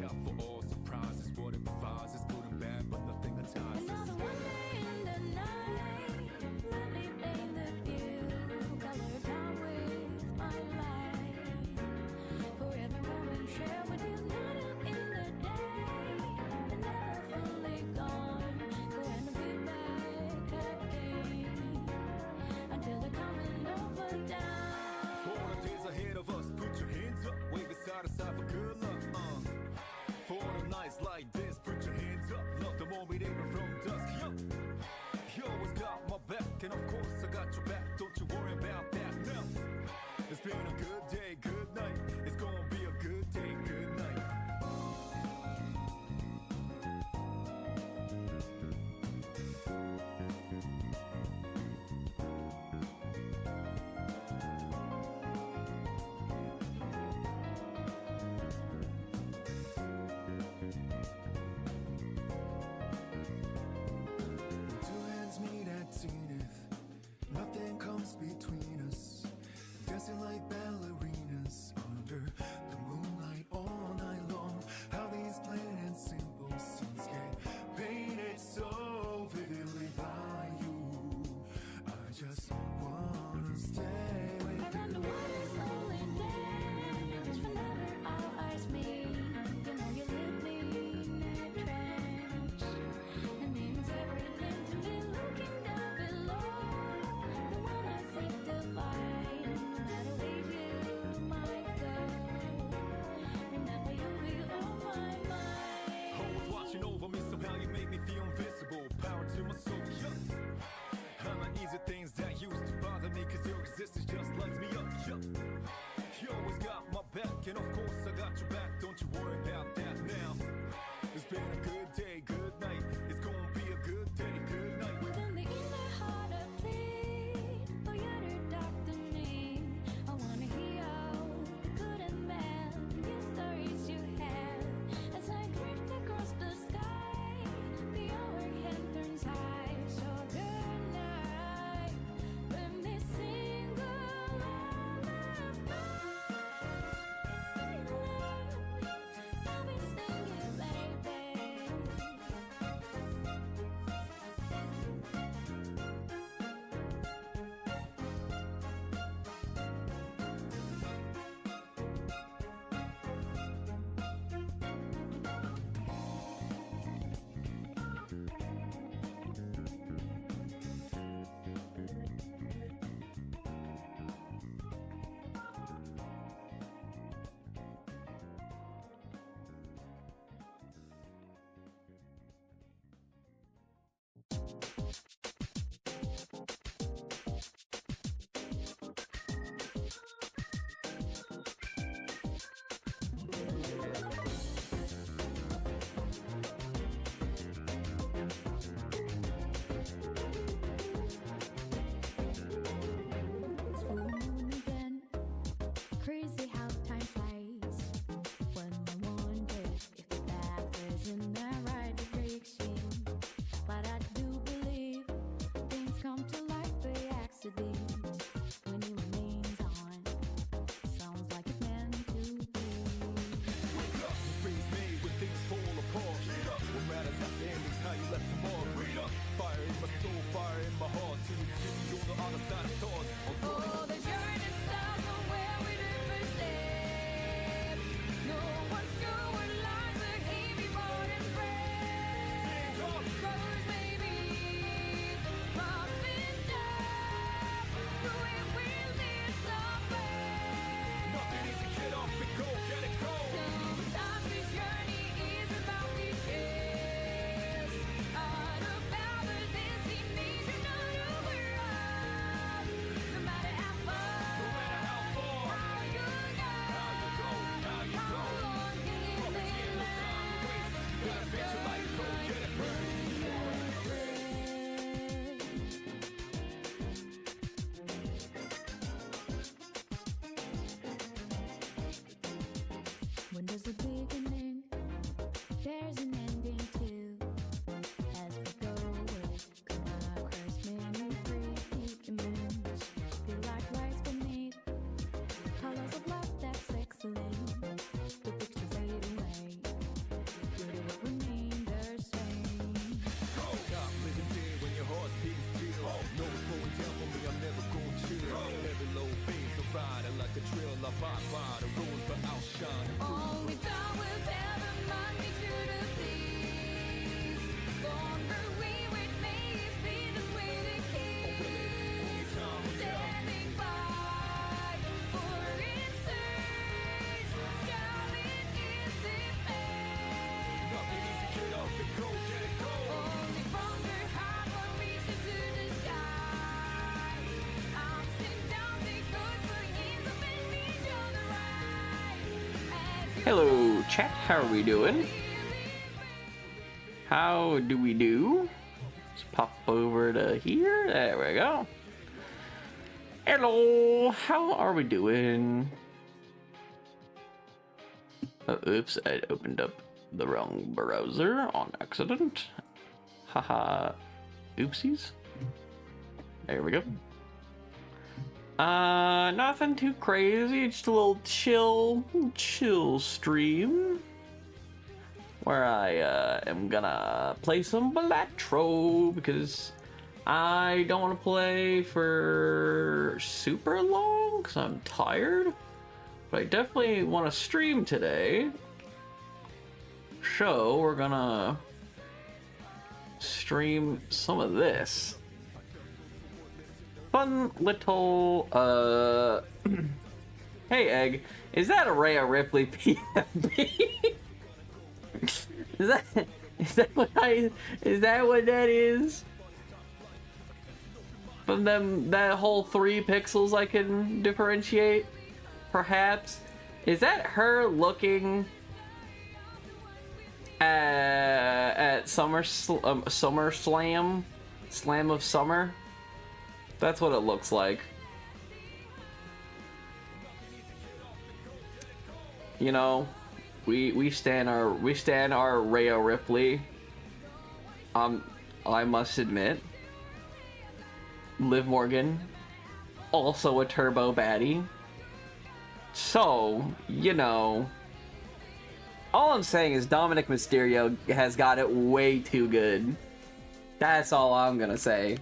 out for all surprises. What it provides is good and bad, but nothing entices. Another one day in the night, let me paint the view, color down with my light. For every moment share with you, not up in the day, but never fully gone. Go and be back again until the coming over down. For all the days ahead of us, put your hands up, wave it side to side for good luck. For all the nights like this, put your hands up, love the moment even from dusk. Yo, you always got my back, and of course I got your back. Don't you worry about that now. It's been a good day, good night. It's gonna be a good day, good night. Nothing comes between us, dancing like ballerinas under the moonlight all night long. How these plain and simple scenes get painted so vividly by you. I just wanna stay with you. Around the water slowly dance, whenever our eyes meet. You know you leave me in a trance. It means everything to me looking down below. The one I seek to find, no matter where you might go. Remember you'll be on my mind. Always watching over me, somehow you make me feel invisible. Power to my soul, yeah. I'm not easy things that used to bother me, cause your existence just lights me up, yeah. You always got my back, and of course I got your back. Don't you worry about that now. It's been a good day, good night. It's gonna be a good day, good night. Within the inner heart I plead for you to talk to me. I wanna hear all the good and bad new stories you have. As I drift across the sky, the overhead turns high. So good night, let me sing a lullaby. I'll be singing, baby. It's full moon again. Crazy how time flies. When I wonder if the path is in the right direction. But I do believe things come to light by accident. When it remains on, sounds like it's meant to be. Wake up, this brings me when things fall apart. Get up, what matters at the end is how you left tomorrow. Read up, fire in my soul, fire in my heart. Till you see me on the other side of stars. Oh, the journey starts from where we did first step. No one's sure what lies ahead before them breath. Colors may be rough and tough, but we will live somewhere. Nothing easy, get up and go, get it go. Sometimes this journey is about the chase, not about the destination, not over us. No matter how far chat. How are we doing? How do we do? Let's pop over to here. There we go. Hello. How are we doing? Oh, oops, I opened up the wrong browser on accident. Haha. Oopsies. There we go. Nothing too crazy, just a little chill stream where I am gonna play some Balatro because I don't want to play for super long because I'm tired, but I definitely want to stream today. So we're gonna stream some of this. Fun little, hey Egg, is that a Rhea Ripley PFP? is that what that is? From them, that whole 3 pixels I can differentiate, perhaps? Is that her looking at SummerSlam? Slam of Summer? That's what it looks like. You know, we stand our Rhea Ripley. I must admit, Liv Morgan, also a turbo baddie. So, you know, all I'm saying is Dominic Mysterio has got it way too good. That's all I'm gonna say.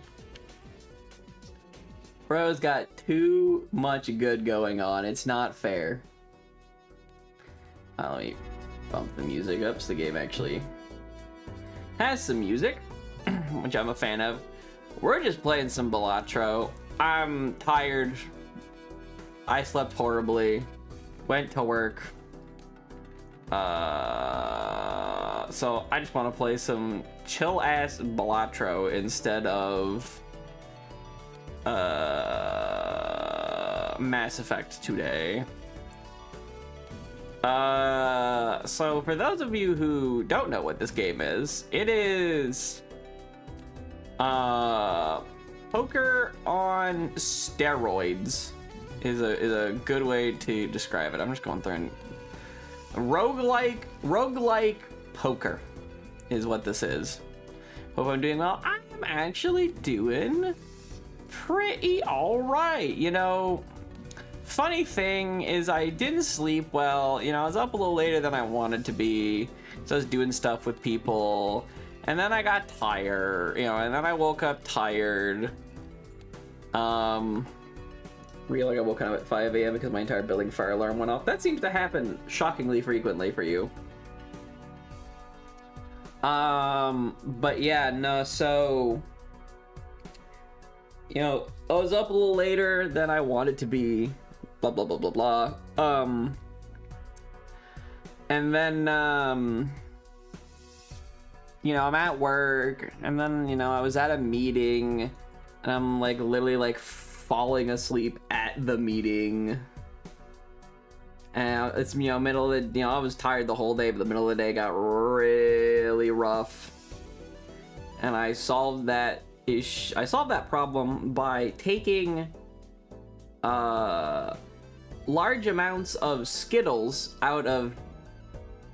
Bro's got too much good going on. It's not fair. Let me bump the music up so the game actually has some music, which I'm a fan of. We're just playing some Balatro. I'm tired. I slept horribly. Went to work. So I just want to play some chill-ass Balatro instead of Mass Effect today. So for those of you who don't know what this game is, it is poker on steroids is a good way to describe it. I'm just going through and roguelike poker is what this is. Hope I'm doing well. I'm actually doing pretty alright. You know, funny thing is I didn't sleep well. You know, I was up a little later than I wanted to be, so I was doing stuff with people, and then I got tired, you know, and then I woke up tired. Real, like I woke up at 5 a.m. because my entire building fire alarm went off. That seems to happen shockingly frequently for you. But yeah, no, so, you know, I was up a little later than I wanted to be, blah, blah, blah, blah, blah. And then, you know, I'm at work, and then, you know, I was at a meeting, and I'm, like, literally, like, falling asleep at the meeting. And it's, you know, middle of the, you know, I was tired the whole day, but the middle of the day got really rough. And I solved that problem by taking large amounts of Skittles out of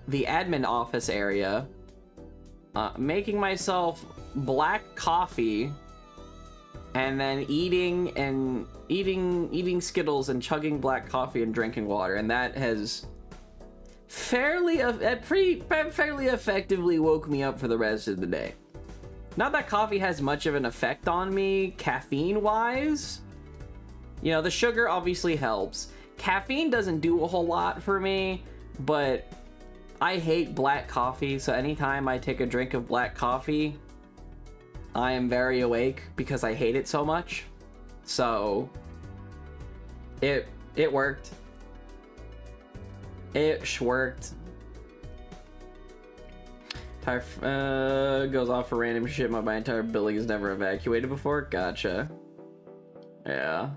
the admin office area, making myself black coffee, and then eating Skittles and chugging black coffee and drinking water, and that has fairly effectively woke me up for the rest of the day. Not that coffee has much of an effect on me caffeine-wise. You know, the sugar obviously helps. Caffeine doesn't do a whole lot for me, but I hate black coffee, so anytime I take a drink of black coffee, I am very awake because I hate it so much. So it worked. It worked. Tire goes off for random shit. My entire building is never evacuated before. Gotcha. Yeah.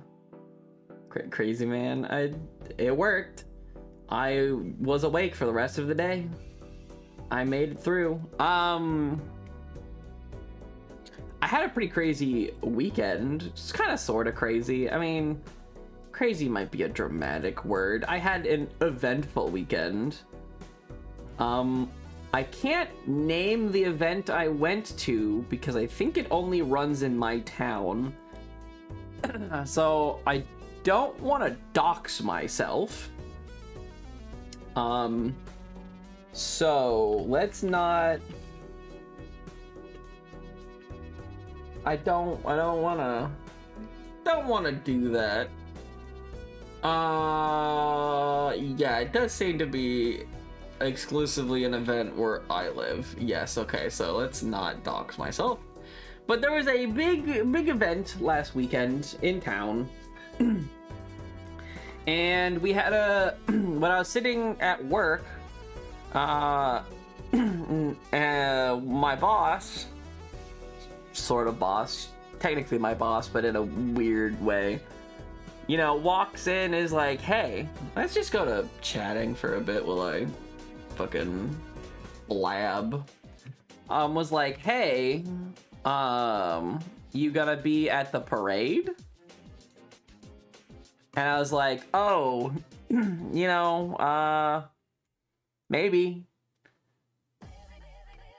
Crazy man. It worked. I was awake for the rest of the day. I made it through. I had a pretty crazy weekend. It's kind of sort of crazy. I mean, crazy might be a dramatic word. I had an eventful weekend. I can't name the event I went to because I think it only runs in my town. So I don't want to dox myself. So let's not. I don't want to do that. Yeah, it does seem to be exclusively an event where I live. Yes, okay, so let's not dox myself. But there was a big event last weekend in town. And we had when I was sitting at work, my boss, sort of boss, technically my boss, but in a weird way, you know, walks in, is like, hey, let's just go to chatting for a bit while I fucking blab. Was like, hey, you gonna be at the parade? And I was like, oh, you know, maybe.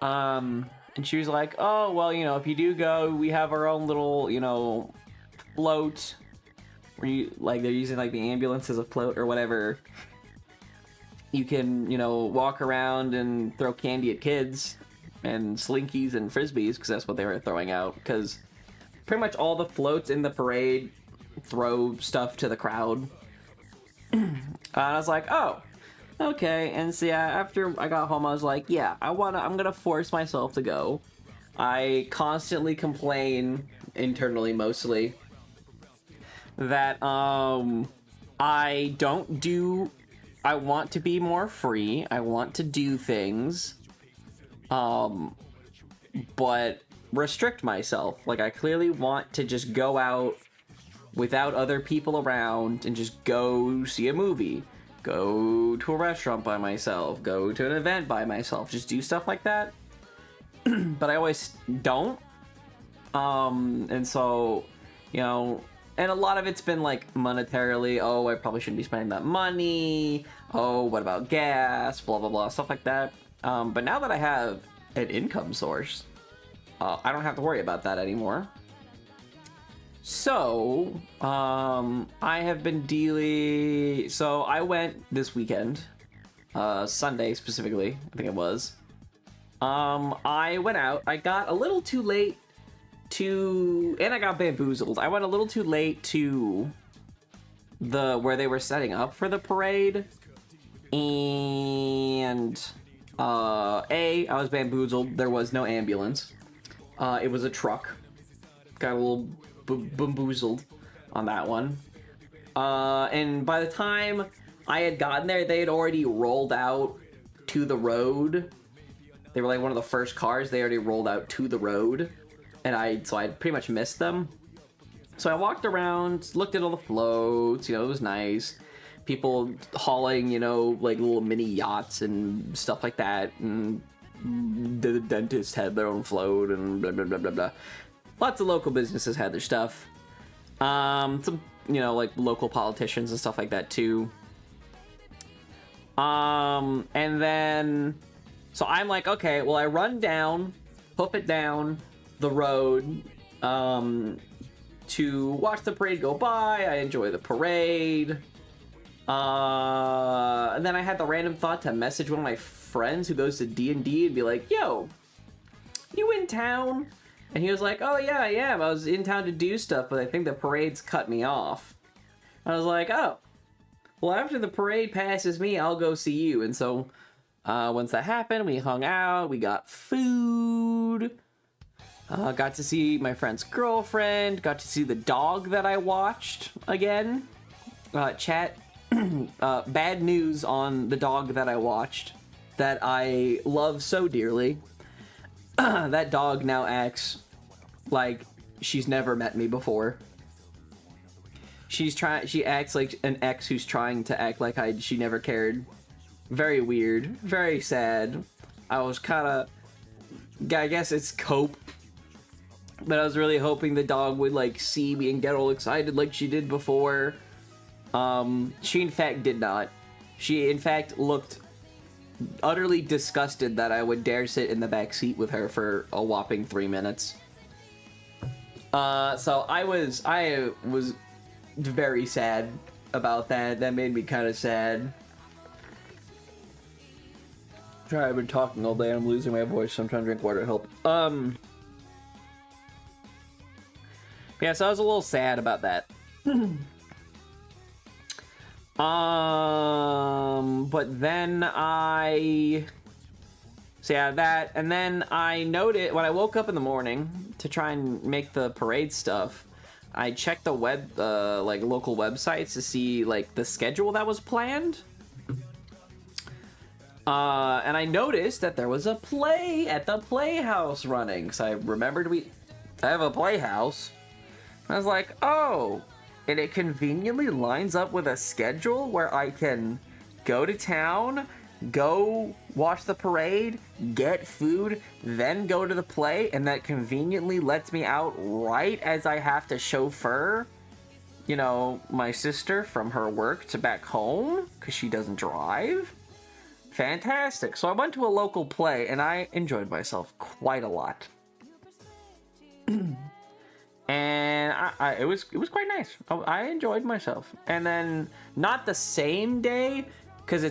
And she was like, oh, well, you know, if you do go, we have our own little, you know, float. Where you, like, they're using, like, the ambulance as a float or whatever. You can, you know, walk around and throw candy at kids and slinkies and frisbees, because that's what they were throwing out. Because pretty much all the floats in the parade throw stuff to the crowd. I was like, oh, okay. And so yeah, after I got home, I was like, yeah, I'm gonna force myself to go. I constantly complain, internally mostly, that I want to be more free. I want to do things, but restrict myself. Like, I clearly want to just go out without other people around and just go see a movie, go to a restaurant by myself, go to an event by myself, just do stuff like that. But I always don't. And so, you know, and a lot of it's been like monetarily, oh, I probably shouldn't be spending that money. Oh, what about gas? Blah, blah, blah, stuff like that. But now that I have an income source, I don't have to worry about that anymore. So, I have been dealing... So, I went this weekend, Sunday specifically, I think it was. I went out, I got a little too late to... And I got bamboozled. I went a little too late to where they were setting up for the parade. And, I was bamboozled. There was no ambulance. It was a truck. Got a little bamboozled on that one. And by the time I had gotten there, they had already rolled out to the road. They were like one of the first cars. They already rolled out to the road. And I pretty much missed them. So I walked around, looked at all the floats, you know, it was nice. People hauling, you know, like little mini yachts and stuff like that. And the dentist had their own float and blah, blah, blah, blah, blah. Lots of local businesses had their stuff. Some, you know, like local politicians and stuff like that too. And then, so I'm like, okay, well, I run down, hoof it down the road, to watch the parade go by. I enjoy the parade. And then I had the random thought to message one of my friends who goes to D&D and be like, yo, you in town? And he was like, oh yeah, I am. I was in town to do stuff, but I think the parade's cut me off. I was like, oh, well, after the parade passes me, I'll go see you. And so, once that happened, we hung out, we got food, got to see my friend's girlfriend, got to see the dog that I watched again. Chat, bad news on the dog that I watched that I love so dearly. That dog now acts like she's never met me before. She acts like an ex who's trying to act like she never cared. Very weird. Very sad. I was kind of... I guess it's cope. But I was really hoping the dog would, like, see me and get all excited like she did before. She, in fact, did not. She, in fact, looked utterly disgusted that I would dare sit in the back seat with her for a whopping 3 minutes. So I was very sad about that. That made me kind of sad. Sorry, I've been talking all day and I'm losing my voice, so I'm trying to drink water to help. Yeah, so I was a little sad about that. But then so yeah, that, and then I noted, when I woke up in the morning to try and make the parade stuff, I checked the like, local websites to see, like, the schedule that was planned. And I noticed that there was a play at the Playhouse running. So I remembered I have a Playhouse. And I was like, oh, and it conveniently lines up with a schedule where I can go to town, go watch the parade, get food, then go to the play, and that conveniently lets me out right as I have to chauffeur, you know, my sister from her work to back home, because she doesn't drive. Fantastic. So I went to a local play, and I enjoyed myself quite a lot. And it was quite nice. I enjoyed myself. And then, not the same day, because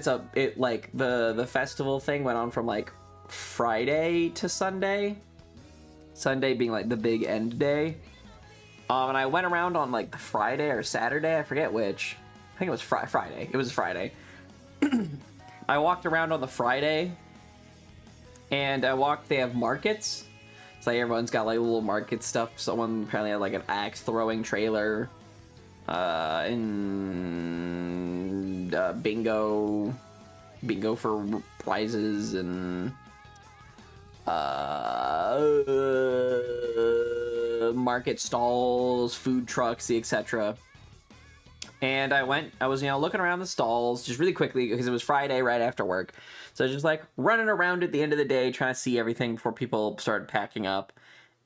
like the festival thing went on from like Friday to Sunday. Sunday being like the big end day. And I went around on like the Friday or Saturday, I forget which. I think it was Friday. It was Friday. I walked around on the Friday, and they have markets. It's like everyone's got like little market stuff. Someone apparently had like an axe throwing trailer, and bingo for prizes, and market stalls, food trucks, etc. And I was, looking around the stalls just really quickly because it was Friday right after work. So I was just like running around at the end of the day trying to see everything before people started packing up.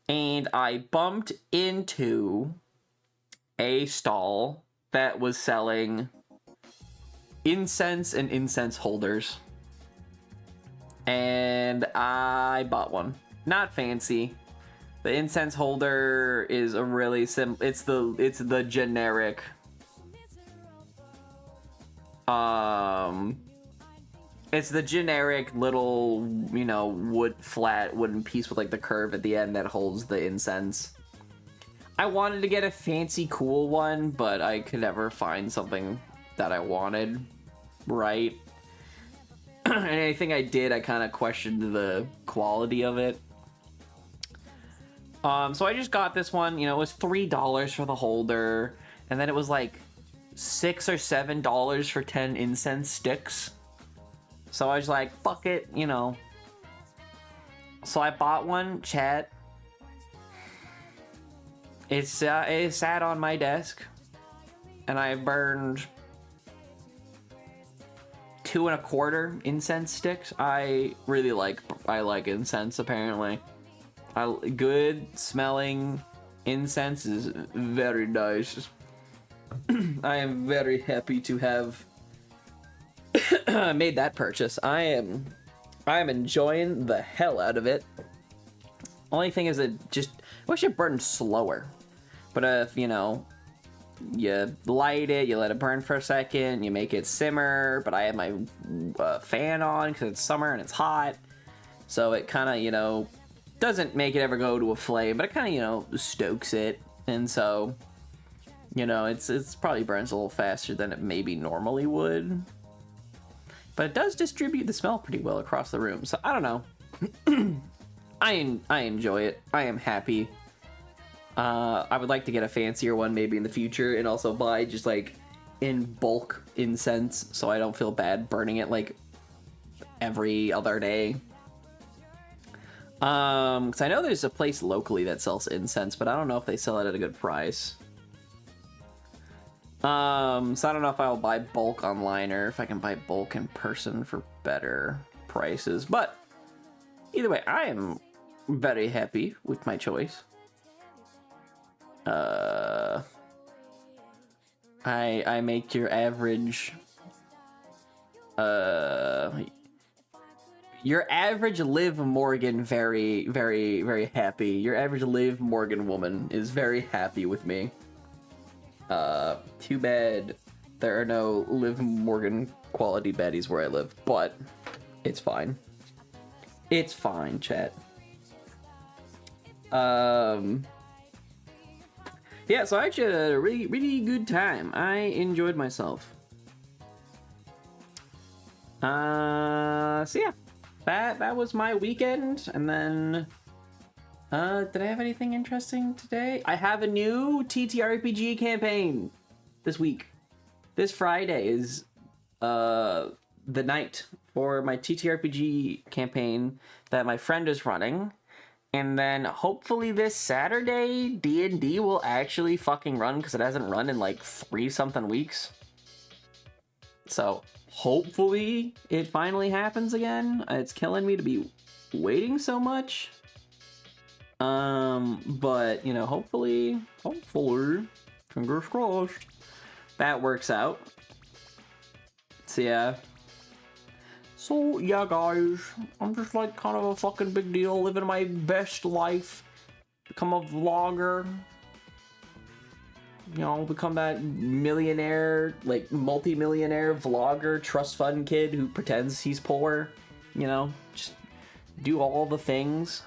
And I bumped into a stall that was selling incense and incense holders. And I bought one. Not fancy. The incense holder is a really simple, it's the generic it's the generic little, flat wooden piece with like the curve at the end that holds the incense. I wanted to get a fancy cool one, but I could never find something that I wanted right. And anything I did, I kind of questioned the quality of it. So I just got this one, it was $3 for the holder, and then it was like $6 or $7 for 10 incense sticks. So I was like, fuck it, So I bought one, chat. It sat on my desk, and I burned 2¼ incense sticks. I like incense, apparently. Good smelling incense is very nice. I am very happy to have made that purchase. I am enjoying the hell out of it. Only thing is, I wish it burned slower. But if, you light it, you let it burn for a second, you make it simmer, but I have my fan on because it's summer and it's hot. So it kind of, doesn't make it ever go to a flame, but it kind of, stokes it. And so, it's probably burns a little faster than it maybe normally would. But it does distribute the smell pretty well across the room. So I don't know. I enjoy it. I am happy. I would like to get a fancier one maybe in the future, and also buy just like in bulk incense so I don't feel bad burning it like every other day. Because I know there's a place locally that sells incense, but I don't know if they sell it at a good price. So I don't know if I'll buy bulk online or if I can buy bulk in person for better prices. But either way, I am very happy with my choice. I make your average Liv Morgan very, very, very happy. Your average Liv Morgan woman is very happy with me. Too bad there are no Liv Morgan quality baddies where I live, but it's fine. It's fine, chat. Yeah, so I actually had a really, really good time. I enjoyed myself. So yeah, that was my weekend, and then did I have anything interesting today? I have a new TTRPG campaign this week. This Friday is the night for my TTRPG campaign that my friend is running. And then hopefully this Saturday, D&D will actually fucking run, because it hasn't run in like 3-something weeks. So hopefully it finally happens again. It's killing me to be waiting so much. But, you know, hopefully, fingers crossed, that works out. So yeah. So yeah, guys, I'm just like kind of a fucking big deal, living my best life, become a vlogger, you know, become that millionaire, like multi-millionaire vlogger, trust fund kid who pretends he's poor, you know, just do all the things.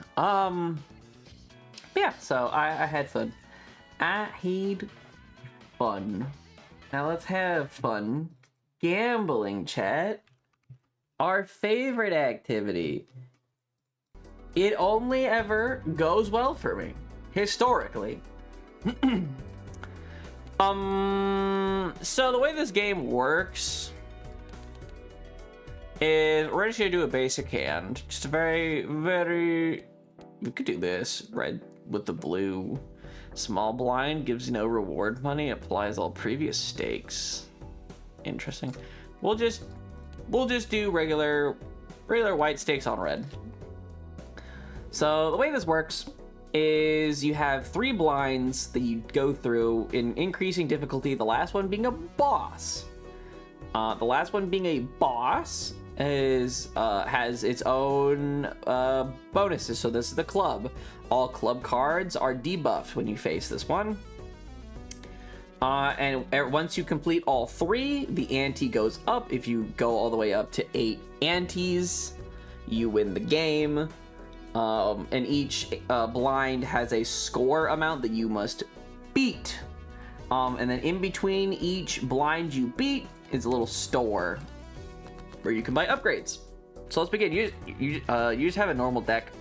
Yeah, so I had fun. I had fun. Now let's have fun gambling, chat. Our favorite activity. It only ever goes well for me, historically. So the way this game works is we're just gonna do a basic hand. Just a very, very, we could do this, red with the blue. Small blind gives you no reward money, applies all previous stakes. Interesting. We'll just do regular white stakes on red. So the way this works is you have 3 blinds that you go through in increasing difficulty, the last one being a boss. The last one being a boss is has its own bonuses. So this is the club. All club cards are debuffed when you face this one. And once you complete all 3, the ante goes up. If you go all the way up to 8 antes, you win the game. And each blind has a score amount that you must beat. And then in between each blind you beat is a little store where you can buy upgrades. So let's begin. You just have a normal deck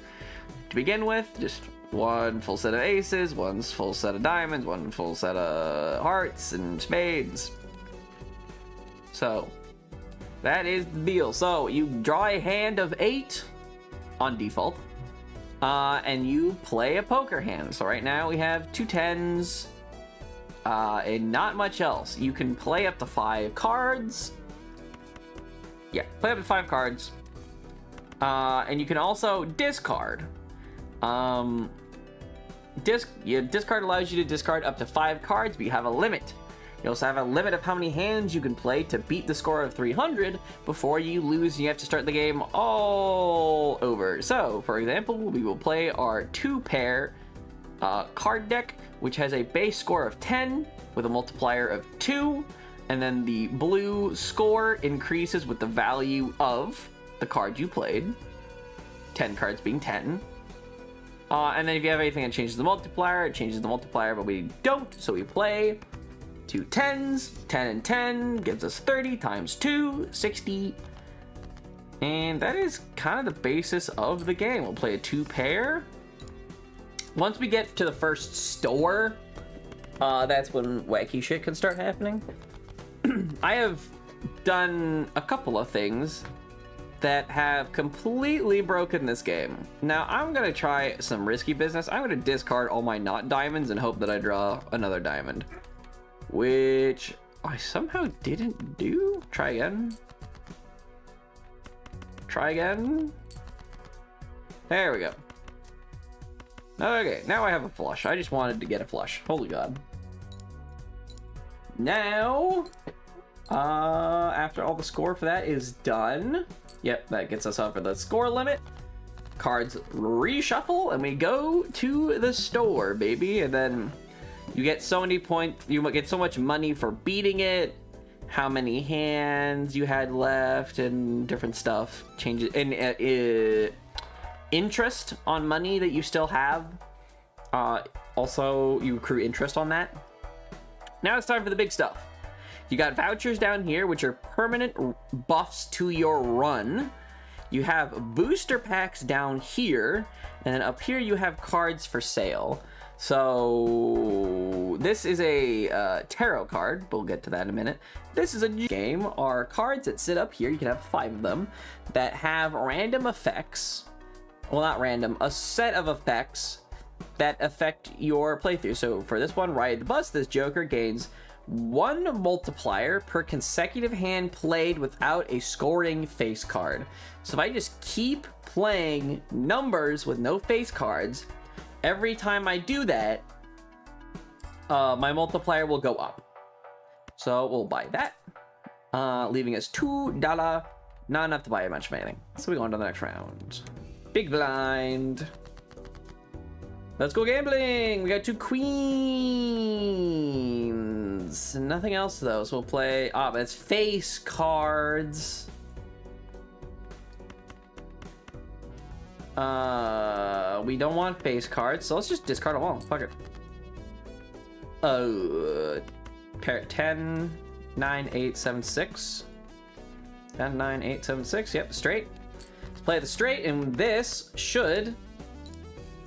to begin with. Just one full set of aces, one full set of diamonds, one full set of hearts and spades. So that is the deal. So you draw a hand of 8 on default, and you play a poker hand. So right now we have 2 10s and not much else. You can play up to 5 cards. Yeah, play up to 5 cards. And you can also discard. Discard allows you to discard up to 5 cards, but you have a limit. You also have a limit of how many hands you can play to beat the score of 300 before you lose and you have to start the game all over. So, for example, we will play our 2-pair card deck, which has a base score of 10 with a multiplier of 2, and then the blue score increases with the value of the card you played, 10 cards being 10. And then if you have anything that changes the multiplier, it changes the multiplier, but we don't, so we play 2 10s, 10 and 10 gives us 30 times 2, 60. And that is kind of the basis of the game. We'll play a 2-pair. Once we get to the first store, that's when wacky shit can start happening. I have done a couple of things that have completely broken this game. Now, I'm gonna try some risky business. I'm gonna discard all my not diamonds and hope that I draw another diamond, which I somehow didn't do. Try again. Try again. There we go. Okay, now I have a flush. I just wanted to get a flush. Holy God. Now, after all the score for that is done, yep, that gets us up for the score limit. Cards reshuffle, and we go to the store, baby. And then you get so many points, you get so much money for beating it, how many hands you had left, and different stuff. Changes, and interest on money that you still have. Also, you accrue interest on that. Now it's time for the big stuff. You got vouchers down here, which are permanent buffs to your run. You have booster packs down here, and then up here you have cards for sale. So this is a tarot card. We'll get to that in a minute. This is a game. Are cards that sit up here. You can have 5 of them that have random effects. Well, not random, a set of effects that affect your playthrough. So for this one, Ride the Bus, this Joker gains 1 multiplier per consecutive hand played without a scoring face card. So if I just keep playing numbers with no face cards, every time I do that, my multiplier will go up. So we'll buy that, leaving us $2. Not enough to buy much of anything. So we go on to the next round. Big blind. Let's go gambling. We got 2 queens. Nothing else though. So we'll play. Ah, but it's face cards. We don't want face cards, so let's just discard them all. Fuck it. Pair 10, 9, 8, 7, 6. 10, 9, 8, 7, 6. Yep, straight. Let's play the straight, and this should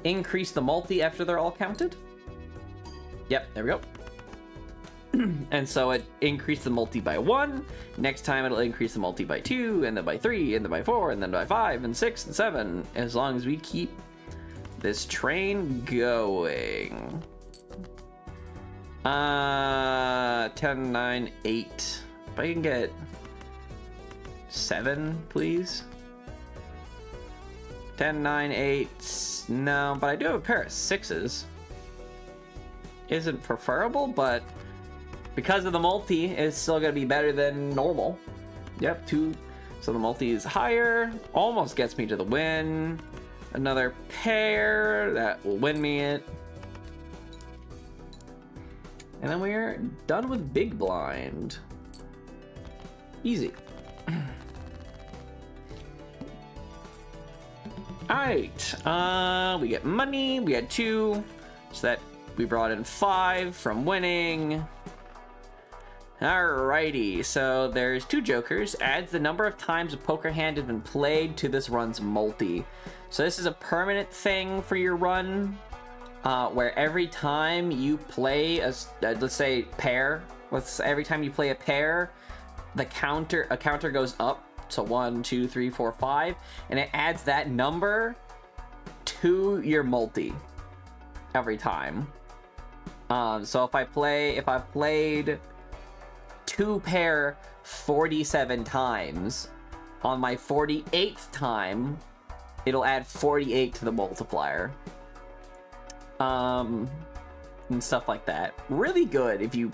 increase the multi after they're all counted. Yep, there we go. And so it increased the multi by 1. Next time it'll increase the multi by 2, and then by 3, and then by 4, and then by 5, and 6, and 7. As long as we keep this train going. 10, 9, 8. If I can get 7, please. 10, 9, 8. No, but I do have a pair of 6s. Isn't preferable, but because of the multi, it's still gonna be better than normal. Yep, 2. So the multi is higher. Almost gets me to the win. Another pair that will win me it. And then we're done with big blind. Easy. Alright, we get money, we had 2, so that we brought in 5 from winning. Alrighty, so there's 2 jokers, adds the number of times a poker hand has been played to this run's multi. So this is a permanent thing for your run, where every time you play a, let's say pair, every time you play a pair, a counter goes up. So 1, 2, 3, 4, 5, and it adds that number to your multi every time. So if I've played 2 pair 47 times, on my 48th time, it'll add 48 to the multiplier. And stuff like that. Really good if you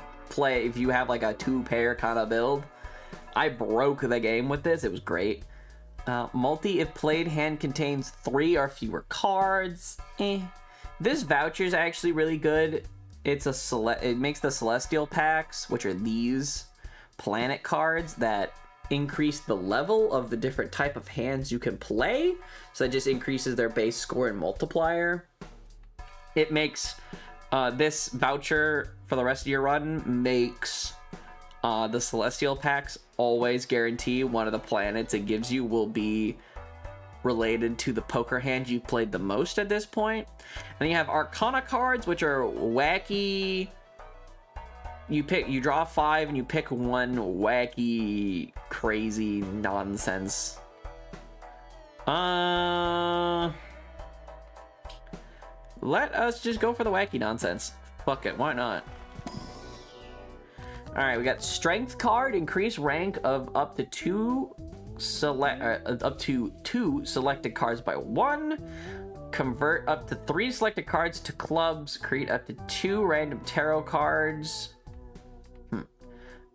have like a 2 pair kind of build. I broke the game with this. It was great. Multi, if played, hand contains 3 or fewer cards. This voucher is actually really good. It makes the celestial packs, which are these planet cards that increase the level of the different type of hands you can play. So it just increases their base score and multiplier. It makes this voucher for the rest of your run makes the celestial packs always guarantee one of the planets it gives you will be related to the poker hand you played the most at this point. And then you have Arcana cards, which are wacky. You draw 5 and you pick one wacky, crazy nonsense. Let us just go for the wacky nonsense. Fuck it, why not? All right, we got strength card, increase rank of up to two selected cards by 1. Convert up to 3 selected cards to clubs. Create up to 2 random tarot cards.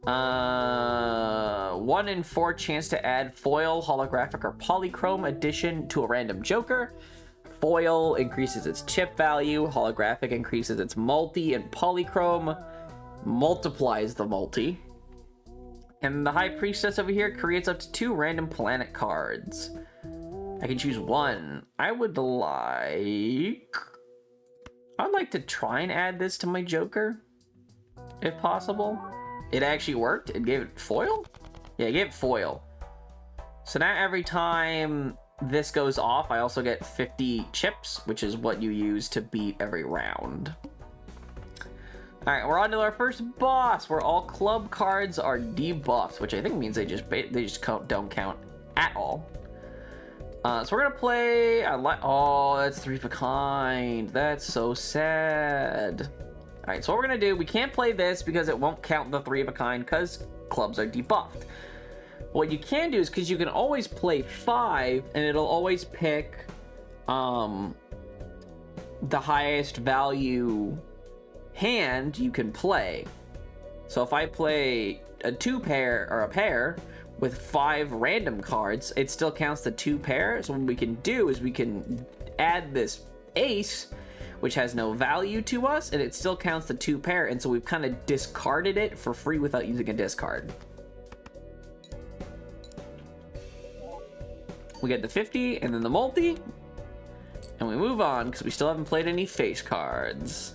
1 in 4 chance to add foil, holographic, or polychrome addition to a random joker. Foil increases its chip value. Holographic increases its multi, and polychrome multiplies the multi. And the High Priestess over here creates up to 2 random planet cards. I can choose 1. I'd like to try and add this to my Joker, if possible. It actually worked. It gave it foil? Yeah, it gave it foil. So now every time this goes off, I also get 50 chips, which is what you use to beat every round. Alright, we're on to our first boss, where all club cards are debuffed, which I think means they just don't count at all. So we're gonna play. Oh, that's 3 of a kind. That's so sad. All right, so what we're gonna do? We can't play this because it won't count the 3 of a kind because clubs are debuffed. What you can do is, because you can always play 5, and it'll always pick the highest value hand you can play. So if I play a 2 pair or a pair with 5 random cards, it still counts the 2 pair. So what we can do is we can add this ace, which has no value to us, and it still counts the 2 pair, and so we've kind of discarded it for free without using a discard. We get the 50 and then the multi, and we move on because we still haven't played any face cards.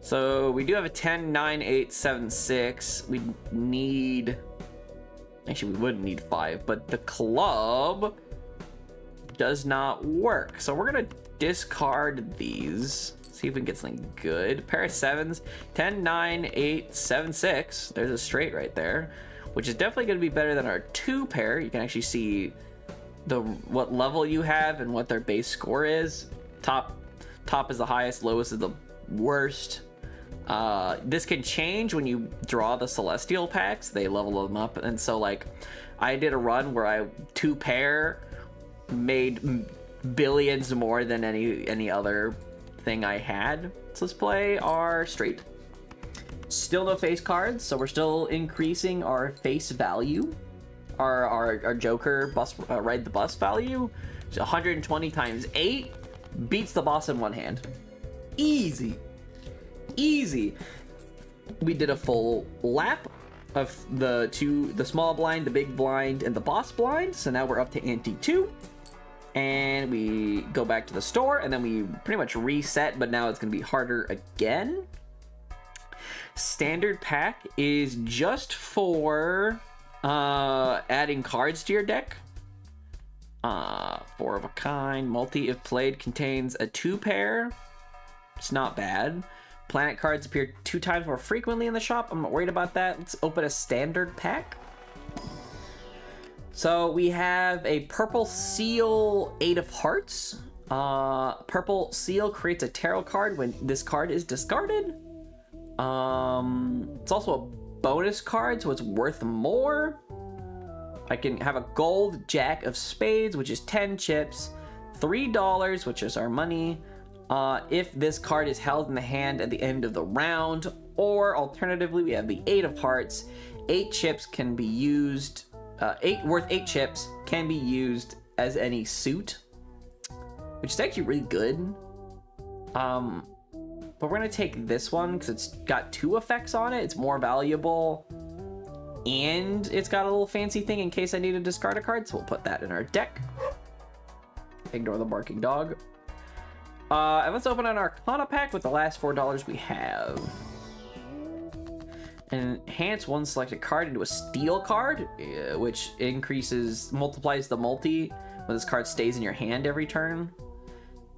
So we do have a 10, 9, 8, 7, 6. We need... Actually, we wouldn't need 5, but the club does not work. So we're going to discard these. See if we can get something good. Pair of 7s. 10, 9, 8, 7, 6. There's a straight right there, which is definitely going to be better than our 2 pair. You can actually see what level you have and what their base score is. Top is the highest, lowest is the worst. This can change when you draw the celestial packs. They level them up, and so like I did a run where I 2 pair made billions more than any other thing I had. So let's play our straight. Still no face cards, so we're still increasing our face value. Our Joker bus ride the bus value. So 120 times 8 beats the boss in one hand. Easy. We did a full lap of the small blind, the big blind, and the boss blind. So now we're up to ante 2. And we go back to the store, and then we pretty much reset, but now it's going to be harder again. Standard pack is just for adding cards to your deck. 4 of a kind. Multi, if played, contains a 2 pair. It's not bad. Planet cards appear 2 times more frequently in the shop. I'm not worried about that. Let's open a standard pack. So we have a purple seal, 8 of hearts. Purple seal creates a tarot card when this card is discarded. It's also a bonus card, so it's worth more. I can have a gold jack of spades, which is 10 chips, $3, which is our money. If this card is held in the hand at the end of the round, or alternatively, we have the 8 of hearts. 8 chips can be used. 8 chips can be used as any suit, which is actually really good. But we're gonna take this one because it's got 2 effects on it. It's more valuable, and it's got a little fancy thing in case I need to discard a card. So we'll put that in our deck. Ignore the barking dog. And let's open an Arcana pack with the last $4 we have. Enhance one selected card into a steel card, which multiplies the multi when this card stays in your hand every turn.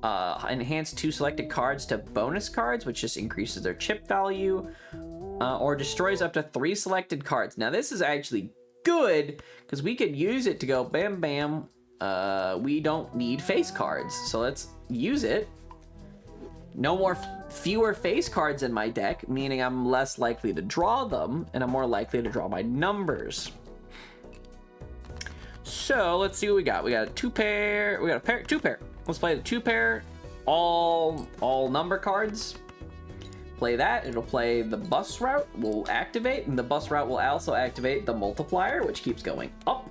Enhance 2 selected cards to bonus cards, which just increases their chip value. Or destroys up to 3 selected cards. Now this is actually good because we could use it to go bam bam. We don't need face cards, so let's use it. No more fewer face cards in my deck, meaning I'm less likely to draw them, and I'm more likely to draw my numbers. So let's see what we got. We got a 2-pair. We got a pair, 2-pair. Let's play the 2-pair, all number cards. Play that. It'll play the bus route. Will activate, and the bus route will also activate the multiplier, which keeps going up,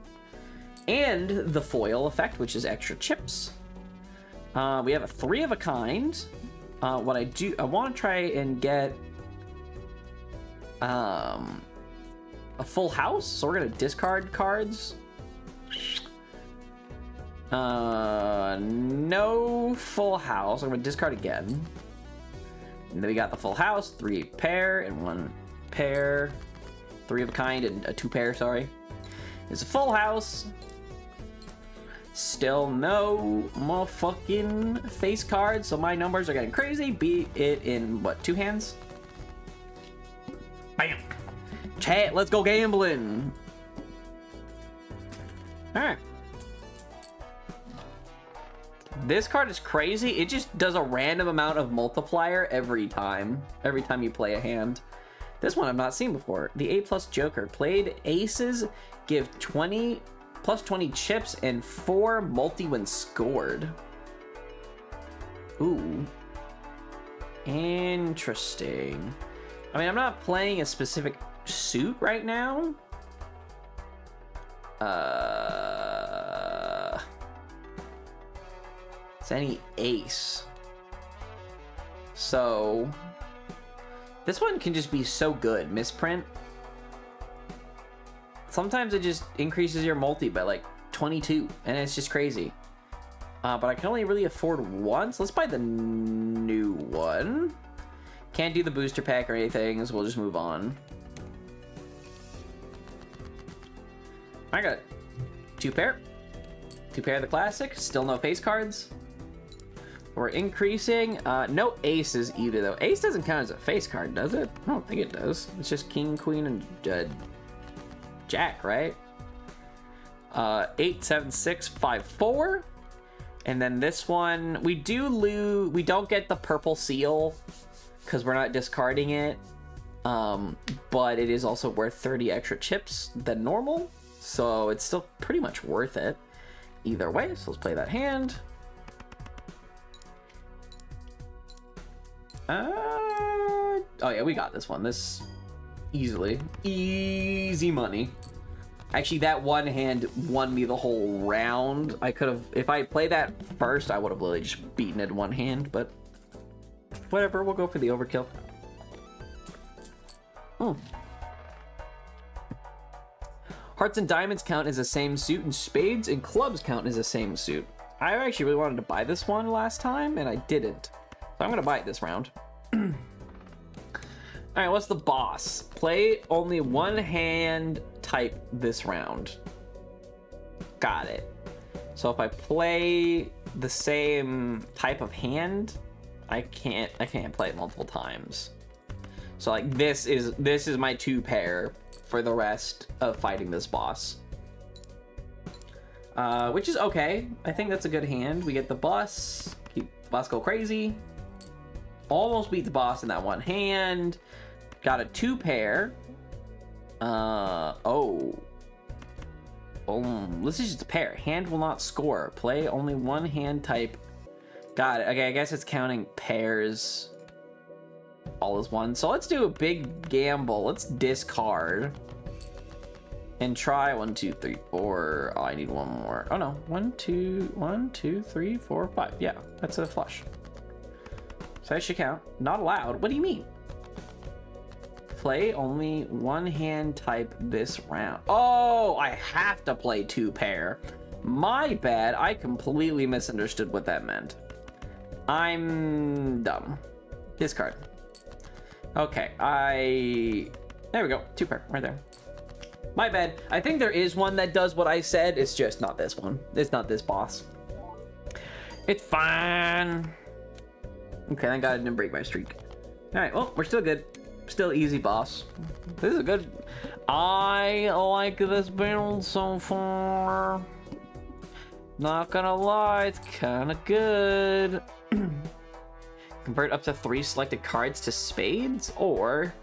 and the foil effect, which is extra chips. We have a 3 of a kind. What I want to try and get a full house. So we're gonna discard cards. No full house. I'm gonna discard again. And then we got the full house, 3 pair and 1 pair, 3 of a kind and a 2-pair. Sorry, it's a full house. Still no motherfucking face cards, so my numbers are getting crazy. Beat it in what, 2 hands? Bam! Chat, let's go gambling. All right. This card is crazy. It just does a random amount of multiplier every time you play a hand. This one I've not seen before. The A+ Joker. Played aces, give 20 plus 20 chips and 4 multi when scored. Ooh. Interesting. I mean, I'm not playing a specific suit right now. It's any ace. So this one can just be so good. Misprint. Sometimes it just increases your multi by like 22, and it's just crazy. But I can only really afford one, so let's buy the new one. Can't do the booster pack or anything, so we'll just move on. I got 2-pair. 2-pair of the classic. Still no face cards. We're increasing. No aces either, though. Ace doesn't count as a face card, does it? I don't think it does. It's just king, queen, and jack, right? 8, 7, 6, 5, 4. And then this one, we don't get the purple seal because we're not discarding it. But it is also worth 30 extra chips than normal. So it's still pretty much worth it either way. So let's play that hand. Oh yeah, we got this one. This easily. Easy money. Actually, that one hand won me the whole round. I could have, if I played that first, I would have literally just beaten it in one hand, but whatever, we'll go for the overkill. Hearts and diamonds count as the same suit, and spades and clubs count as the same suit. I actually really wanted to buy this one last time, and I didn't. So I'm gonna buy it this round. Alright, what's the boss? Play only one hand type this round. Got it. So if I play the same type of hand, I can't play it multiple times. So like this is my 2-pair for the rest of fighting this boss. Which is okay. I think that's a good hand. We get the bus, keep boss go crazy. Almost beat the boss in that one hand. Got a 2-pair. This is just a pair. Hand will not score. Play only one hand type. Got it. Okay, I guess it's counting pairs all as one. So let's do a big gamble. Let's discard and try 1, 2, 3, 4. Oh, I need one more. Oh no, 1, 2, 3, 4, 5. Yeah, that's a flush. So that should count. Not allowed. What do you mean? Play only one hand type this round. Oh, I have to play 2-pair. My bad. I completely misunderstood what that meant. I'm dumb. Discard. Okay, there we go. 2-pair right there. My bad. I think there is one that does what I said. It's just not this one. It's not this boss. It's fine. Okay, thank God I didn't break my streak. Alright, well, we're still good. Still easy boss. This is a good... I like this build so far. Not gonna lie, it's kinda good. Convert up to 3 selected cards to spades, or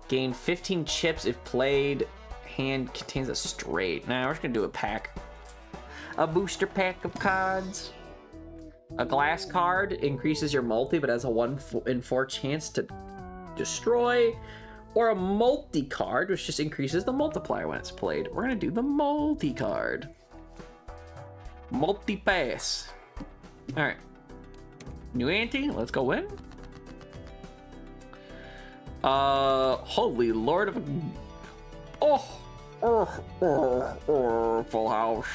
gain 15 chips if played hand contains a straight. Nah, we're just gonna do a pack. A booster pack of cards. A glass card increases your multi but has a 1 in 4 chance to destroy. Or a multi card, which just increases the multiplier when it's played. We're gonna do the multi card. Multi pass. Alright. New ante, let's go in. Holy lord of... full house.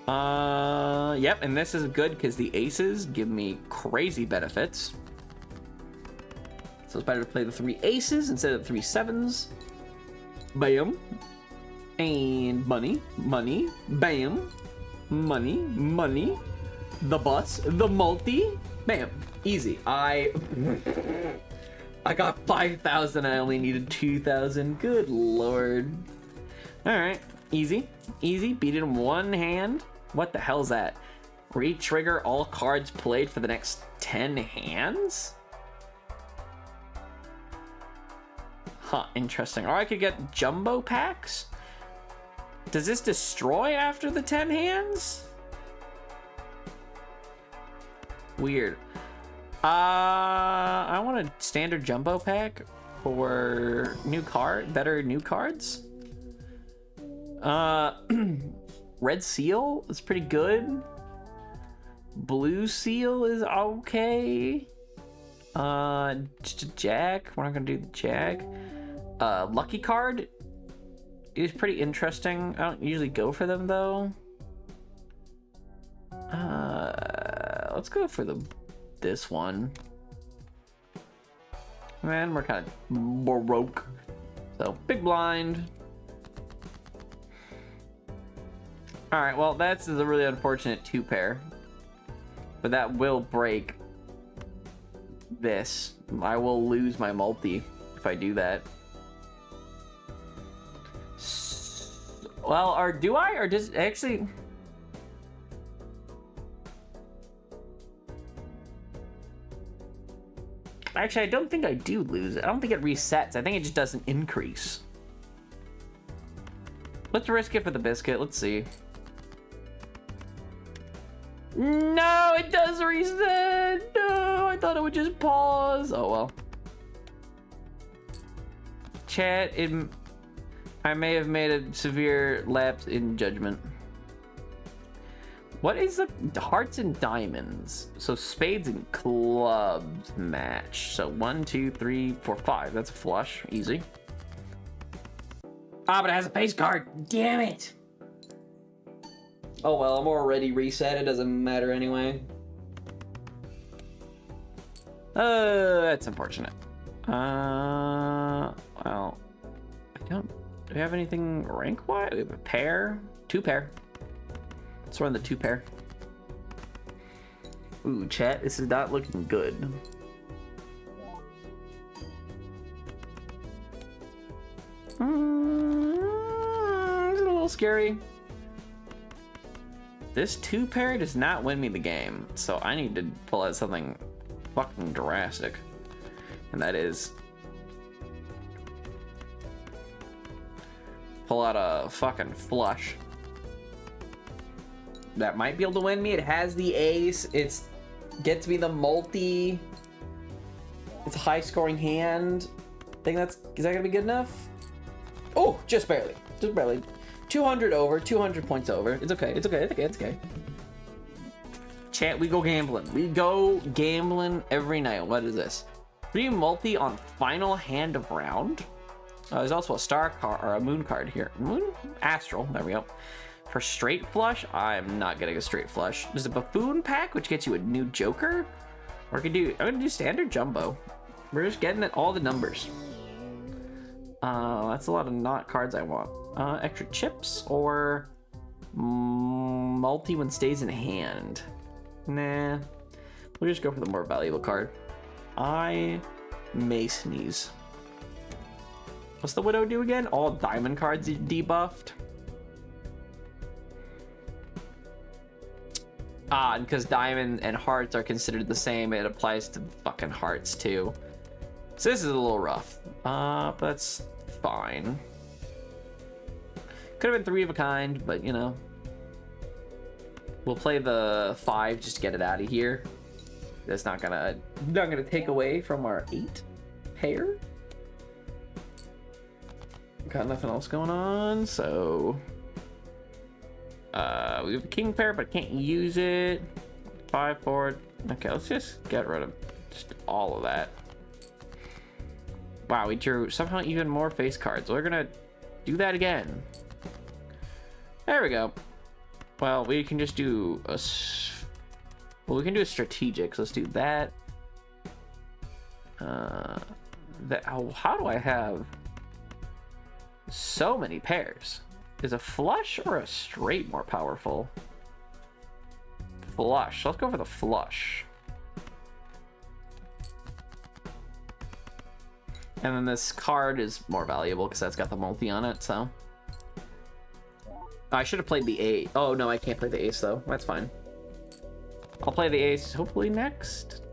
Yep, and this is good because the aces give me crazy benefits. So it's better to play the 3 aces instead of the 3 sevens. Bam. And money, money, bam. Money, money. The bus, the multi. Bam. Easy. I got 5,000. I only needed 2,000. Good lord. Alright. Easy. Easy. Beat it in one hand. What the hell's that? Re-trigger all cards played for the next 10 hands? Huh, interesting. Or I could get jumbo packs? Does this destroy after the 10 hands? Weird. I want a standard jumbo pack for better new cards. Red seal is pretty good. Blue seal is okay. Jag, we're not gonna do the Jag. Lucky card is pretty interesting. I don't usually go for them though. Let's go for this one. Man, we're kind of baroque. So big blind. All right, well that's a really unfortunate 2 pair, but that will break this. I will lose my multi if I do that. Well, or do I? Or does actually... Actually, I don't think I do lose it. I don't think it resets. I think it just doesn't increase. Let's risk it for the biscuit. Let's see. No, it does reset. No, I thought it would just pause. Oh, well. Chat, I may have made a severe lapse in judgment. What is the hearts and diamonds? So spades and clubs match. So 1, 2, 3, 4, 5. That's a flush. Easy. Ah, but it has a face card. Damn it. Oh well, I'm already reset. It doesn't matter anyway. That's unfortunate. Well, I don't... Do we have anything rank-wise? We have a pair. 2 pair. Let's run the 2 pair. Ooh, chat, this is not looking good. It's a little scary. This 2 pair does not win me the game, so I need to pull out something fucking drastic. And that is... pull out a fucking flush. That might be able to win me. It has the ace. It's gets me the multi. It's a high scoring hand. Is that gonna be good enough? Oh, just barely. Just barely. 200 over, 200 points over. It's okay. It's okay. It's okay. It's okay. Chat, we go gambling. We go gambling every night. What is this? 3 multi on final hand of round. There's also a star card or a moon card here. Moon? Astral. There we go. For straight flush, I'm not getting a straight flush. There's a buffoon pack, which gets you a new joker. Or I'm gonna do standard jumbo. We're just getting at all the numbers. That's a lot of not cards I want. Extra chips or multi when stays in hand. Nah, we'll just go for the more valuable card. I may sneeze. What's the widow do again? All diamond cards debuffed. Ah, and because diamond and hearts are considered the same, it applies to fucking hearts too. So this is a little rough. But that's fine. Could have been 3 of a kind, but you know. We'll play the 5 just to get it out of here. That's not gonna take away from our 8 pair. Got nothing else going on, so we have a king pair, but can't use it. 5 forward. Okay, let's just get rid of just all of that. Wow, we drew somehow even more face cards. We're gonna do that again. There we go. Well, we can just do a... Well, we can do a strategic. So let's do that. How do I have so many pairs? Is a flush or a straight more powerful? Flush. Let's go for the flush. And then this card is more valuable because that's got the multi on it, so... I should have played the ace. Oh, no, I can't play the ace, though. That's fine. I'll play the ace, hopefully, next.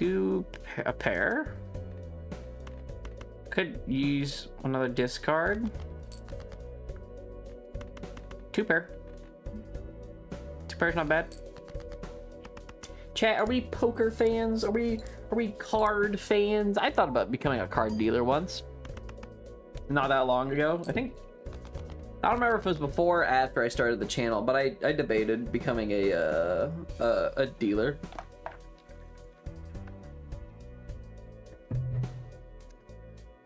A pair. Could use another discard. 2 pair. 2 pairs, not bad. Chat, are we poker fans? Are we card fans? I thought about becoming a card dealer once. Not that long ago. I don't remember if it was before or after I started the channel, but I debated becoming a dealer.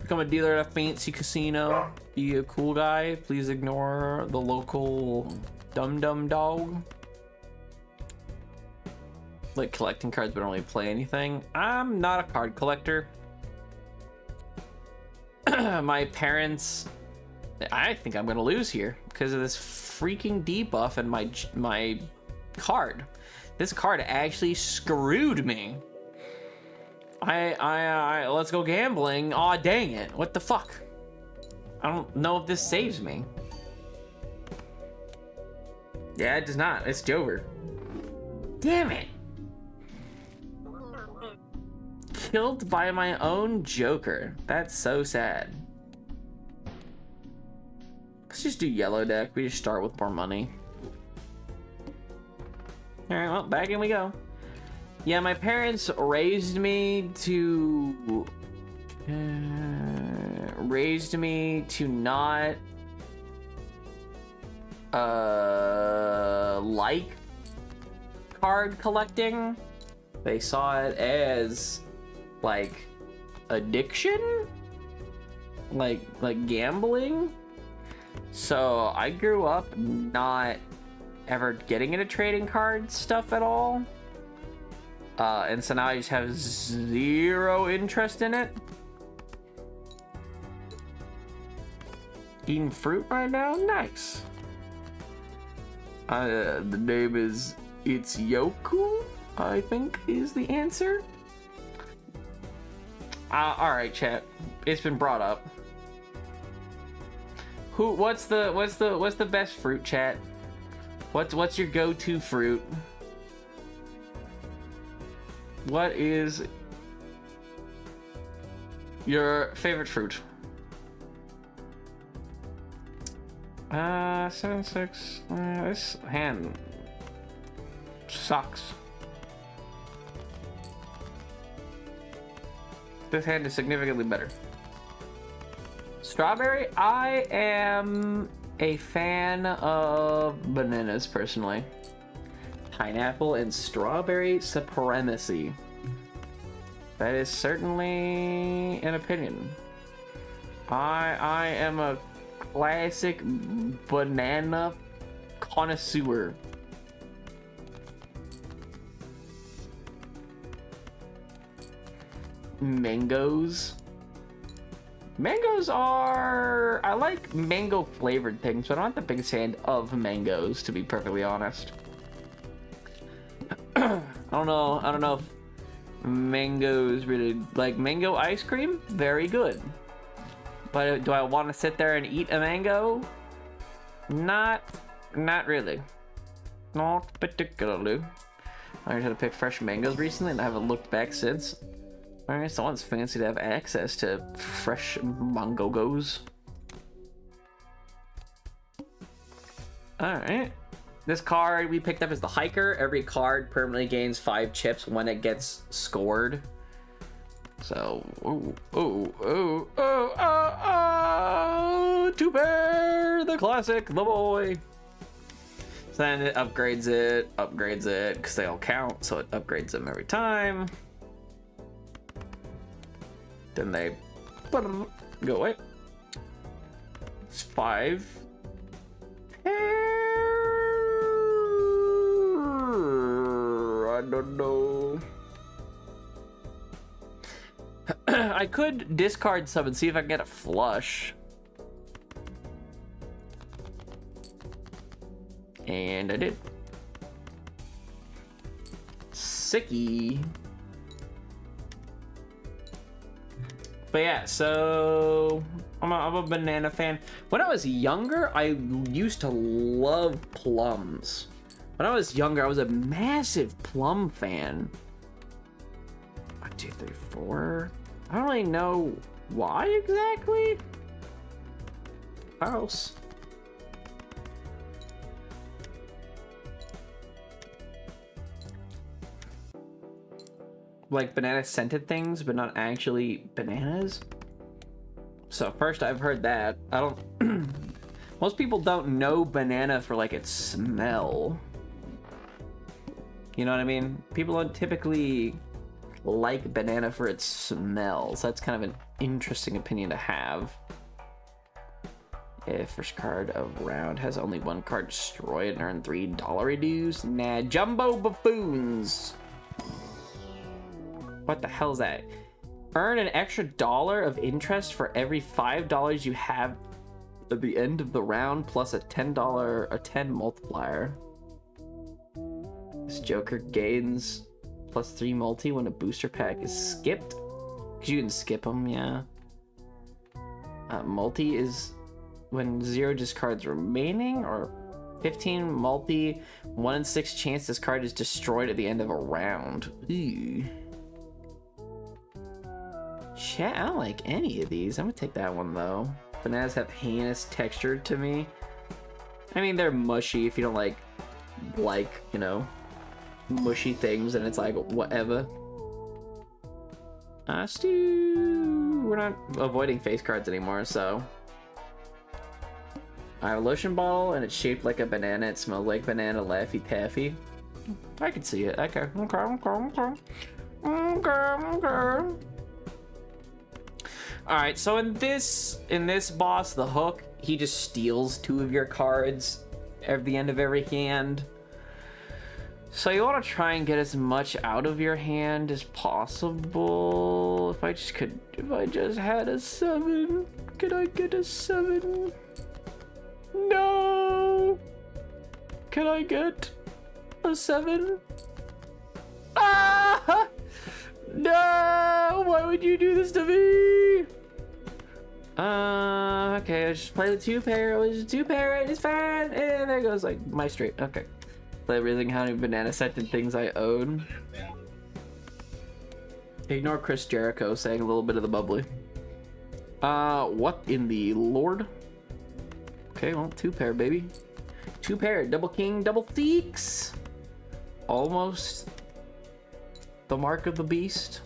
Become a dealer at a fancy casino. Be a cool guy. Please ignore the local dum-dum dog. Like collecting cards but don't really play anything. I'm not a card collector. My parents... I think I'm gonna lose here because of this freaking debuff and my card. This card actually screwed me. I let's go gambling. Aw, dang it. What the fuck? I don't know if this saves me. Yeah, it does not. It's Jover. Damn it. Killed by my own Joker. That's so sad. Let's just do yellow deck. We just start with more money. Alright, well, back in we go. Yeah, my parents raised me to... not... like card collecting. They saw it as, like, addiction? Like gambling? So I grew up not ever getting into trading card stuff at all. And so now I just have 0 interest in it. Eating fruit right now? Nice. The name is It's Yoku, I think is the answer. Alright, chat. It's been brought up. What's the best fruit, chat? What's your go-to fruit? What is your favorite fruit? 7-6. This hand sucks. This hand is significantly better. Strawberry, I am a fan of bananas personally. Pineapple and strawberry supremacy. That is certainly an opinion. I am a classic banana connoisseur. Mangoes. Mangoes are... I like mango flavored things, but I'm not the biggest fan of mangoes, to be perfectly honest. I don't know if mangoes really... Like, mango ice cream? Very good. But do I want to sit there and eat a mango? Not really. Not particularly. I had to pick fresh mangoes recently and I haven't looked back since. Alright, someone's fancy to have access to fresh mangogos. Alright. This card we picked up is the Hiker. Every card permanently gains 5 chips when it gets scored. So, two-pair, the classic, the boy. So then it upgrades it, because they all count, so it upgrades them every time. Then they go away. It's 5. I don't know. I could discard some and see if I can get a flush. And I did. Sicky. But yeah, so I'm a banana fan. When I was younger, I used to love plums. When I was younger, I was a massive plum fan. 1, 2, 3, 4. I don't really know why exactly. How else? Like banana scented things, but not actually bananas. So first I've heard that. I don't most people don't know banana for like its smell. You know what I mean? People don't typically like banana for its smell, so that's kind of an interesting opinion to have. If first card of round has only 1 card destroyed and earn $3 dues. Nah, jumbo buffoons. What the hell is that? Earn an extra $1 of interest for every $5 you have at the end of the round, plus a $10 multiplier. This Joker gains +3 multi when a booster pack is skipped. Cause you can skip them, yeah. Multi is when 0 discards remaining, or 15 multi, 1 in 6 chance this card is destroyed at the end of a round. Ooh. Chat, I don't like any of these. I'm gonna take that one though. Bananas have heinous texture to me. I mean, they're mushy if you don't like, you know, mushy things, and it's like, whatever. Stu, we're not avoiding face cards anymore, so. I have a lotion bottle, and it's shaped like a banana. It smells like banana Laffy Taffy. I can see it. Okay. Alright, so in this boss, the Hook, he just steals 2 of your cards at the end of every hand. So you want to try and get as much out of your hand as possible. If I just had a 7, could I get a 7? No! Can I get a 7? Ah! No! Why would you do this to me? Okay, I just play the 2-pair. It was a 2-pair, and it's fine. And there goes like my straight. Okay. Play everything, how many banana scented things I own. Ignore Chris Jericho saying a little bit of the bubbly. What in the Lord? Okay, well, 2-pair, baby. 2-pair, double king, double theeks. Almost the mark of the beast.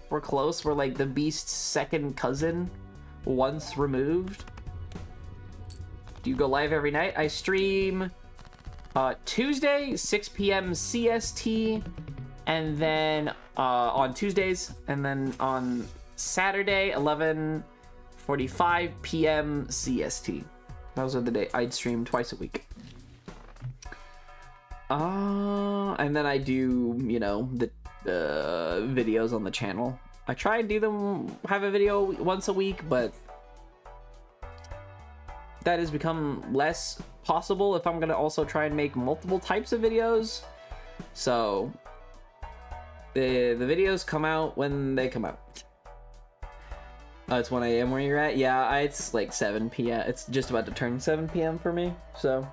We're close. We're like the beast's second cousin, once removed. Do you go live every night? I stream Tuesday, 6 p.m. CST, and then on Tuesdays, and then on Saturday, 11:45 p.m. CST. Those are the days I'd stream twice a week. And then I do, you know, the videos on the channel. I try and do them, have a video once a week, but that has become less possible if I'm gonna also try and make multiple types of videos. So the videos come out when they come out. It's 1 a.m. where you're at? Yeah, it's like 7 p.m. It's just about to turn 7 p.m. for me, so.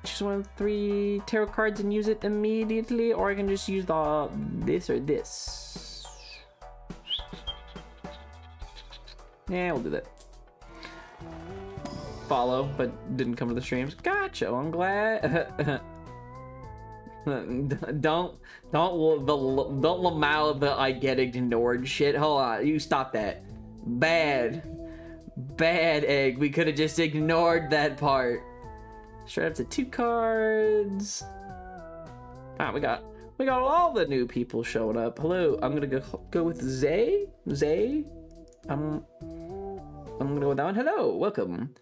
choose one of the 3 tarot cards and use it immediately, or I can just use the this or this. Yeah, we'll do that. Follow, but didn't come to the streams. Gotcha. I'm glad. don't Lamau the I get ignored shit. Hold on, you stop that. Bad egg. We could have just ignored that part. Straight up to 2 cards. Ah, we got all the new people showing up. Hello, I'm gonna go with Zay. I'm gonna go with that one. Hello, welcome.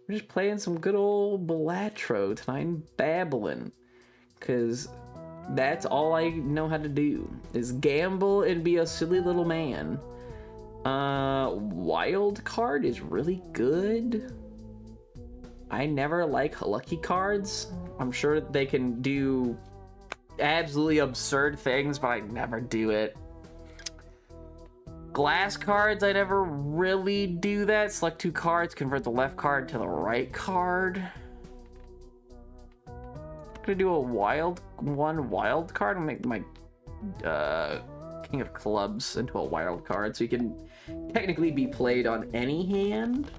We're just playing some good old Balatro tonight and babbling. Cause that's all I know how to do is gamble and be a silly little man. Wild card is really good. I never like lucky cards. I'm sure they can do absolutely absurd things, but I never do it. Glass cards, I never really do that. Select 2 cards, convert the left card to the right card. I'm gonna do a wild card and make my King of Clubs into a wild card, so he can technically be played on any hand.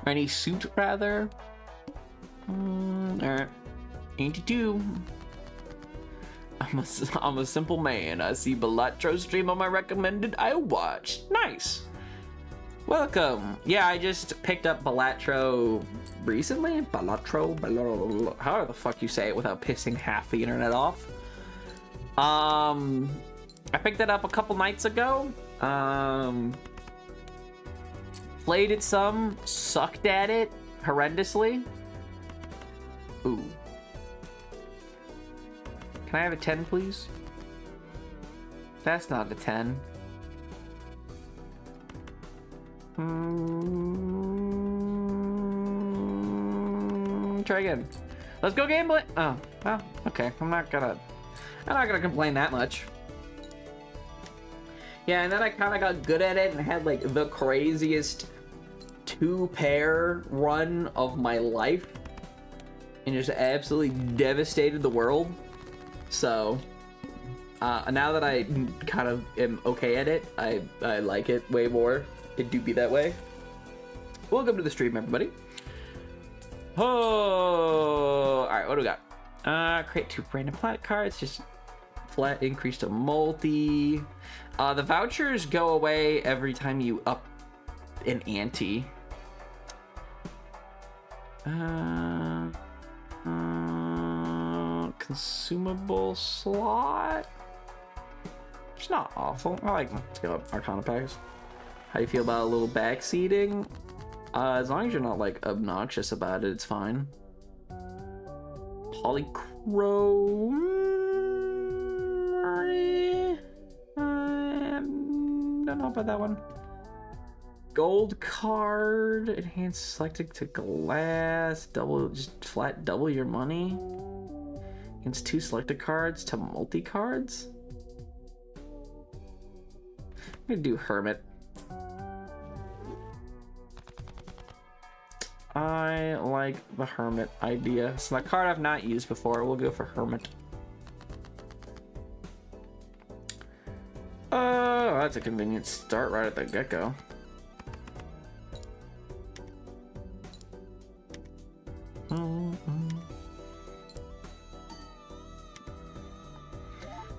Or any suit, rather. Alright. 82. I'm a simple man. I see Balatro stream on my recommended. I watch. Nice. Welcome. Yeah, I just picked up Balatro recently. Balatro. However the fuck you say it without pissing half the internet off. I picked it up a couple nights ago. Played it some. Sucked at it horrendously. Ooh. Can I have a 10, please? That's not a 10. Try again. Let's go gamble it. Oh, well, okay. I'm not gonna complain that much. Yeah, and then I kind of got good at it and had like the craziest 2-pair run of my life, and just absolutely devastated the world. So now that I kind of am okay at it, I like it way more. It do be that way. Welcome to the stream, everybody. Oh, all right. What do we got? Create 2 random planet cards. Just flat increase to multi. The vouchers go away every time you up an ante. Consumable slot. It's not awful. I like them. Let's go Arcana packs. How do you feel about a little backseating? As long as you're not like obnoxious about it, it's fine. Polychrome. Don't know about that one. Gold card. Enhanced selected to glass. Just flat double your money. Against 2 selected cards to multi cards. I'm gonna do Hermit. I like the Hermit idea. It's a card I've not used before. We'll go for Hermit. Oh, that's a convenient start right at the get-go.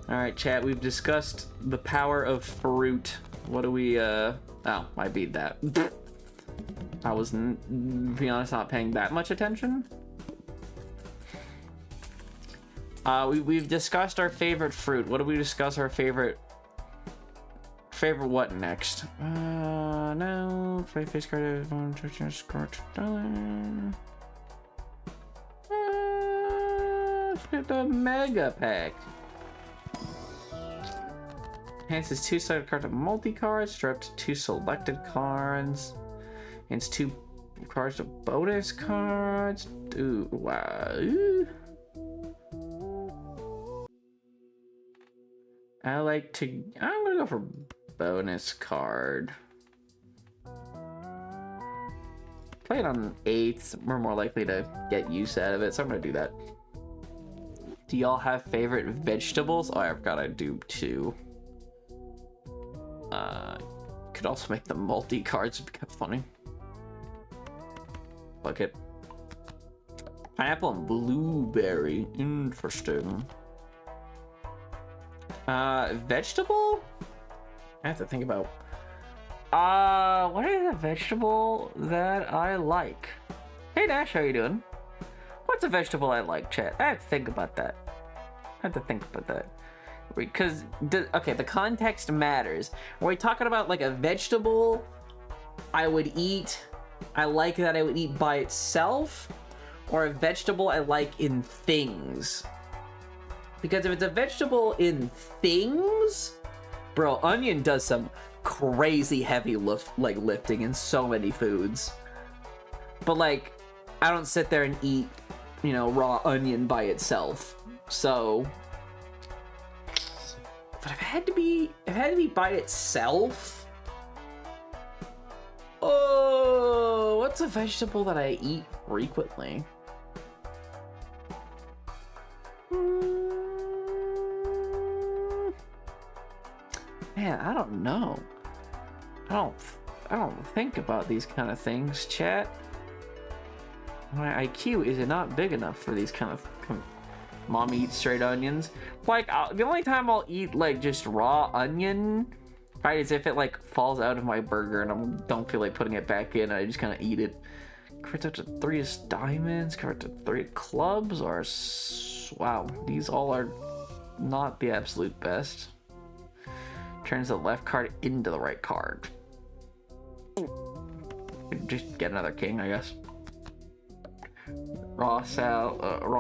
Alright, chat, we've discussed the power of fruit. What do we, oh, I beat that. I was, to be honest, not paying that much attention. We've discussed our favorite fruit. What do we discuss our favorite what next? No. Face card. Let's get the mega pack. Enhances 2 selected cards to multi-cards. Strips 2 selected cards. It's 2 cards to bonus cards. Ooh, wow. I'm gonna go for bonus card. playing on 8s, we're more likely to get use out of it, so I'm gonna do that. Do y'all have favorite vegetables? Oh, I forgot I do too. Could also make the multi-cards, it'd be kind of funny. Fuck it. Pineapple and blueberry. Interesting. Vegetable? I have to think about. What is a vegetable that I like? Hey Nash, how you doing? What's a vegetable I like, chat? I have to think about that. Because, okay, the context matters. Are we talking about like a vegetable I would eat, I like that I would eat by itself, or a vegetable I like in things? Because if it's a vegetable in things, bro, onion does some crazy heavy lifting in so many foods. But like, I don't sit there and eat, you know, raw onion by itself. So, but if it had to be by itself, oh, what's a vegetable that I eat frequently? Man, I don't know. I don't think about these kind of things, chat. My IQ is not big enough for these kind of... Mom eats straight onions. Like, the only time I'll eat, like, just raw onion, right, is if it, like, falls out of my burger and I don't feel like putting it back in. I just kind of eat it. Convert up to 3 diamonds. Convert to 3 clubs. Or... Wow, these all are not the absolute best. Turns the left card into the right card. Just get another king, I guess. Raw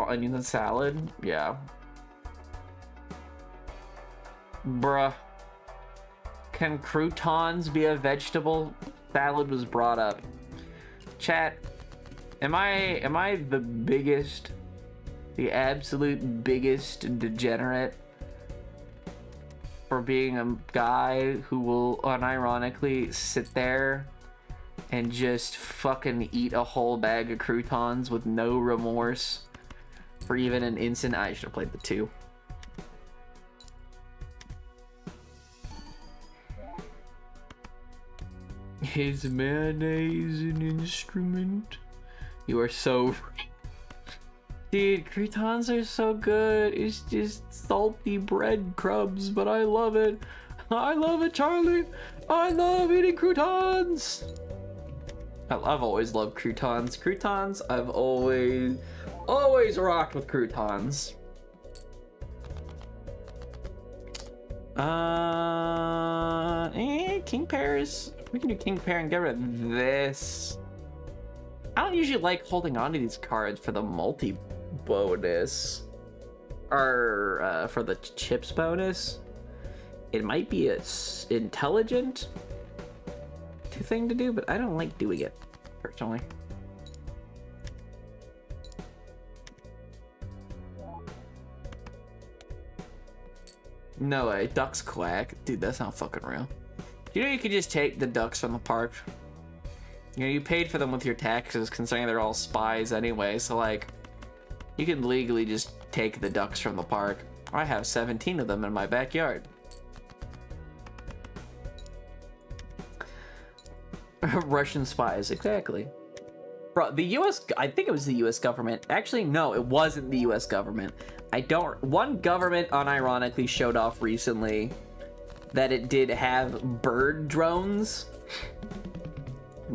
onions and salad. Yeah. Bruh. Can croutons be a vegetable? Salad was brought up. Chat. Am I the biggest, the absolute biggest degenerate for being a guy who will unironically sit there and just fucking eat a whole bag of croutons with no remorse for even an instant? I should have played the 2. Is mayonnaise an instrument? You are so... Dude, croutons are so good. It's just salty breadcrumbs, but I love it. I love it, Charlie. I love eating croutons. I've always loved croutons. I've always rocked with croutons. King pears. We can do king pear and get rid of this. I don't usually like holding on to these cards for the multi bonus or for the chips bonus. It might be a intelligent thing to do, but I don't like doing it personally. No way, ducks quack. Dude, that's not fucking real. You know you could just take the ducks from the park? You know, you paid for them with your taxes, considering they're all spies anyway, so like, you can legally just take the ducks from the park. I have 17 of them in my backyard. Russian spies, exactly. Bro, the US, I think it was the US government. Actually, no, it wasn't the US government. One government unironically showed off recently that it did have bird drones.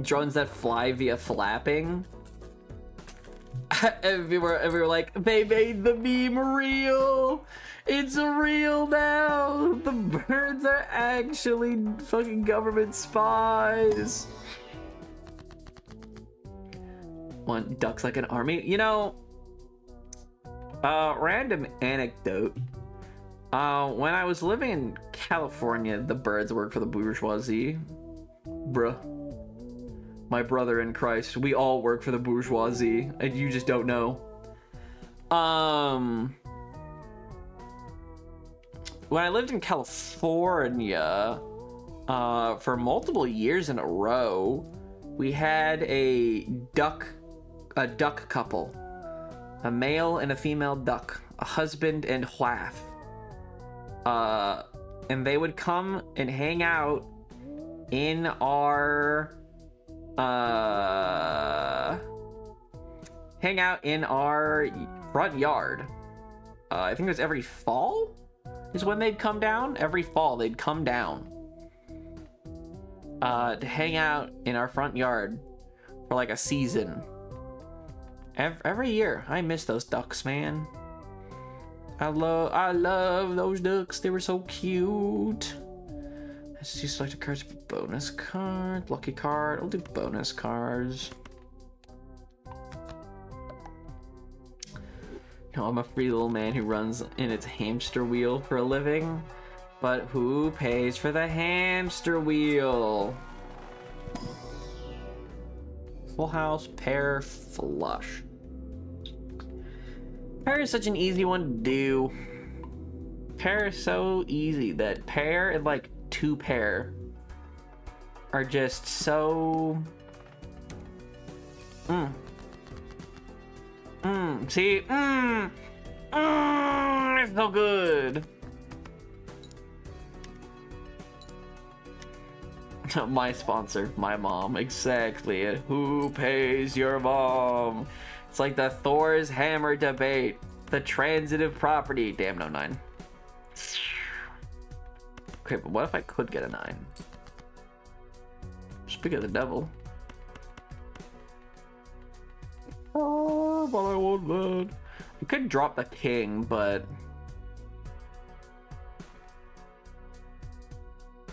Drones that fly via flapping. And we were like, they made the meme real. It's real now. The birds are actually fucking government spies. One ducks like an army. You know, random anecdote. When I was living in California, the birds worked for the bourgeoisie. Bruh. My brother in Christ, we all work for the bourgeoisie, and you just don't know. When I lived in California, for multiple years in a row, we had a duck couple, a male and a female duck, a husband and wife. And they would come and hang out in our front yard. I think it was every fall is when they'd come down. Every fall they'd come down to hang out in our front yard for like a season. Every year. I miss those ducks, man. I love those ducks. They were so cute. Let's see, select a cards for bonus card, lucky card. I'll do bonus cards. No, I'm a free little man who runs in its hamster wheel for a living. But who pays for the hamster wheel? Full house, pair, flush. Pair is such an easy one to do. Pair is so easy that pair and like two pair are just so see, it's so good. My sponsor, my mom, exactly. Who pays your mom? It's like the Thor's hammer debate. The transitive property. Damn, no 9. Okay, but what if I could get a 9? Speak of the devil. Oh, but I want that. I could drop the king, but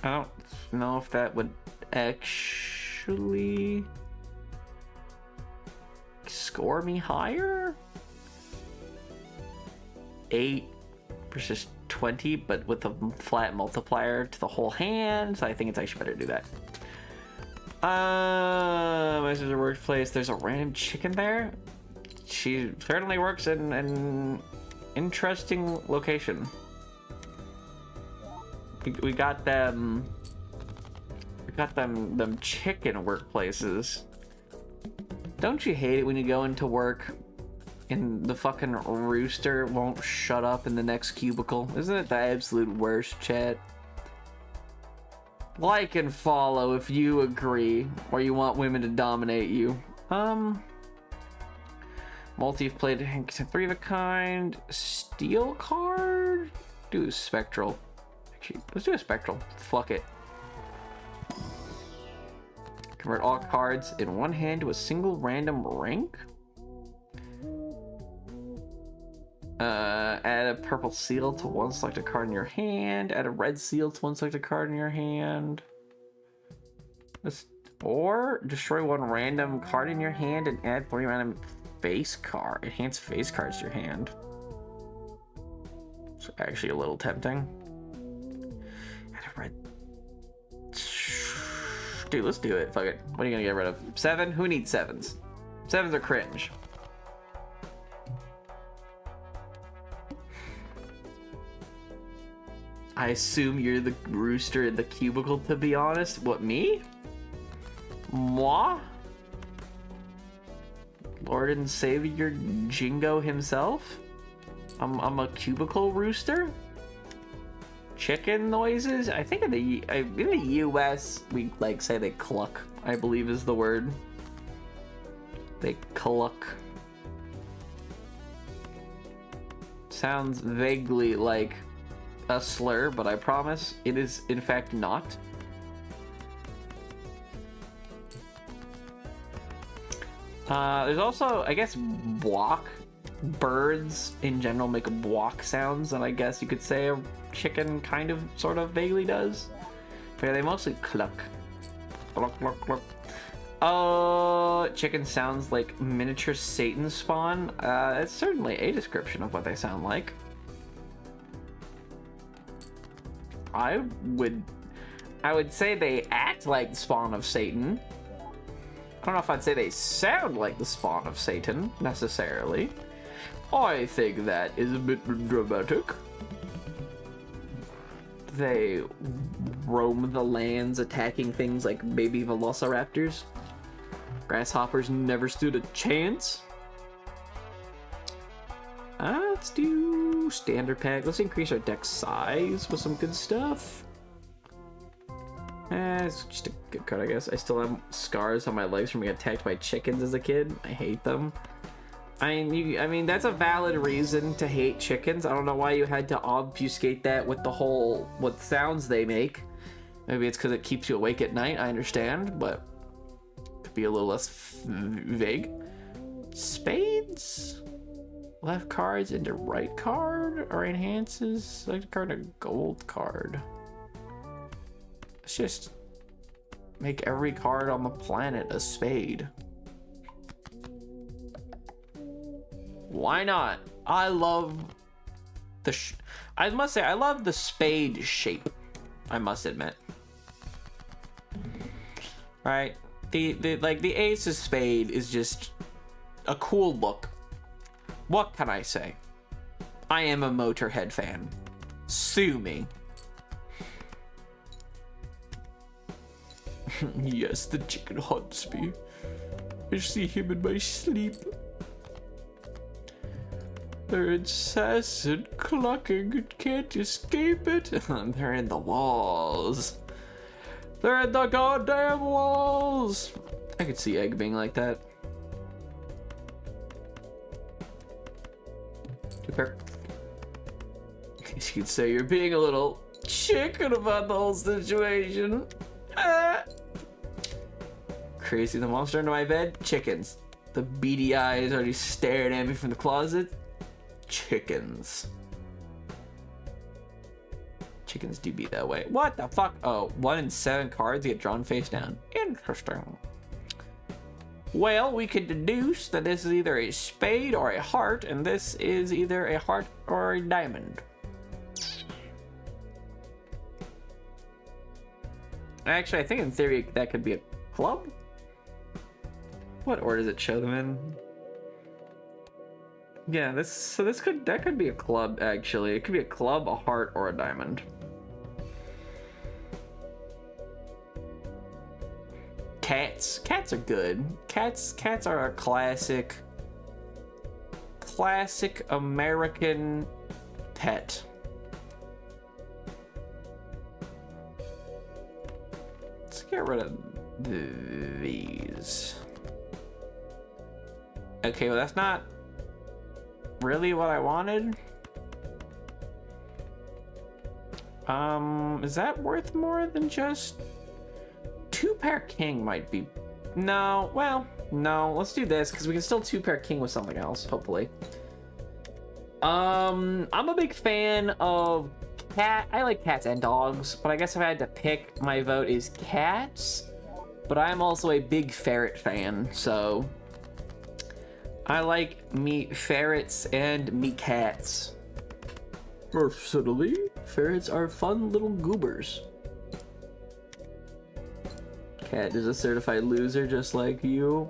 I don't know if that would actually score me higher. 8 versus 20, but with a flat multiplier to the whole hand, so I think it's actually better to do that. My sister's workplace, there's a random chicken there. She certainly works in an interesting location. We got them chicken workplaces. Don't you hate it when you go into work and the fucking rooster won't shut up in the next cubicle? Isn't it the absolute worst, chat? Like and follow if you agree, or you want women to dominate you. Multi-played 3 of a kind. Steel card? Do spectral. Actually, let's do a spectral. Fuck it. Convert all cards in one hand to a single random rank. Add a purple seal to one selected card in your hand. Add a red seal to one selected card in your hand. Or destroy one random card in your hand and add 3 random face card. Enhance face cards to your hand. It's actually a little tempting. Add a red. Dude, let's do it. Fuck it. What are you gonna get rid of? 7? Who needs 7s? 7s are cringe. I assume you're the rooster in the cubicle, to be honest. What, me? Moi? Lord and Savior Jingo himself? I'm a cubicle rooster? Chicken noises? I think in the US, we like say they cluck, I believe is the word. They cluck. Sounds vaguely like a slur, but I promise it is in fact not. There's also, I guess, block. Birds in general make block sounds, and I guess you could say a chicken kind of, sort of, vaguely does. But yeah, they mostly cluck. Cluck, cluck, cluck. Chicken sounds like miniature Satan spawn. It's certainly a description of what they sound like. I would say they act like the spawn of Satan. I don't know if I'd say they sound like the spawn of Satan, necessarily. I think that is a bit dramatic. They roam the lands attacking things like baby velociraptors. Grasshoppers never stood a chance. Let's do standard pack. Let's increase our deck size with some good stuff. It's just a good card, I guess. I still have scars on my legs from being attacked by chickens as a kid. I hate them. I mean, that's a valid reason to hate chickens. I don't know why you had to obfuscate that with the whole what sounds they make. Maybe it's because it keeps you awake at night. I understand, but it could be a little less vague. Spades? Left cards into right card or enhances select card a gold card. Let's just make every card on the planet a spade. Why not? I love the I must say I love the spade shape. I must admit. Right? The ace of spade is just a cool look. What can I say? I am a Motorhead fan. Sue me. Yes, the chicken haunts me. I see him in my sleep. They're incessant clucking and can't escape it. They're in the walls. They're in the goddamn walls. I could see Egg being like that. Super. You could say you're being a little chicken about the whole situation. Crazy, the monster under my bed? Chickens. The beady eyes already staring at me from the closet? Chickens. Chickens do be that way. What the fuck? Oh, 1 in 7 cards get drawn face down. Interesting. Well, we could deduce that this is either a spade or a heart, and this is either a heart or a diamond. Actually, I think in theory that could be a club. What order does it show them in? Yeah, that could be a club actually. It could be a club, a heart, or a diamond. Cats. Cats are good. Cats are a classic American pet. Let's get rid of these. Okay, well that's not really what I wanted. Is that worth more than just 2-pair king might be? No, well, no, let's do this because we can still 2-pair king with something else, hopefully. I'm a big fan of cat. I like cats and dogs, but I guess if I had to pick, my vote is cats. But I'm also a big ferret fan, so I like me ferrets and me cats. Personally, ferrets are fun little goobers. Cat is a certified loser just like you.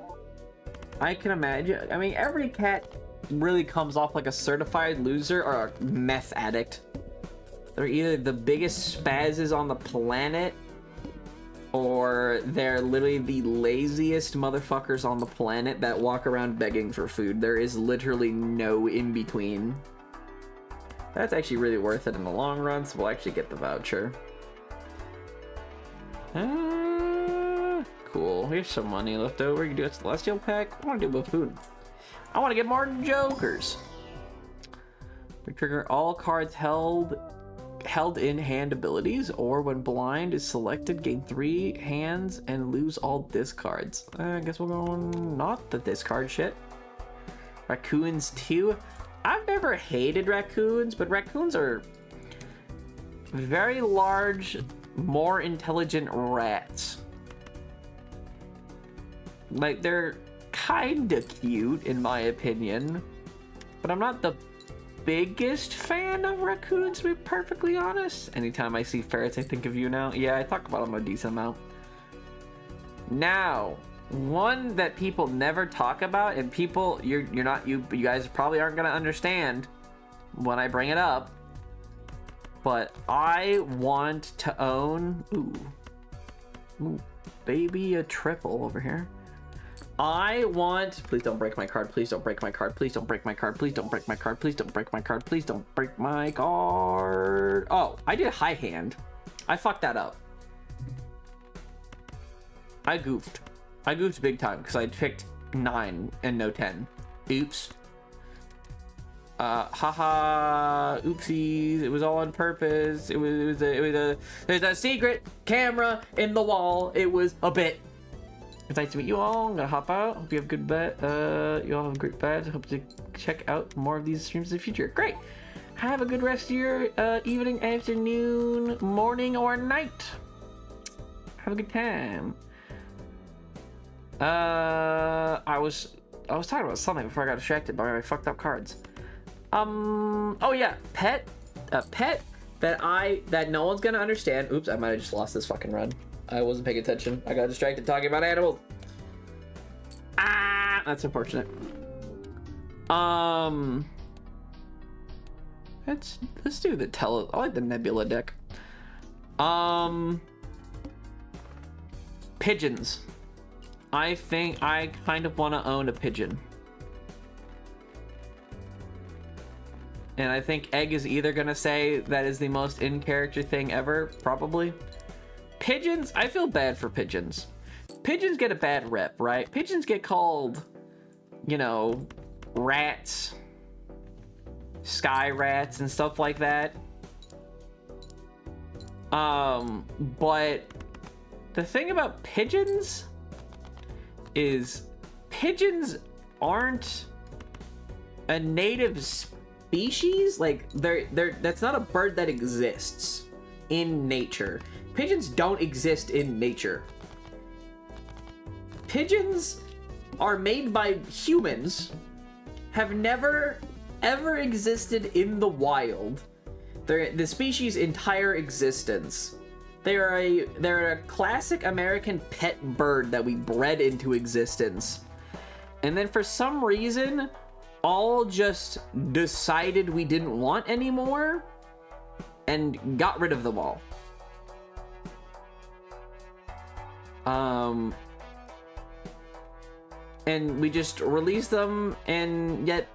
I can imagine. I mean, every cat really comes off like a certified loser or a meth addict. They're either the biggest spazzes on the planet or they're literally the laziest motherfuckers on the planet that walk around begging for food. There is literally no in between. That's actually really worth it in the long run, so we'll actually get the voucher. Cool. Here's some money left over. You can do a celestial pack. I want to do a buffoon. I want to get more jokers. We trigger all cards held in hand abilities, or when blind is selected, gain 3 hands and lose all discards. I guess we'll go on not the discard shit. Raccoons 2. I've never hated raccoons, but raccoons are very large, more intelligent rats. Like, they're kinda cute in my opinion, but I'm not the biggest fan of raccoons, to be perfectly honest. Anytime I see ferrets, I think of you now. Yeah, I talk about them a decent amount. Now, one that people never talk about, and people, you guys probably aren't gonna understand when I bring it up, but I want to own, ooh, baby, a triple over here. I want... Please don't break my card. Please don't break my card. Please don't break my card. Please don't break my card. Please don't break my card. Please don't break my card. Oh, I did high hand. I fucked that up. I goofed. I goofed big time because I picked 9 and no 10. Oops. Haha. Oopsies. It was all on purpose. There's a secret camera in the wall. It was a bit. It's nice to meet you all. I'm gonna hop out. Hope you have a good bet. You all have a great bet. Hope to check out more of these streams in the future. Great. Have a good rest of your evening, afternoon, morning, or night. Have a good time. I was talking about something before I got distracted by my fucked up cards. Oh yeah, pet that no one's gonna understand. Oops, I might have just lost this fucking run. I wasn't paying attention. I got distracted talking about animals. Ah, that's unfortunate. Let's do the I like the Nebula deck. Pigeons. I think I kind of want to own a pigeon. And I think Egg is either gonna say that is the most in-character thing ever, probably. Pigeons, I feel bad for pigeons. Pigeons get a bad rep, right? Pigeons get called, you know, rats, sky rats and stuff like that. But the thing about pigeons is pigeons aren't a native species. Like that's not a bird that exists in nature. Pigeons don't exist in nature. Pigeons are made by humans, have never ever existed in the wild. They're the species' entire existence. They're a classic American pet bird that we bred into existence. And then for some reason, all just decided we didn't want anymore and got rid of them all. And we just released them, and yet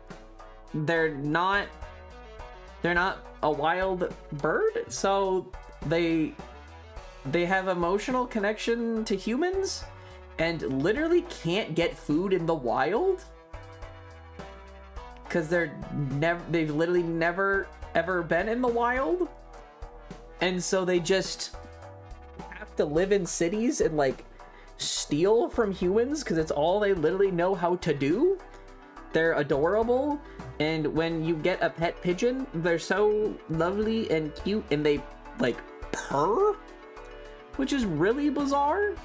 they're not a wild bird, so they have emotional connection to humans and literally can't get food in the wild because they've literally never ever been in the wild, and so they just have to live in cities and like steal from humans because it's all they literally know how to do. They're adorable, and when you get a pet pigeon, they're so lovely and cute, and they like purr, which is really bizarre.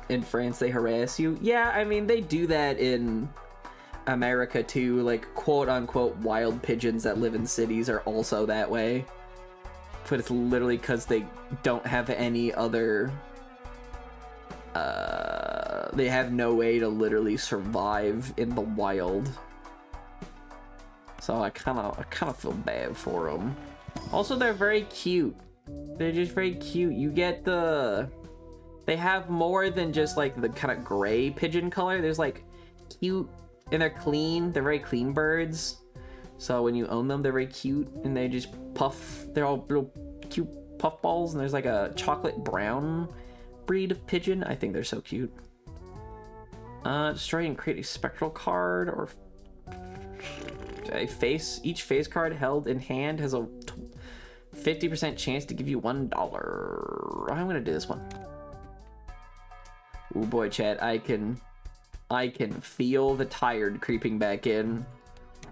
In France, they harass you. Yeah, I mean, they do that in America too. Like, quote unquote, wild pigeons that live in cities are also that way. But it's literally because they don't have any other... they have no way to literally survive in the wild. So I kind of feel bad for them. Also, they're very cute. They're just very cute. You get they have more than just like the kind of gray pigeon color. There's like cute, and they're clean. They're very clean birds. So when you own them, they're very cute, and they just puff. They're all little cute puff balls, and there's like a chocolate brown breed of pigeon. I think they're so cute. Destroy and create a spectral card, or each face card held in hand has a 50% chance to give you $1. I'm gonna do this one. Oh boy, chat, I can feel the tired creeping back in.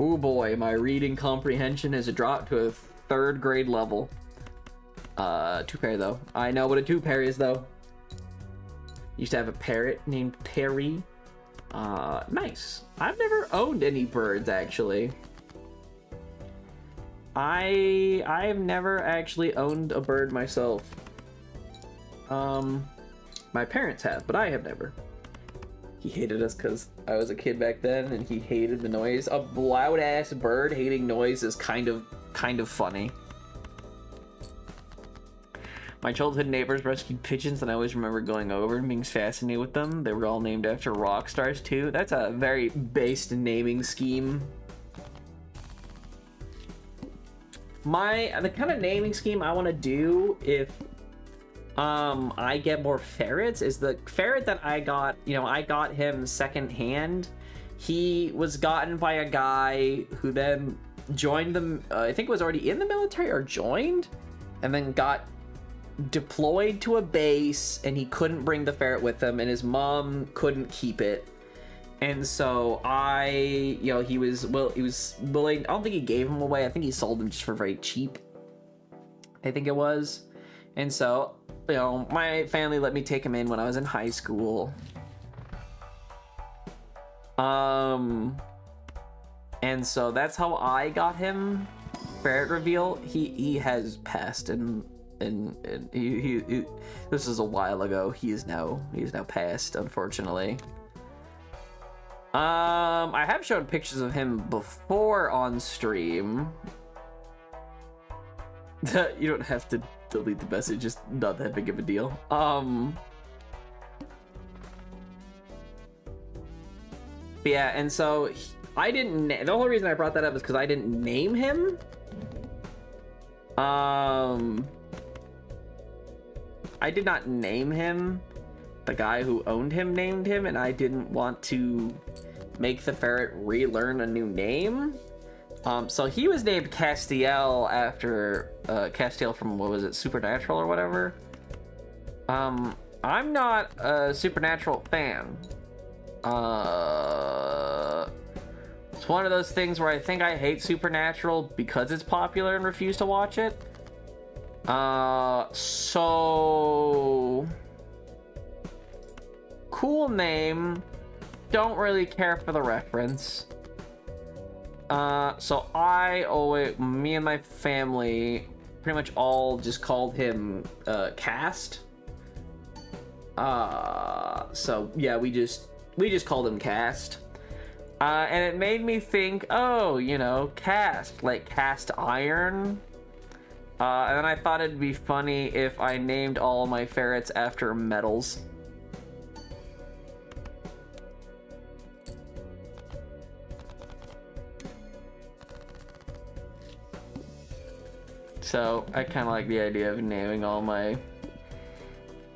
Oh boy, my reading comprehension has dropped to a 3rd grade level. 2-pair though. I know what a 2-pair is though. Used to have a parrot named Perry. Nice. I've never owned any birds actually. I've never actually owned a bird myself. My parents have, but I have never. He hated us because I was a kid back then, and he hated the noise. A loud-ass bird hating noise is kind of funny. My childhood neighbors rescued pigeons, and I always remember going over and being fascinated with them. They were all named after rock stars too. That's a very based naming scheme. The kind of naming scheme I want to do if I get more ferrets is the ferret that I got. You know, I got him secondhand. He was gotten by a guy who then joined them. I think was already in the military or joined, and then got deployed to a base, and he couldn't bring the ferret with him, and his mom couldn't keep it. And so he was willing. I don't think he gave him away. I think he sold him just for very cheap, I think it was. And so, you know, my family let me take him in when I was in high school. And so that's how I got him. Ferret reveal. He has passed, and he this is a while ago. He is now passed, unfortunately. I have shown pictures of him before on stream. You don't have to delete the message, just not that big of a deal. But yeah, and so I didn't. The only reason I brought that up is because I didn't name him. I did not name him. The guy who owned him named him, and I didn't want to make the ferret relearn a new name. So he was named Castiel after Castiel from, what was it, Supernatural or whatever. I'm not a Supernatural fan. It's one of those things where I think I hate Supernatural because it's popular and refuse to watch it. So cool name, don't really care for the reference. So me and my family pretty much all just called him Cast. So yeah, we just called him Cast. And it made me think, oh, you know, cast, like cast iron. And then I thought it'd be funny if I named all my ferrets after metals. So I kind of like the idea of naming all my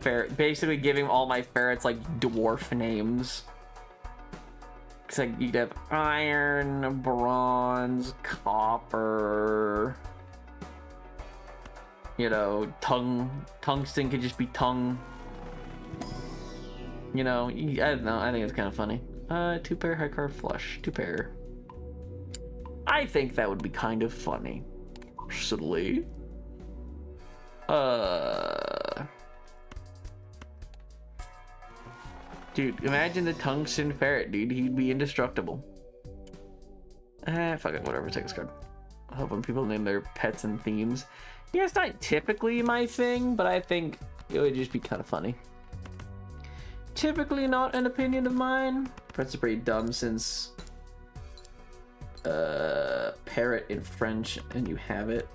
basically giving all my ferrets like dwarf names. It's like you'd have iron, bronze, copper. You know, tungsten could just be tongue. You know, I don't know. I think it's kind of funny. 2 pair high card flush. 2 pair. I think that would be kind of funny. Personally. Dude, imagine the tungsten ferret, dude. He'd be indestructible. Fuck it, whatever. Take this card. I hope when people name their pets and themes. Yeah, it's not typically my thing, but I think it would just be kind of funny. Typically not an opinion of mine. That's pretty dumb since parrot in French and you have it.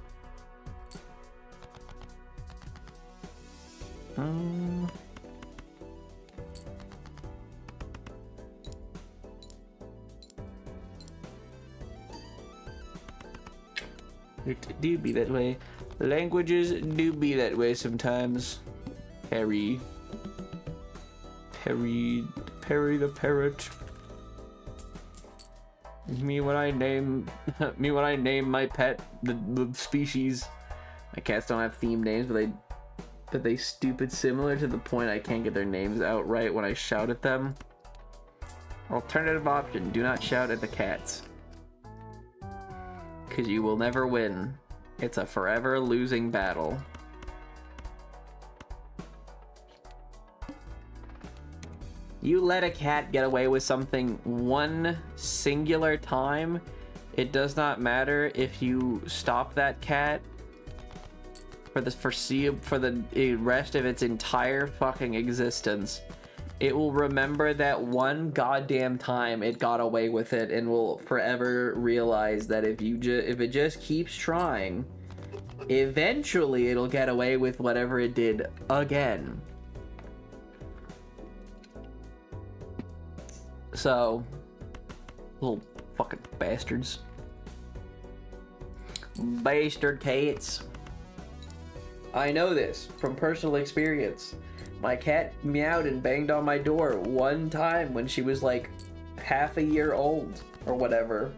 It do be that way. Languages do be that way sometimes. Perry the parrot. Me when I name my pet the species. My cats don't have theme names, but they stupid similar to the point I can't get their names out right when I shout at them. Alternative option: do not shout at the cats, because you will never win. It's a forever losing battle. You let a cat get away with something one singular time, it does not matter if you stop that cat for the rest of its entire fucking existence. It will remember that one goddamn time it got away with it, and will forever realize that if it just keeps trying, eventually it'll get away with whatever it did again. So, little fucking bastards. Bastard cats. I know this from personal experience. My cat meowed and banged on my door one time when she was like half a year old or whatever.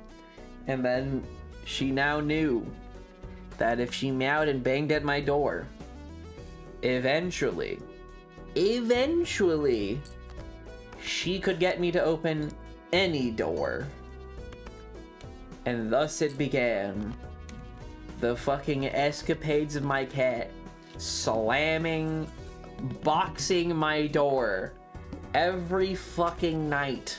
And then she now knew that if she meowed and banged at my door, eventually, she could get me to open any door. And thus it began. The fucking escapades of my cat slamming, boxing my door every fucking night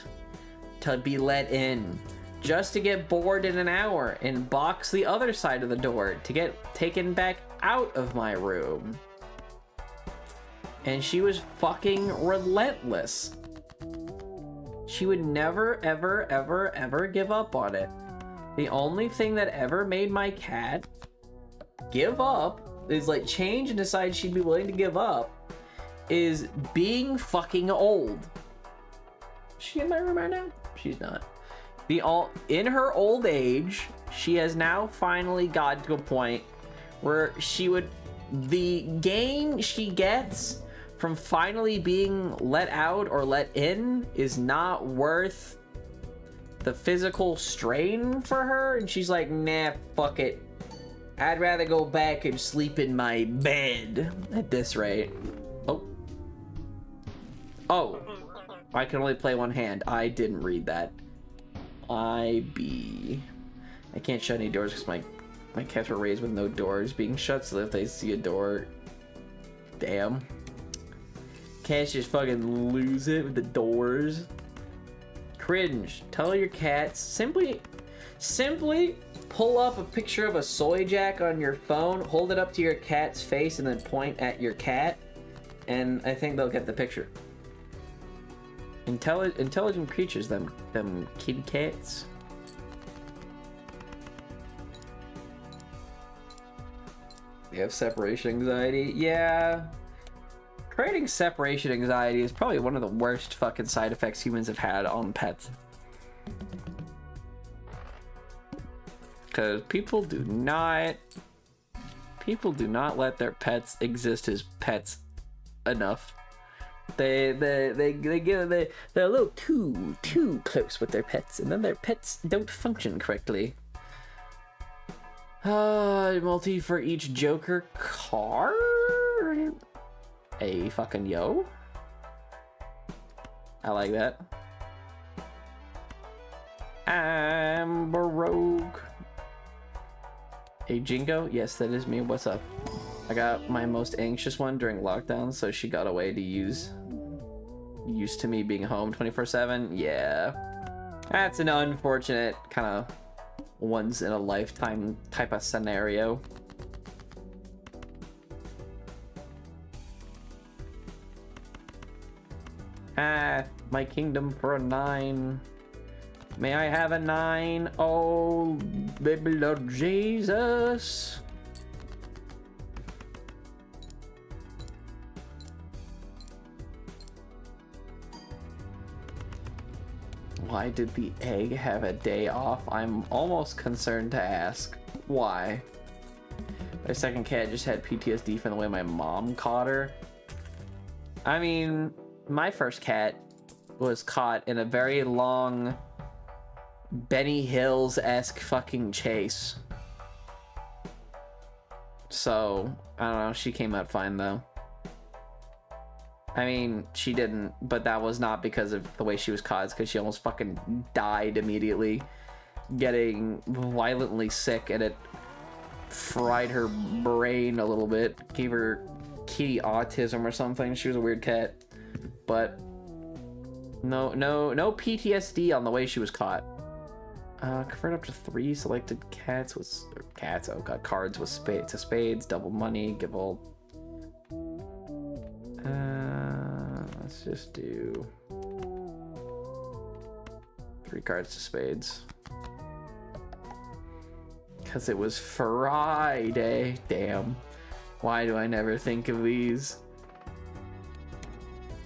to be let in, just to get bored in an hour and box the other side of the door to get taken back out of my room. And she was fucking relentless. She would never, ever, ever, ever give up on it. The only thing that ever made my cat give up, is like change and decide she'd be willing to give up, is being fucking old. Is she in my room right now? She's not. In her old age, she has now finally got to a point where the gain she gets from finally being let out or let in is not worth the physical strain for her, and she's like, nah, fuck it. I'd rather go back and sleep in my bed at this rate. Oh, I can only play one hand. I didn't read that. I can't shut any doors because my cats were raised with no doors being shut, so if they see a door, damn. Cats just fucking lose it with the doors. Cringe. Tell your cats, simply pull up a picture of a soy jack on your phone, hold it up to your cat's face, and then point at your cat, and I think they'll get the picture. Intelligent creatures, them kitty cats. They have separation anxiety. Yeah. Creating separation anxiety is probably one of the worst fucking side effects humans have had on pets. Because people do not let their pets exist as pets enough. They're a little too close with their pets, and then their pets don't function correctly. Multi for each Joker card? A fucking yo. I like that. I'm Baroque. A Jingo? Yes, that is me. What's up? I got my most anxious one during lockdown, so she got away to used to me being home 24/7. Yeah. That's an unfortunate kind of once in a lifetime type of scenario. My kingdom for a 9. May I have a 9? Oh, baby Lord Jesus. Why did the egg have a day off? I'm almost concerned to ask. Why? My second cat just had PTSD from the way my mom caught her. I mean, my first cat was caught in a very long Benny Hills-esque fucking chase. So, I don't know, she came out fine though. I mean, she didn't, but that was not because of the way she was caught. It's because she almost fucking died immediately, getting violently sick, and it fried her brain a little bit, gave her kitty autism or something. She was a weird cat, but no PTSD on the way she was caught. Convert up to 3 selected cards with spades, double money, give all. Let's just do 3 cards to spades. Because it was Friday. Damn. Why do I never think of these?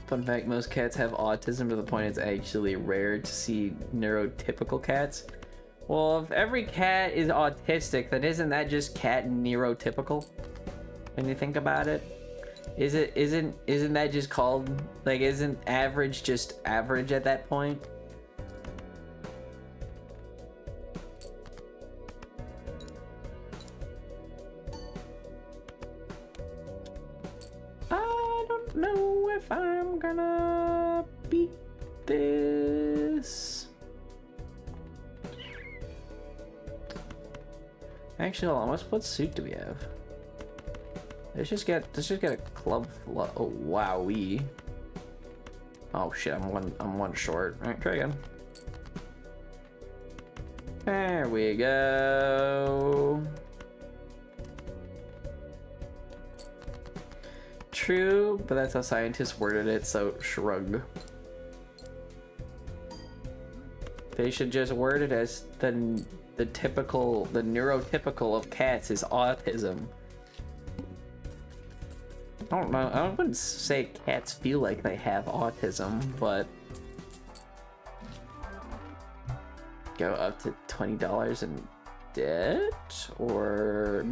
Fun fact, most cats have autism to the point it's actually rare to see neurotypical cats. Well, if every cat is autistic, then isn't that just cat neurotypical? When you think about it? Isn't that just called, like, isn't average just average at that point? I don't know if I'm gonna beat this. Actually, hold on. What suit do we have? Let's just get a club. Oh wowee! Oh shit! I'm one short. All right, try again. There we go. True, but that's how scientists worded it, so shrug. They should just word it as the neurotypical of cats is autism. I don't know, I wouldn't say cats feel like they have autism, but go up to $20 in debt or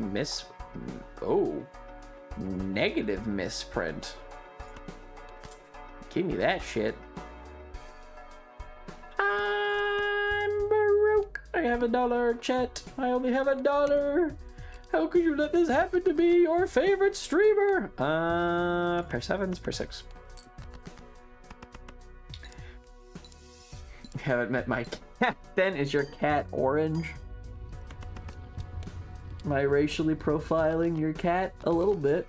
negative misprint. Give me that shit. I'm broke. I have $1, chat. I only have $1. How could you let this happen to me, your favorite streamer? Per 7s, per 6. Haven't met my cat. Then is your cat orange? Am I racially profiling your cat a little bit?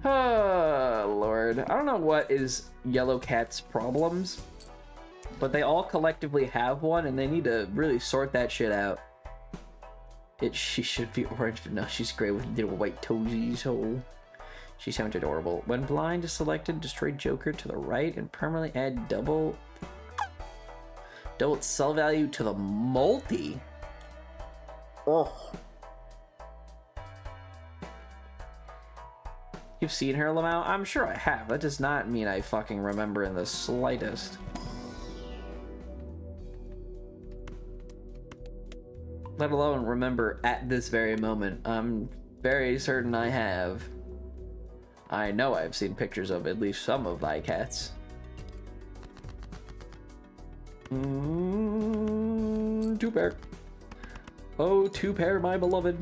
Oh, Lord. I don't know what is Yellow Cat's problems, but they all collectively have one, and they need to really sort that shit out. She should be orange, but no, she's gray with little white toesies. Oh, she sounds adorable. When blind is selected, destroy Joker to the right and permanently add double its cell value to the multi. Oh. You've seen her, Lamau? I'm sure I have. That does not mean I fucking remember in the slightest. Let alone remember at this very moment. I'm very certain I have. I know I've seen pictures of at least some of thy cats. Two pair. Oh, two pair, my beloved.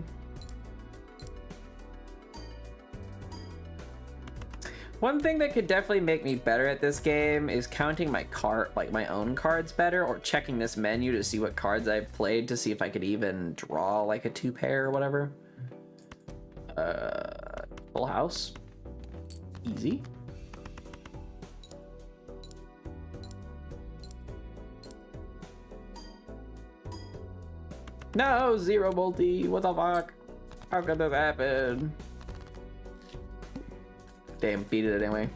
One thing that could definitely make me better at this game is counting my my own cards better, or checking this menu to see what cards I've played to see if I could even draw like a two pair or whatever. Full house. Easy. No, zero multi. What the fuck? How could this happen? Damn, beat it anyway.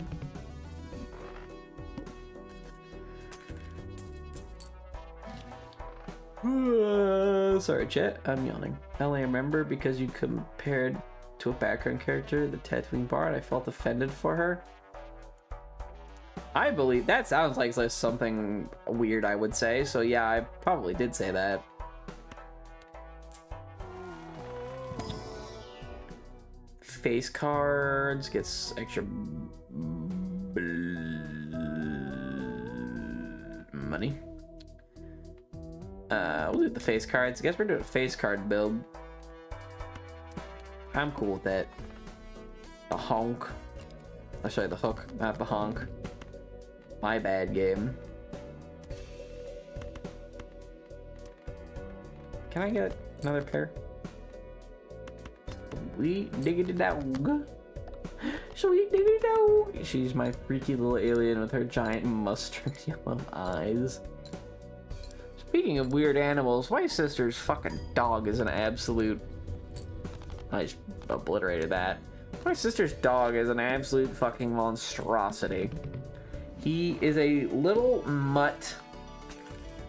Sorry, chat. I'm yawning. I only remember because you compared to a background character, the Tatooine Bard. I felt offended for her. I believe that sounds like something weird I would say. So yeah, I probably did say that. Face cards gets extra money. We'll do the face cards. I guess we're doing a face card build. I'm cool with that. The honk. I'll show you the hook, not the honk. My bad, game. Can I get another pair? Sweet diggity dog. Sweet diggity dog. She's my freaky little alien with her giant mustard yellow eyes. Speaking of weird animals, my sister's fucking dog is an absolute... I just obliterated that. My sister's dog is an absolute fucking monstrosity. He is a little mutt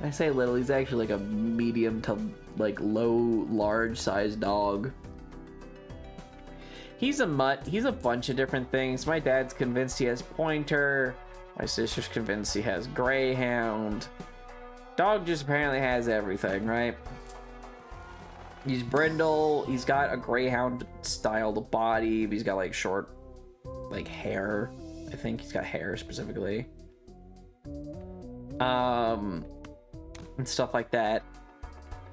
I say little, he's actually like a medium to like low, large sized dog. He's a mutt. He's a bunch of different things. My dad's convinced he has pointer. My sister's convinced he has greyhound. Dog just apparently has everything, right? He's brindle. He's got a greyhound styled body. He's got like short, like hair. I think he's got hair specifically. And stuff like that.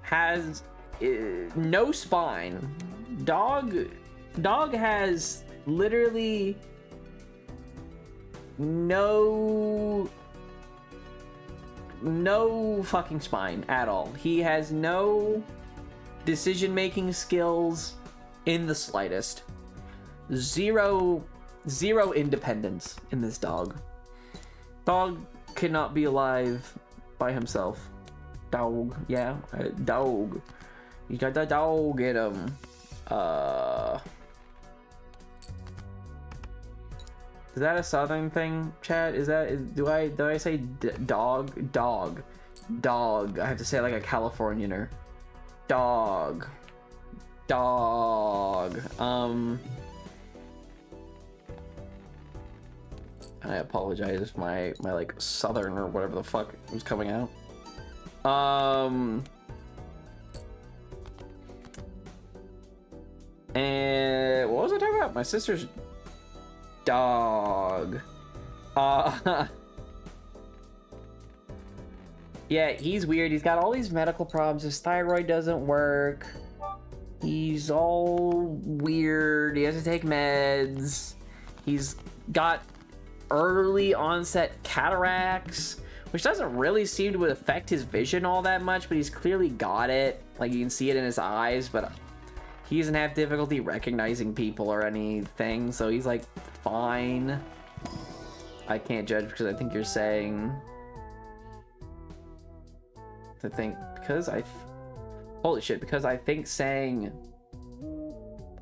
Has no spine. Dog has literally no fucking spine at all. He has no decision-making skills in the slightest. Zero independence in this dog. Dog cannot be alive by himself. Dog, yeah, dog. He's got the dog in him. Is that a southern thing, chat? Is that, do I say dog? Dog. I have to say it like a Californianer. Dog. I apologize if my like southern or whatever the fuck was coming out. And what was I talking about? My sister's dog. Yeah, he's weird. He's got all these medical problems. His thyroid doesn't work. He's all weird. He has to take meds. He's got early onset cataracts, which doesn't really seem to affect his vision all that much, but he's clearly got it. Like, you can see it in his eyes, but he doesn't have difficulty recognizing people or anything, so he's like fine. I can't judge because I think you're saying to think because holy shit, because I think saying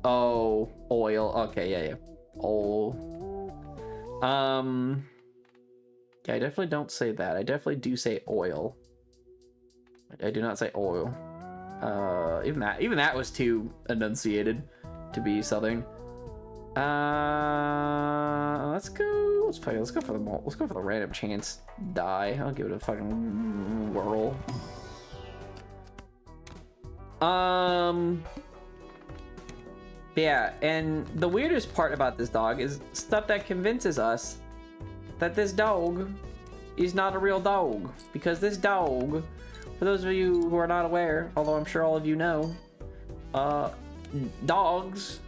oh oil, okay, yeah, yeah, I definitely don't say that. I definitely do say oil. I do not say oil. Even that was too enunciated to be southern. Let's go for the random chance die. I'll give it a fucking whirl. Yeah, and the weirdest part about this dog is stuff that convinces us that this dog is not a real dog, because this dog, for those of you who are not aware, although I'm sure all of you know, dogs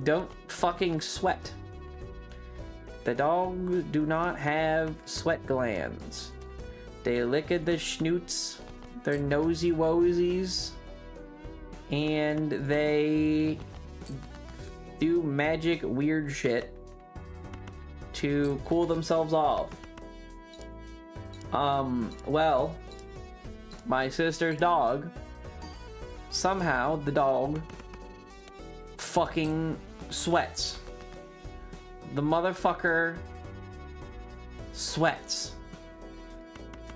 don't fucking sweat. The dogs do not have sweat glands. They lick at the schnoots, their nosy wosies, and they do magic weird shit to cool themselves off. Well, my sister's dog, somehow the dog fucking sweats. The motherfucker sweats.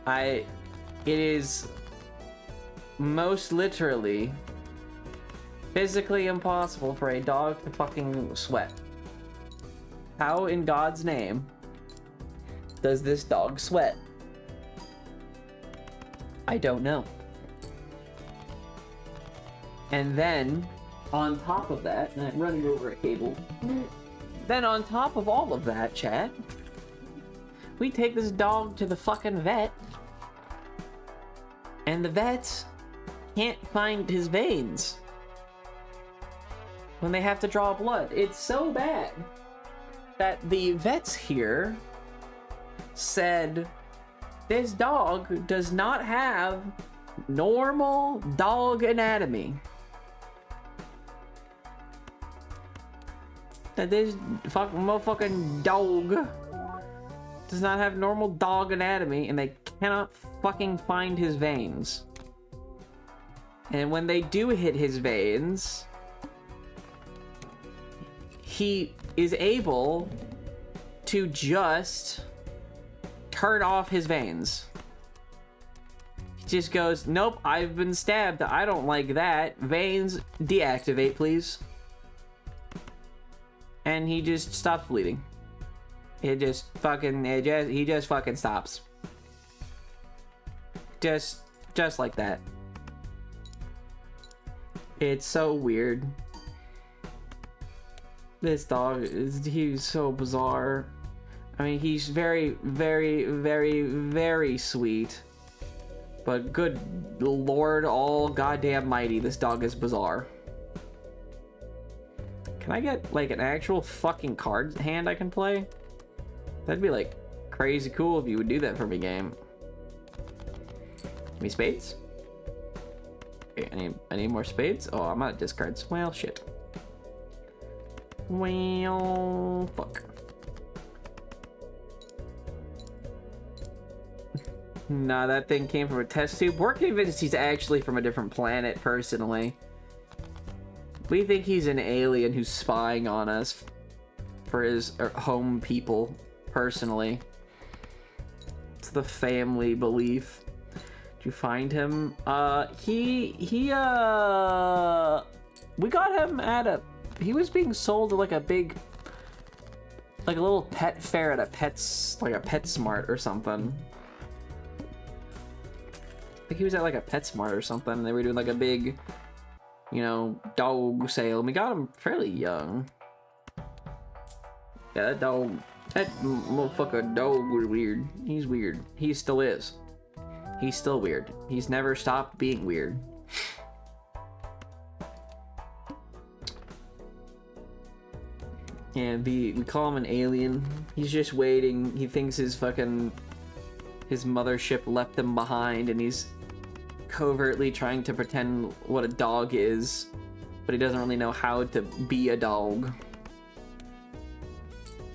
It is most literally physically impossible for a dog to fucking sweat. How in God's name does this dog sweat? I don't know. And then, on top of that, and I'm running over a cable. Then on top of all of that, chat, we take this dog to the fucking vet, and the vets can't find his veins when they have to draw blood. It's so bad that the vets here said this dog does not have normal dog anatomy. That this motherfucking dog does not have normal dog anatomy, and they cannot fucking find his veins. And when they do hit his veins, he is able to just turn off his veins. just goes, nope, I've been stabbed. I don't like that. Veins, deactivate, please. And he just stops bleeding. He just fucking stops. Just like that. It's so weird. This dog he's so bizarre. I mean, he's very, very, very, very sweet. But good lord, all goddamn mighty, this dog is bizarre. Can I get, like, an actual fucking card hand I can play? That'd be, like, crazy cool if you would do that for me, game. Give me spades? Okay, I need more spades? Oh, I'm out of discards. Well, shit. Well, fuck. Nah, that thing came from a test tube. We're convinced he's actually from a different planet, personally. We think he's an alien who's spying on us for his home people, personally. It's the family belief. Did you find him? We got him at a... He was being sold to, like, a big... Like, a little pet fair at a PetSmart or something. I think he was at, like, a PetSmart or something. They were doing, like, a big, you know, dog sale. And we got him fairly young. Yeah, that motherfucker dog was weird. He's weird. He still is. He's still weird. He's never stopped being weird. And we call him an alien. He's just waiting. He thinks his mothership left him behind, and he's covertly trying to pretend what a dog is, but he doesn't really know how to be a dog.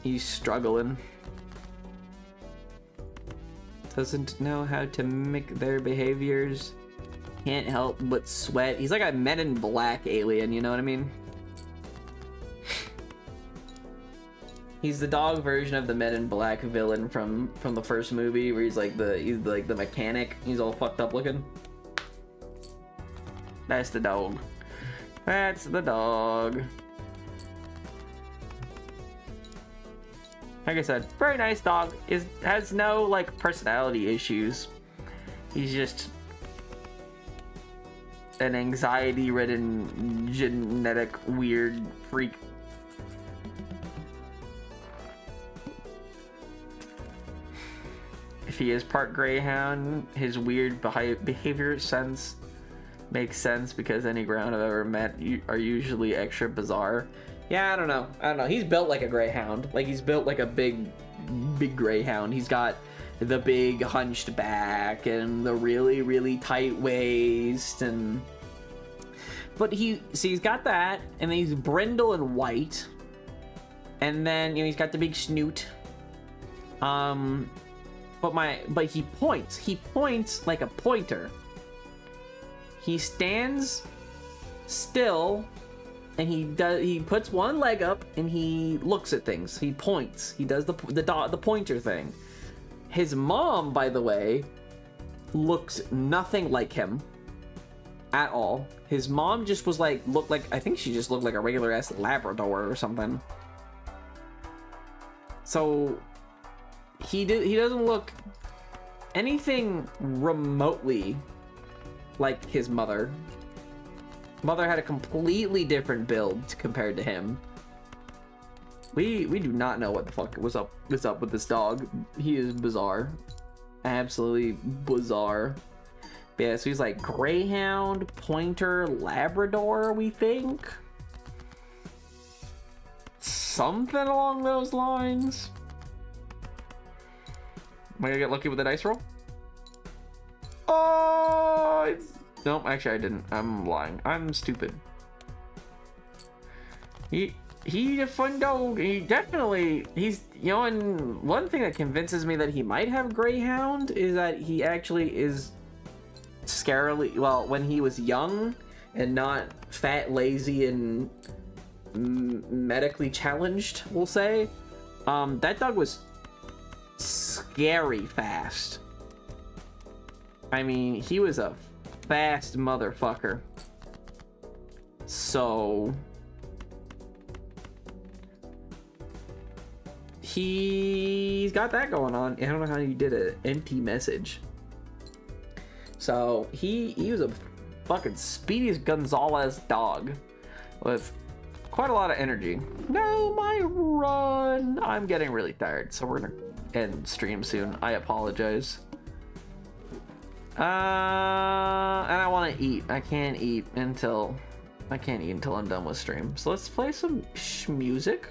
He's struggling. Doesn't know how to mimic their behaviors. Can't help but sweat. He's like a Men in Black alien, you know what I mean? He's the dog version of the Men in Black villain from the first movie, where he's like the mechanic. He's all fucked up looking. That's the dog. That's the dog. Like I said, very nice dog. Has no, like, personality issues. He's just an anxiety-ridden, genetic, weird freak. If he is part greyhound, his weird behavior sense makes sense, because any ground I've ever met are usually extra bizarre. Yeah, I don't know. He's built like a greyhound. Like, he's built like a big greyhound. He's got the big hunched back and the really, really tight waist, and... But he's got that, and then he's brindle and white. And then, you know, he's got the big snoot. But he points. He points like a pointer. He stands still, and he puts one leg up and he looks at things. He points. He does the pointer thing. His mom, by the way, looks nothing like him at all. His mom just was I think she just looked like a regular ass Labrador or something. So he doesn't look anything remotely like his mother. Mother had a completely different build compared to him. We do not know what the fuck was up with this dog. He is bizarre. Absolutely bizarre. But yeah, so he's like greyhound, pointer, Labrador, we think. Something along those lines. Am I gonna get lucky with the dice roll? Oh, nope, actually I didn't. I'm lying. I'm stupid. He's a fun dog. He's, you know, and one thing that convinces me that he might have greyhound is that he actually is scarily, well, when he was young and not fat, lazy, and medically challenged, we'll say, that dog was scary fast. I mean, he was a fast motherfucker. So he's got that going on. I don't know how he did an empty message. So he was a fucking Speedy Gonzalez dog with quite a lot of energy. No, my run. I'm getting really tired, so we're gonna end stream soon. I apologize. And I want to eat. I can't eat until I'm done with stream. So let's play some music.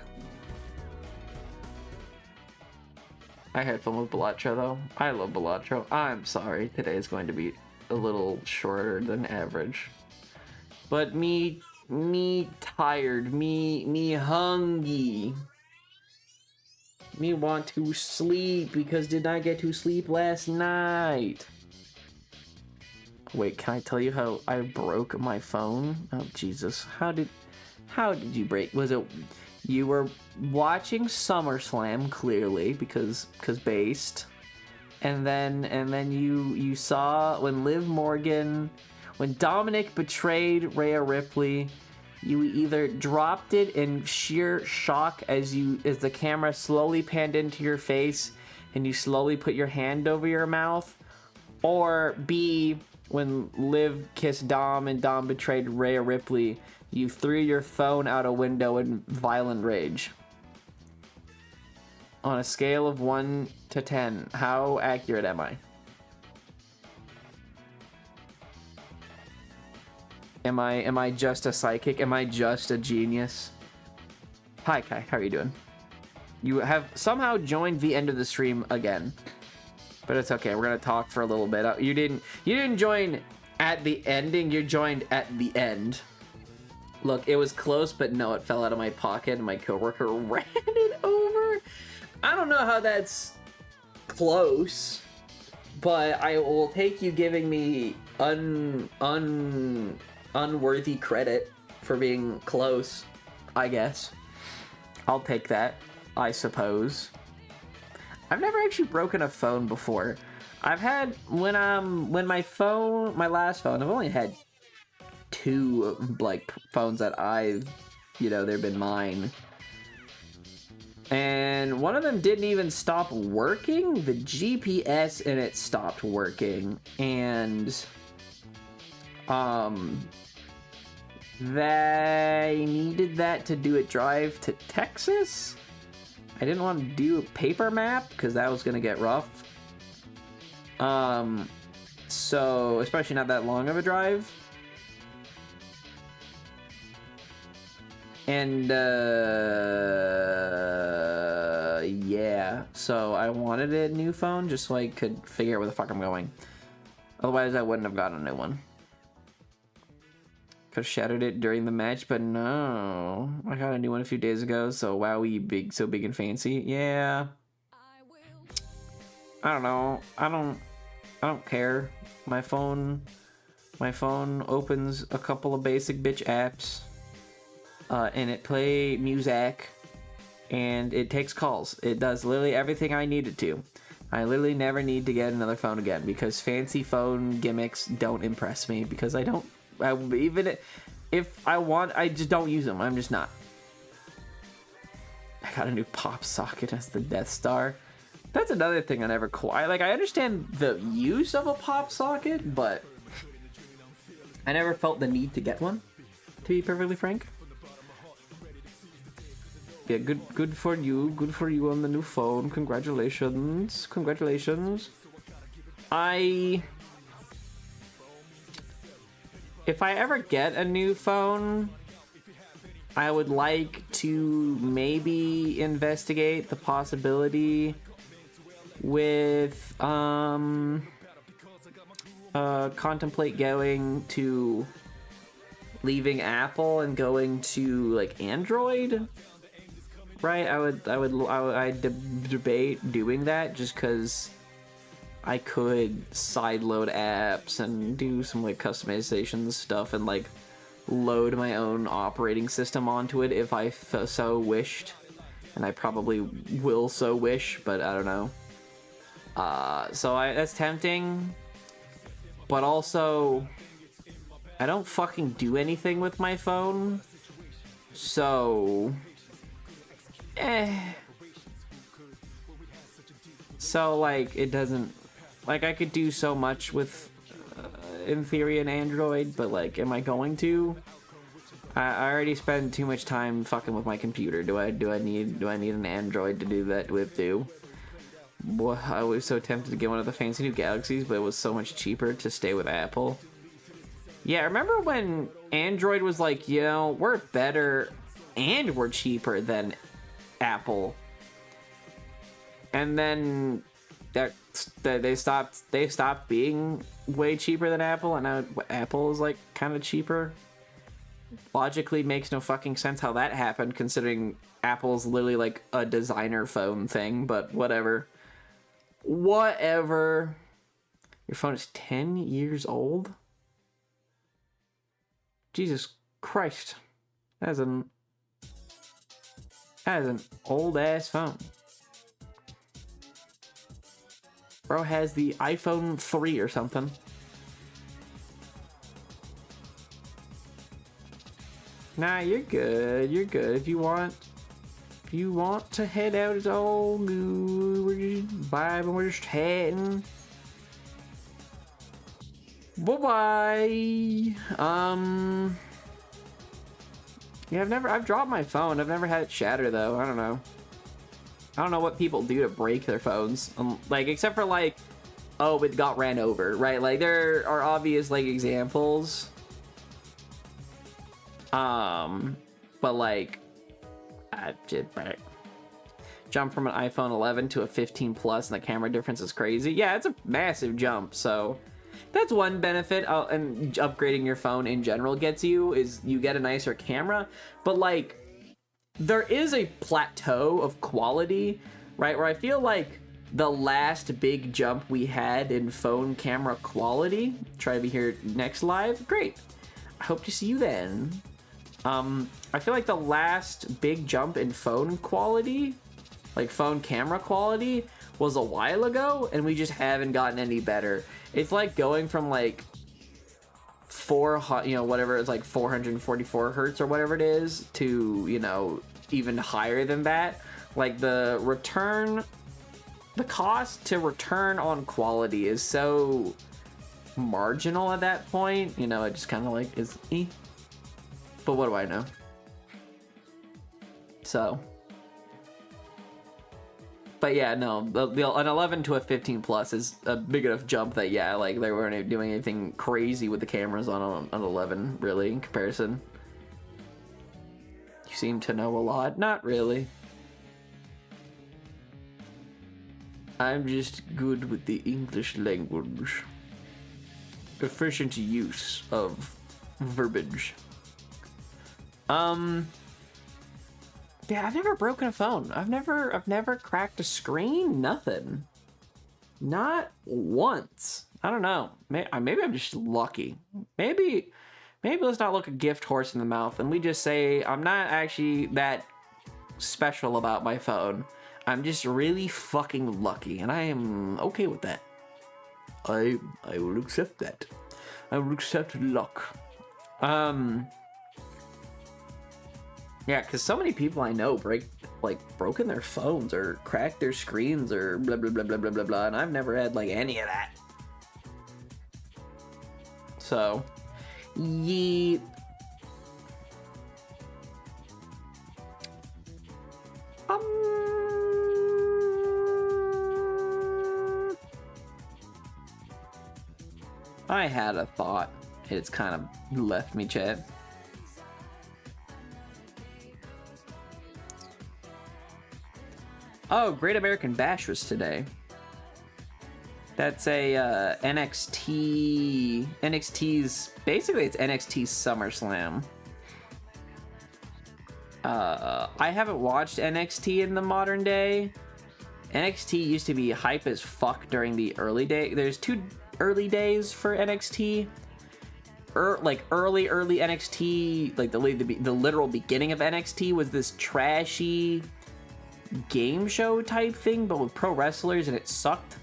I had fun with Balatro though. I love Balatro. I'm sorry, today is going to be a little shorter than average. But me tired, me hungry. Me want to sleep because did not get to sleep last night. Wait, can I tell you how I broke my phone? Oh Jesus, how did you break? Was it you were watching SummerSlam clearly because based, and then you saw when Liv Morgan, when Dominic betrayed Rhea Ripley, you either dropped it in sheer shock as the camera slowly panned into your face and you slowly put your hand over your mouth, or B, when Liv kissed Dom and Dom betrayed Rhea Ripley, you threw your phone out a window in violent rage. On a scale of 1 to 10, how accurate am I? Am I just a psychic? Am I just a genius? Hi Kai, how are you doing? You have somehow joined the end of the stream again. But it's okay, we're gonna talk for a little bit. You didn't join at the ending, you joined at the end. Look, it was close, but no, it fell out of my pocket and my coworker ran it over. I don't know how that's close, but I will take you giving me unworthy credit for being close, I guess. I'll take that, I suppose. I've never actually broken a phone before. I've had when my last phone, I've only had 2 like phones that they've been mine. And one of them didn't even stop working. The GPS in it stopped working, and they needed that to do a drive to Texas. I didn't want to do a paper map because that was gonna get rough. So especially not that long of a drive. And yeah, so I wanted a new phone just so I could figure out where the fuck I'm going. Otherwise I wouldn't have gotten a new one. Could have shattered it during the match, but no. I got a new one a few days ago, so wow, so big and fancy. Yeah. I don't know. I don't care. My phone opens a couple of basic bitch apps, and it play music, and it takes calls. It does literally everything I need it to. I literally never need to get another phone again because fancy phone gimmicks don't impress me because even if I want, I just don't use them. I'm just not. I got a new pop socket as the Death Star. That's another thing I never quite like. I understand the use of a pop socket, but I never felt the need to get one, to be perfectly frank. Yeah, good for you. Good for you on the new phone. Congratulations. If I ever get a new phone, I would like to maybe investigate the possibility with contemplate going to leaving Apple and going to like Android, right? I'd debate doing that just because I could sideload apps and do some like customization stuff and like load my own operating system onto it if I so wished, and I probably will so wish, but I don't know. So that's tempting. but also I don't fucking do anything with my phone, so so like it doesn't, like I could do so much with in theory an Android, but like am I going to? I already spend too much time fucking with my computer. Do I need an Android to do that with too? Boy, I was so tempted to get one of the fancy new Galaxies, but it was so much cheaper to stay with Apple. Yeah, remember when Android was like, you know, we're better and we're cheaper than Apple, and then they stopped being way cheaper than Apple, and now Apple is like kind of cheaper. Logically makes no fucking sense how that happened, considering Apple's literally like a designer phone thing, but whatever. Whatever. Your phone is 10 years old? Jesus Christ. That is an old ass phone. Bro has the iPhone 3 or something. Nah, you're good. You're good. If you want to head out, it's all good. We're just vibing. We're just chatting. Bye-bye. Yeah, I've dropped my phone. I've never had it shatter though. I don't know what people do to break their phones. Like, except for like, oh, it got ran over, right? Like, there are obvious like examples. But like, I did jump from an iPhone 11 to a 15 Plus, and the camera difference is crazy. Yeah, it's a massive jump. So that's one benefit, and upgrading your phone in general gets you, is you get a nicer camera. But like, there is a plateau of quality, right? Where I feel like the last big jump we had in phone camera quality. Try to be here next live. Great. I hope to see you then. I feel like the last big jump in phone quality, like phone camera quality, was a while ago, and we just haven't gotten any better. It's like going from like 444 hertz or whatever it is to, you know, even higher than that. Like the cost to return on quality is so marginal at that point. You know, it just kind of like is but what do I know? So, but yeah, no, an 11 to a 15 Plus is a big enough jump that, yeah, like they weren't doing anything crazy with the cameras on an 11, really, in comparison. You seem to know a lot. Not really. I'm just good with the English language. Efficient use of verbiage. Yeah, I've never broken a phone. I've never cracked a screen. Nothing. Not once. I don't know. Maybe I'm just lucky. Maybe let's not look a gift horse in the mouth, and we just say I'm not actually that special about my phone. I'm just really fucking lucky, and I am okay with that. I will accept that. I will accept luck. Yeah, because so many people I know broken their phones or cracked their screens or blah blah blah blah blah blah blah, and I've never had like any of that. So, yeet. I had a thought. It's kind of left me, chat. Oh, Great American Bash was today. That's a NXT's basically it's NXT's SummerSlam. I haven't watched NXT in the modern day. NXT used to be hype as fuck during the early day. There's two early days for NXT. Like early NXT, like the literal beginning of NXT was this trashy game show type thing, but with pro wrestlers, and it sucked.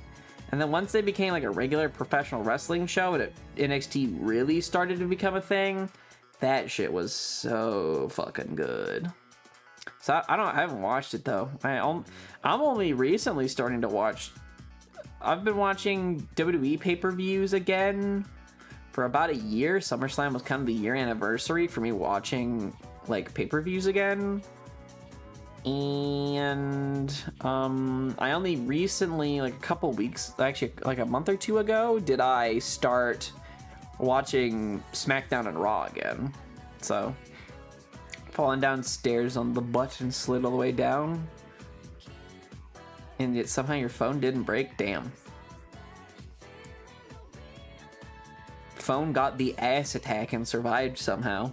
And then once they became like a regular professional wrestling show and NXT really started to become a thing, that shit was so fucking good. So I haven't watched it though. I'm only recently starting to watch. I've been watching WWE pay-per-views again for about a year. SummerSlam was kind of the year anniversary for me watching like pay-per-views again. And I only recently, like a couple weeks, actually like a month or two ago, did I start watching SmackDown and Raw again. So falling downstairs on the butt and slid all the way down, and yet somehow your phone didn't break. Damn. Phone got the ass attack and survived somehow.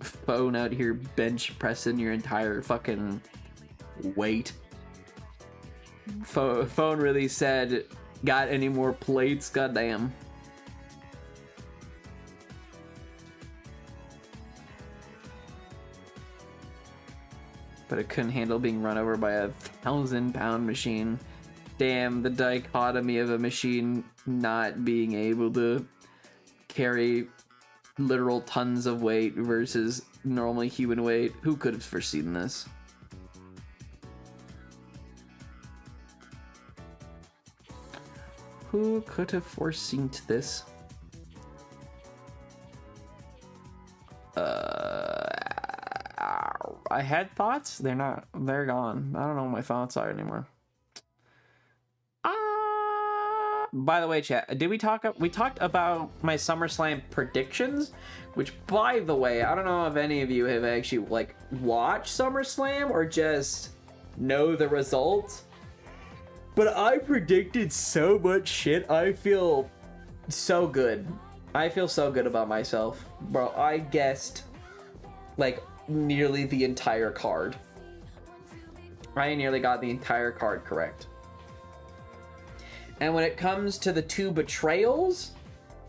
Phone out here bench pressing your entire fucking weight. Phone really said, got any more plates? Goddamn. But it couldn't handle being run over by a 1,000-pound machine. Damn, the dichotomy of a machine not being able to carry literal tons of weight versus normal human weight. Who could have foreseen this? Who could have foreseen this? I had thoughts. They're gone. I don't know what my thoughts are anymore. By the way, chat, we talked about my SummerSlam predictions, which, by the way, I don't know if any of you have actually like watched SummerSlam or just know the results, but I predicted so much shit. I feel so good. I feel so good about myself, bro. I guessed like nearly the entire card. I nearly got the entire card correct. And when it comes to the two betrayals,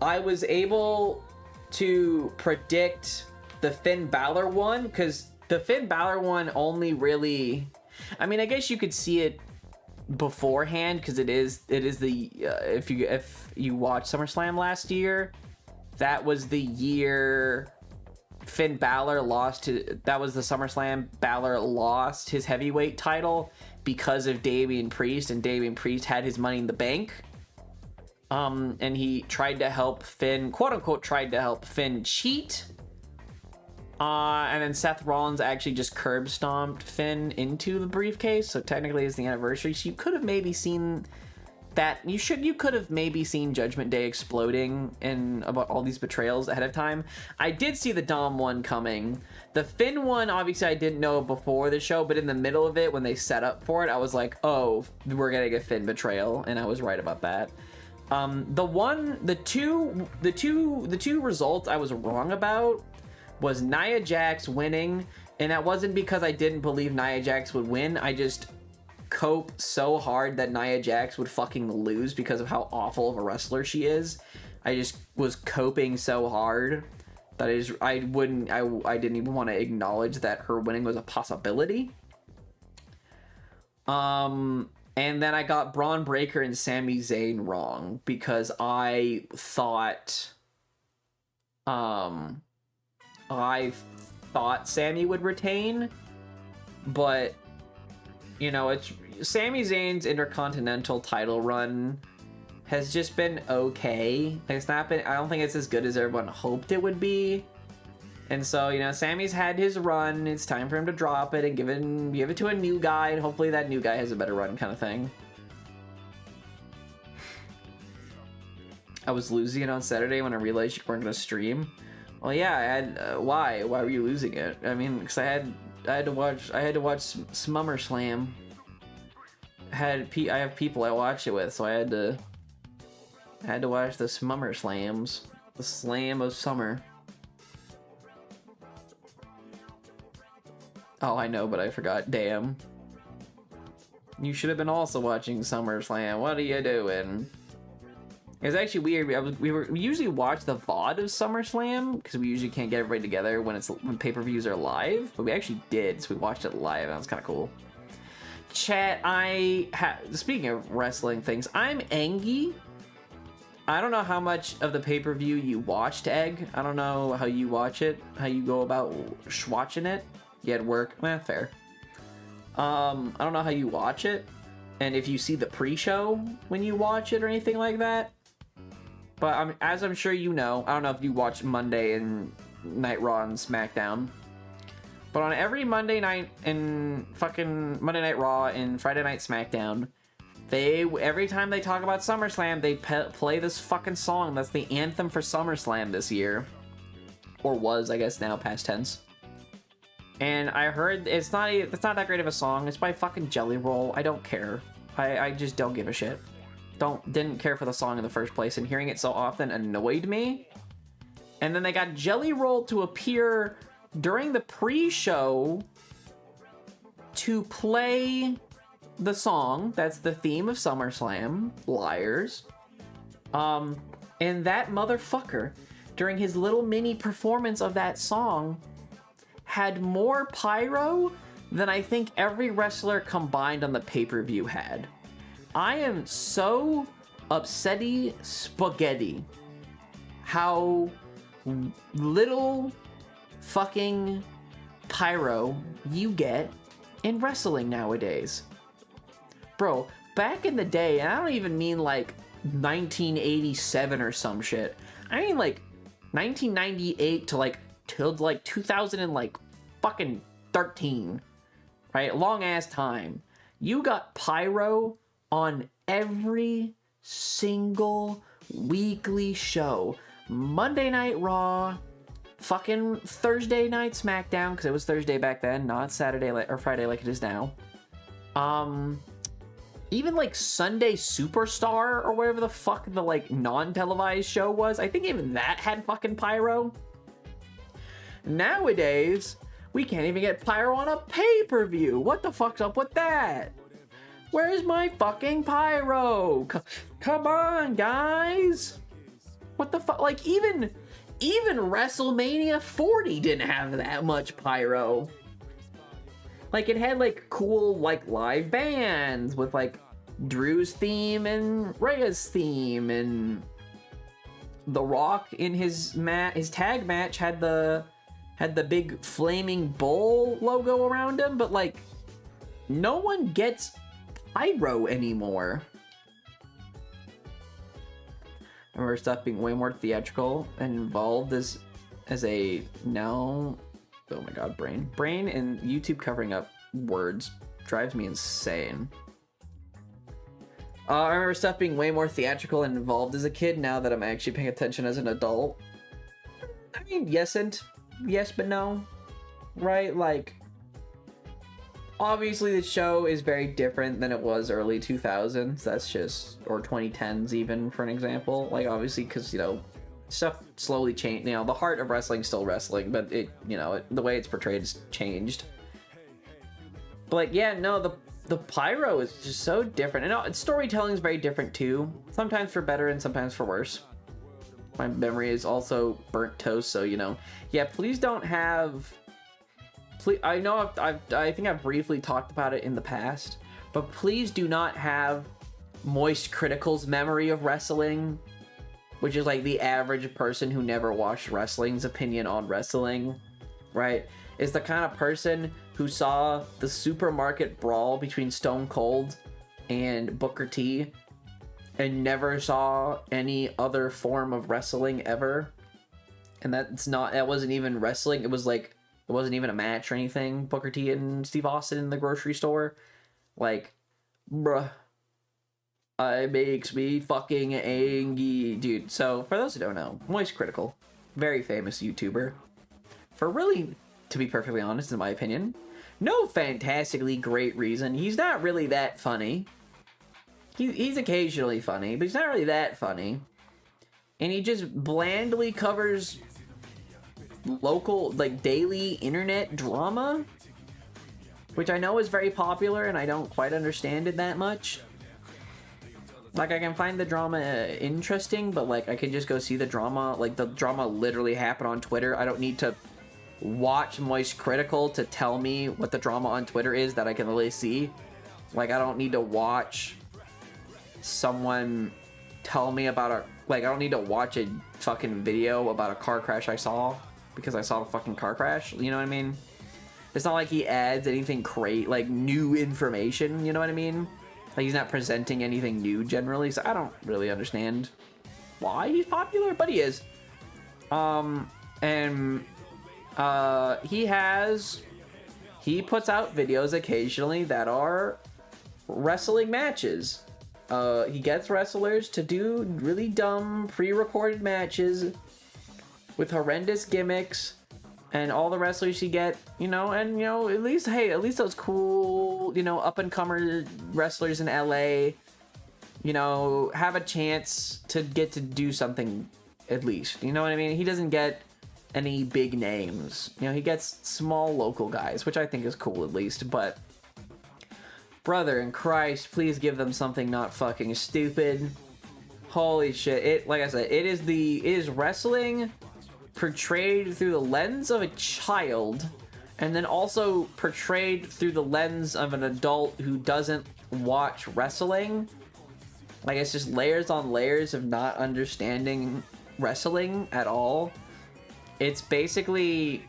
I was able to predict the Finn Balor one, because the Finn Balor one only really, I mean, I guess you could see it beforehand because it is the if you watch SummerSlam last year, that was the year Finn Balor lost that was the SummerSlam Balor lost his heavyweight title because of Damian Priest, and Damian Priest had his Money in the Bank. And he tried to help Finn, quote unquote, tried to help Finn cheat. And then Seth Rollins actually just curb stomped Finn into the briefcase. So technically it's the anniversary. So you could have maybe seen that. You could have maybe seen Judgment Day exploding and about all these betrayals ahead of time. I did see the Dom one coming. The Finn one, obviously I didn't know before the show, but in the middle of it, when they set up for it, I was like, oh, we're getting a Finn betrayal. And I was right about that. The two results I was wrong about was Nia Jax winning, and that wasn't because I didn't believe Nia Jax would win. I just cope so hard that Nia Jax would fucking lose because of how awful of a wrestler she is. I just was coping so hard that I didn't even want to acknowledge that her winning was a possibility. And then I got Braun Breaker and Sami Zayn wrong because I thought Sami would retain, but you know, it's Sami Zayn's Intercontinental title run has just been okay. It's not been, I don't think it's as good as everyone hoped it would be. And so, you know, Sammy's had his run. It's time for him to drop it and give it to a new guy, and hopefully that new guy has a better run, kind of thing. I was losing it on Saturday when I realized you weren't gonna stream. Well, yeah, I had. Why were you losing it? I mean, because I had to watch SummerSlam. I have people I watch it with, so I had to watch the SummerSlams, the Slam of Summer. Oh, I know, but I forgot. Damn. You should have been also watching SummerSlam. What are you doing? It was actually weird. We usually watch the VOD of SummerSlam because we usually can't get everybody together when pay-per-views are live. But we actually did, so we watched it live, and that was kind of cool. Chat, speaking of wrestling things, I'm Angie. I don't know how much of the pay-per-view you watched, Egg. I don't know how you watch it, how you go about watching it. You had work, fair. I don't know how you watch it, and if you see the pre-show when you watch it or anything like that. But as I'm sure you know, I don't know if you watch Monday and Night Raw and SmackDown. But on every Monday night and fucking Monday Night Raw and Friday Night SmackDown, every time they talk about SummerSlam, they play this fucking song that's the anthem for SummerSlam this year. Or was, I guess now, past tense. And I heard it's not that great of a song. It's by fucking Jelly Roll. I don't care. I just don't give a shit. Didn't care for the song in the first place, and hearing it so often annoyed me. And then they got Jelly Roll to appear during the pre-show to play the song that's the theme of SummerSlam, Liars. And that motherfucker, during his little mini performance of that song, had more pyro than I think every wrestler combined on the pay-per-view had. I am so upsetty spaghetti how little fucking pyro you get in wrestling nowadays. Bro, back in the day, and I don't even mean like 1987 or some shit. I mean like 1998 till 2000 and like fucking 13. Right? Long ass time. You got pyro on every single weekly show. Monday Night Raw, fucking Thursday Night SmackDown, because it was Thursday back then, not Saturday or Friday like it is now. Even like Sunday Superstar or whatever the fuck the like non-televised show was. I think even that had fucking pyro. Nowadays, we can't even get pyro on a pay-per-view. What the fuck's up with that? Where's my fucking pyro? Come on, guys. What the fuck? Like, even WrestleMania 40 didn't have that much pyro. Like, it had, like, cool, like, live bands with, like, Drew's theme and Rhea's theme, and The Rock in his tag match had the big flaming bull logo around him, but, like, no one gets pyro anymore. I remember stuff being way more theatrical and involved as a now. Oh my god, brain and YouTube covering up words drives me insane. I remember stuff being way more theatrical and involved as a kid. Now that I'm actually paying attention as an adult, I mean, yes but no, right? Like, obviously the show is very different than it was early 2000s. That's just, or 2010s even, for an example. Like, obviously, because, you know, stuff slowly changed. You know, the heart of wrestling is still wrestling, but it, you know, the way it's portrayed has changed. But, like, yeah, no, the pyro is just so different. And storytelling is very different too. Sometimes for better and sometimes for worse. My memory is also burnt toast, so, you know. Yeah, please don't have... I know I think I've briefly talked about it in the past, but please do not have Moist Critical's memory of wrestling, which is like the average person who never watched wrestling's opinion on wrestling, right? Is the kind of person who saw the supermarket brawl between Stone Cold and Booker T and never saw any other form of wrestling ever. And that wasn't even wrestling. It was like, it wasn't even a match or anything. Booker T and Steve Austin in the grocery store. Like, bruh. It makes me fucking angry. Dude, so for those who don't know, Moist Critical, very famous YouTuber. For really, to be perfectly honest, in my opinion, no fantastically great reason. He's not really that funny. He's occasionally funny, but he's not really that funny. And he just blandly covers local, like, daily internet drama, which I know is very popular and I don't quite understand it that much. Like, I can find the drama interesting, but, like, I can just go see the drama. Like, the drama literally happened on Twitter. I don't need to watch Moist Critical to tell me what the drama on Twitter is that I can really see. Like, I don't need to watch someone tell me about a, like, I don't need to watch a fucking video about a car crash I saw because I saw the fucking car crash. You know what I mean? It's not like he adds anything like new information, you know what I mean? Like, he's not presenting anything new generally, so I don't really understand why he's popular, but he is. He puts out videos occasionally that are wrestling matches. He gets wrestlers to do really dumb pre-recorded matches with horrendous gimmicks, and all the wrestlers you get, you know, and, you know, at least those cool, you know, up-and-comer wrestlers in LA, you know, have a chance to get to do something at least. You know what I mean? He doesn't get any big names. You know, he gets small local guys, which I think is cool at least, but brother in Christ, please give them something not fucking stupid. Holy shit. Like I said, it is wrestling portrayed through the lens of a child, and then also portrayed through the lens of an adult who doesn't watch wrestling. Like, it's just layers on layers of not understanding wrestling at all. It's basically,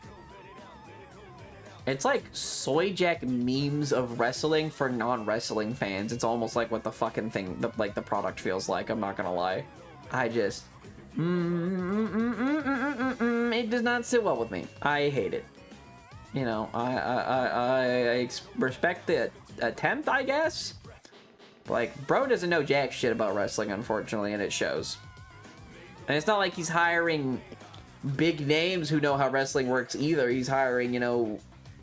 it's like soy jack memes of wrestling for non-wrestling fans. It's almost like what the fucking thing, like the product feels like. I'm not gonna lie. I just, it does not sit well with me. I hate it. You know, I respect the attempt, I guess. Like, bro doesn't know jack shit about wrestling, unfortunately, and it shows. And it's not like he's hiring big names who know how wrestling works either. He's hiring, you know,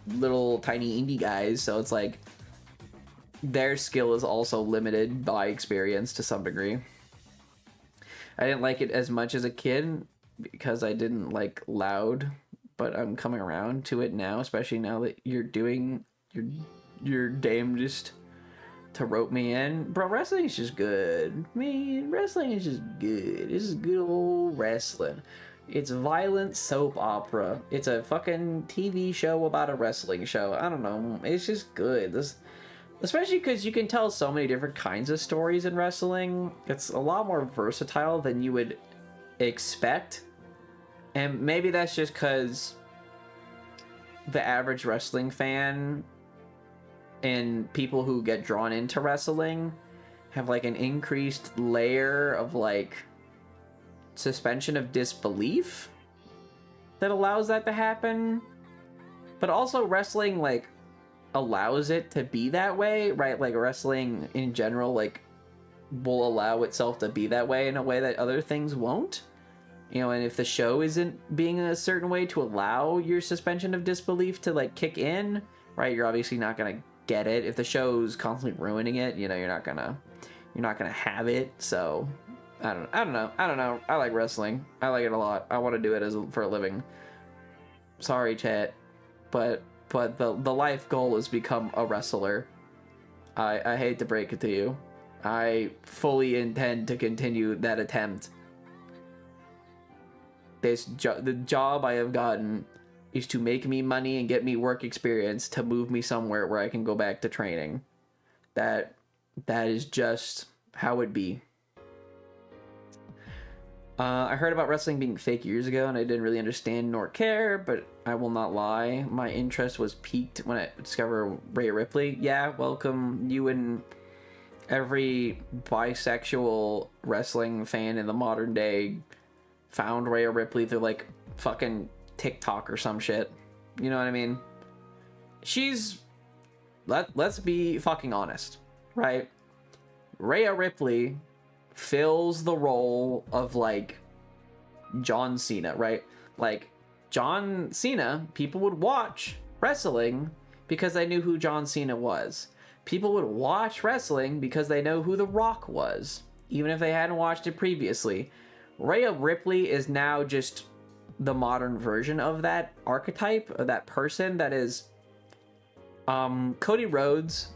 little tiny indie guys, so it's like their skill is also limited by experience to some degree. I didn't like it as much as a kid because I didn't like Loud, but I'm coming around to it now, especially now that you're doing your damnedest to rope me in. Bro, wrestling is just good. Man, wrestling is just good. This is good old wrestling. It's violent soap opera. It's a fucking TV show about a wrestling show. I don't know. It's just good. Especially because you can tell so many different kinds of stories in wrestling. It's a lot more versatile than you would expect. And maybe that's just because the average wrestling fan and people who get drawn into wrestling have like an increased layer of like suspension of disbelief that allows that to happen. But also wrestling like allows it to be that way, right? Like wrestling in general like will allow itself to be that way in a way that other things won't. You know, and if the show isn't being a certain way to allow your suspension of disbelief to like kick in, right, you're obviously not gonna get it. If the show's constantly ruining it, you know, you're not gonna have it. So I don't know. I like wrestling. I like it a lot. I want to do it for a living. Sorry, chat, but the life goal is become a wrestler. I hate to break it to you. I fully intend to continue that attempt. The job I have gotten is to make me money and get me work experience to move me somewhere where I can go back to training. That is just how it be. I heard about wrestling being fake years ago and I didn't really understand nor care, but I will not lie, my interest was piqued when I discovered Rhea Ripley. Yeah, welcome, you and every bisexual wrestling fan in the modern day found Rhea Ripley through like fucking TikTok or some shit. You know what I mean? Let's be fucking honest, right? Rhea Ripley fills the role of like John Cena, right? Like John Cena, people would watch wrestling because they knew who John Cena was. People would watch wrestling because they know who The Rock was, even if they hadn't watched it previously. Rhea Ripley is now just the modern version of that archetype, of that person that is Cody Rhodes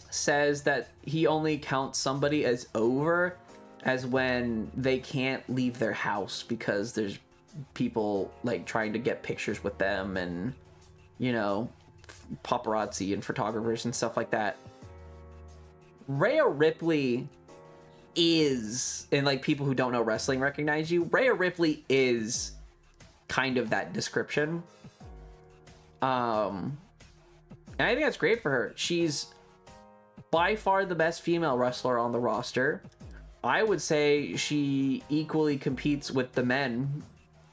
says that he only counts somebody as over as when they can't leave their house because there's people like trying to get pictures with them and, you know, paparazzi and photographers and stuff like that. Rhea Ripley is, and like people who don't know wrestling recognize you, Rhea Ripley is kind of that description. And I think that's great for her. She's by far the best female wrestler on the roster. I would say she equally competes with the men,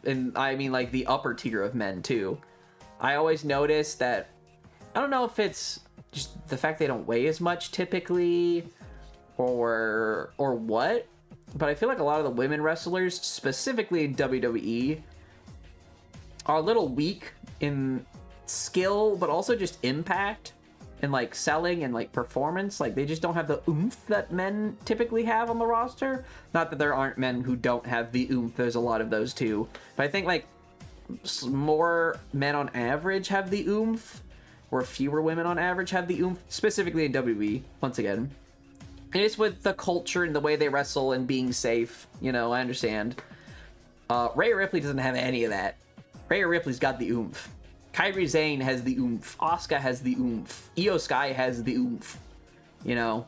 and I mean like the upper tier of men too. I always notice that, I don't know if it's just the fact they don't weigh as much typically or what, but I feel like a lot of the women wrestlers, specifically in WWE, are a little weak in skill, but also just impact and like selling and like performance. Like they just don't have the oomph that men typically have on the roster. Not that there aren't men who don't have the oomph, there's a lot of those too, but I think like more men on average have the oomph, or fewer women on average have the oomph, specifically in WWE, once again. And it's with the culture and the way they wrestle and being safe, you know, I understand. Rhea Ripley doesn't have any of that. Rhea Ripley's got the oomph. Kairi Sane has the oomph. Asuka has the oomph. Io Sky has the oomph. You know?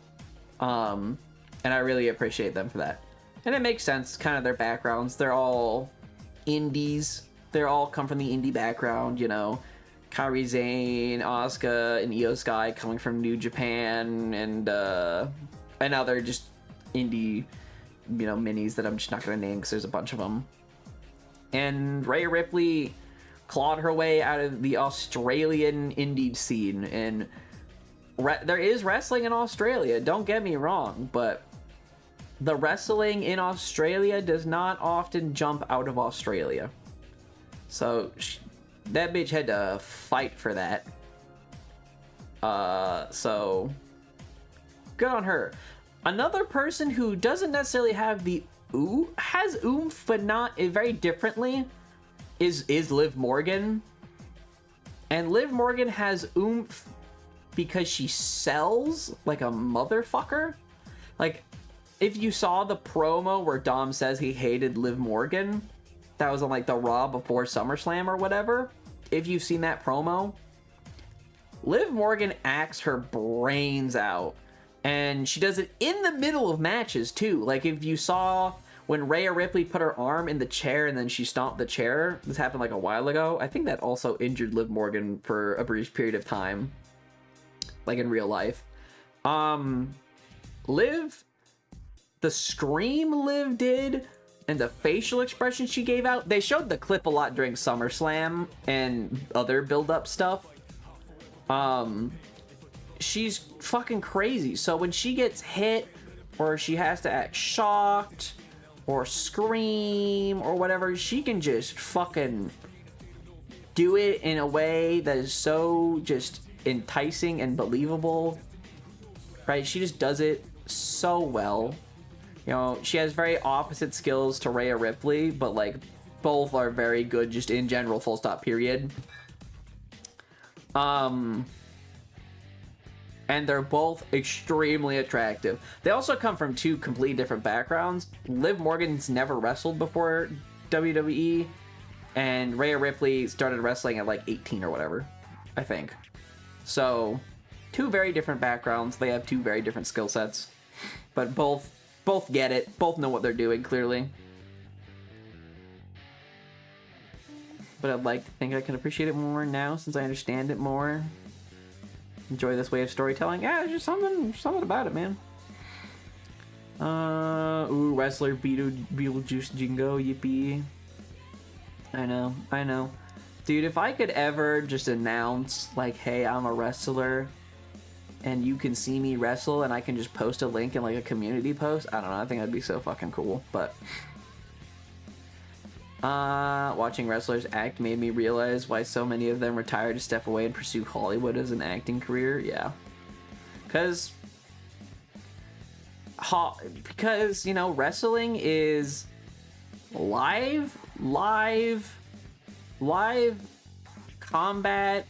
And I really appreciate them for that. And it makes sense, kind of their backgrounds. They're all indies. They all come from the indie background, you know? Kairi Sane, Asuka, and Io Sky coming from New Japan, and other just indie, you know, minis that I'm just not going to name because there's a bunch of them. And Rhea Ripley clawed her way out of the Australian indie scene, and there is wrestling in Australia, don't get me wrong, but the wrestling in Australia does not often jump out of Australia. So that bitch had to fight for that. So good on her. Another person who doesn't necessarily have the has oomph, but not very differently, is Liv Morgan. And Liv Morgan has oomph because she sells like a motherfucker. Like, if you saw the promo where Dom says he hated Liv Morgan, that was on like the Raw before SummerSlam or whatever. If you've seen that promo, Liv Morgan acts her brains out. And she does it in the middle of matches too. Like if you saw when Rhea Ripley put her arm in the chair and then she stomped the chair, this happened like a while ago. I think that also injured Liv Morgan for a brief period of time, like in real life. Liv, the scream Liv did and the facial expression she gave out, they showed the clip a lot during SummerSlam and other build-up stuff. She's fucking crazy. So when she gets hit, or she has to act shocked, or scream, or whatever, she can just fucking do it in a way that is so just enticing and believable. Right? She just does it so well. You know, she has very opposite skills to Rhea Ripley, but like both are very good just in general, full stop, period. And they're both extremely attractive. They also come from two completely different backgrounds. Liv Morgan's never wrestled before WWE, and Rhea Ripley started wrestling at like 18 or whatever, I think. So, two very different backgrounds. They have two very different skill sets, but both get it. Both know what they're doing, clearly. But I'd like to think I can appreciate it more now since I understand it more. Enjoy this way of storytelling. Yeah, there's just something about it, man. Wrestler Beetlejuice Jingo, yippee. I know. Dude, if I could ever just announce, like, hey, I'm a wrestler, and you can see me wrestle, and I can just post a link in, like, a community post, I don't know, I think that'd be so fucking cool, but... watching wrestlers act made me realize why so many of them retire to step away and pursue Hollywood as an acting career. Yeah. Because, you know, wrestling is live combat,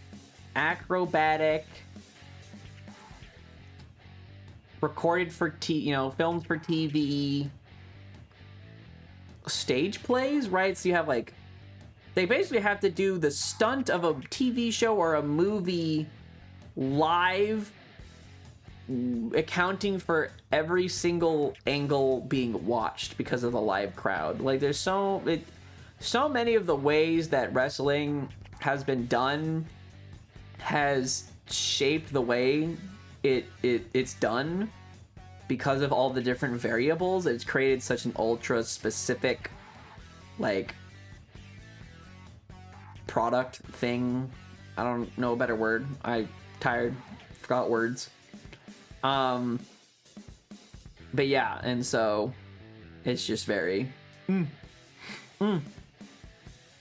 acrobatic, recorded for filmed for TV, stage plays, right? So you have like, they basically have to do the stunt of a TV show or a movie live accounting for every single angle being watched because of the live crowd. Like, there's so many of the ways that wrestling has been done has shaped the way it's done because of all the different variables. It's created such an ultra specific, like, product thing. I don't know a better word. I tired, forgot words. But yeah, and so it's just very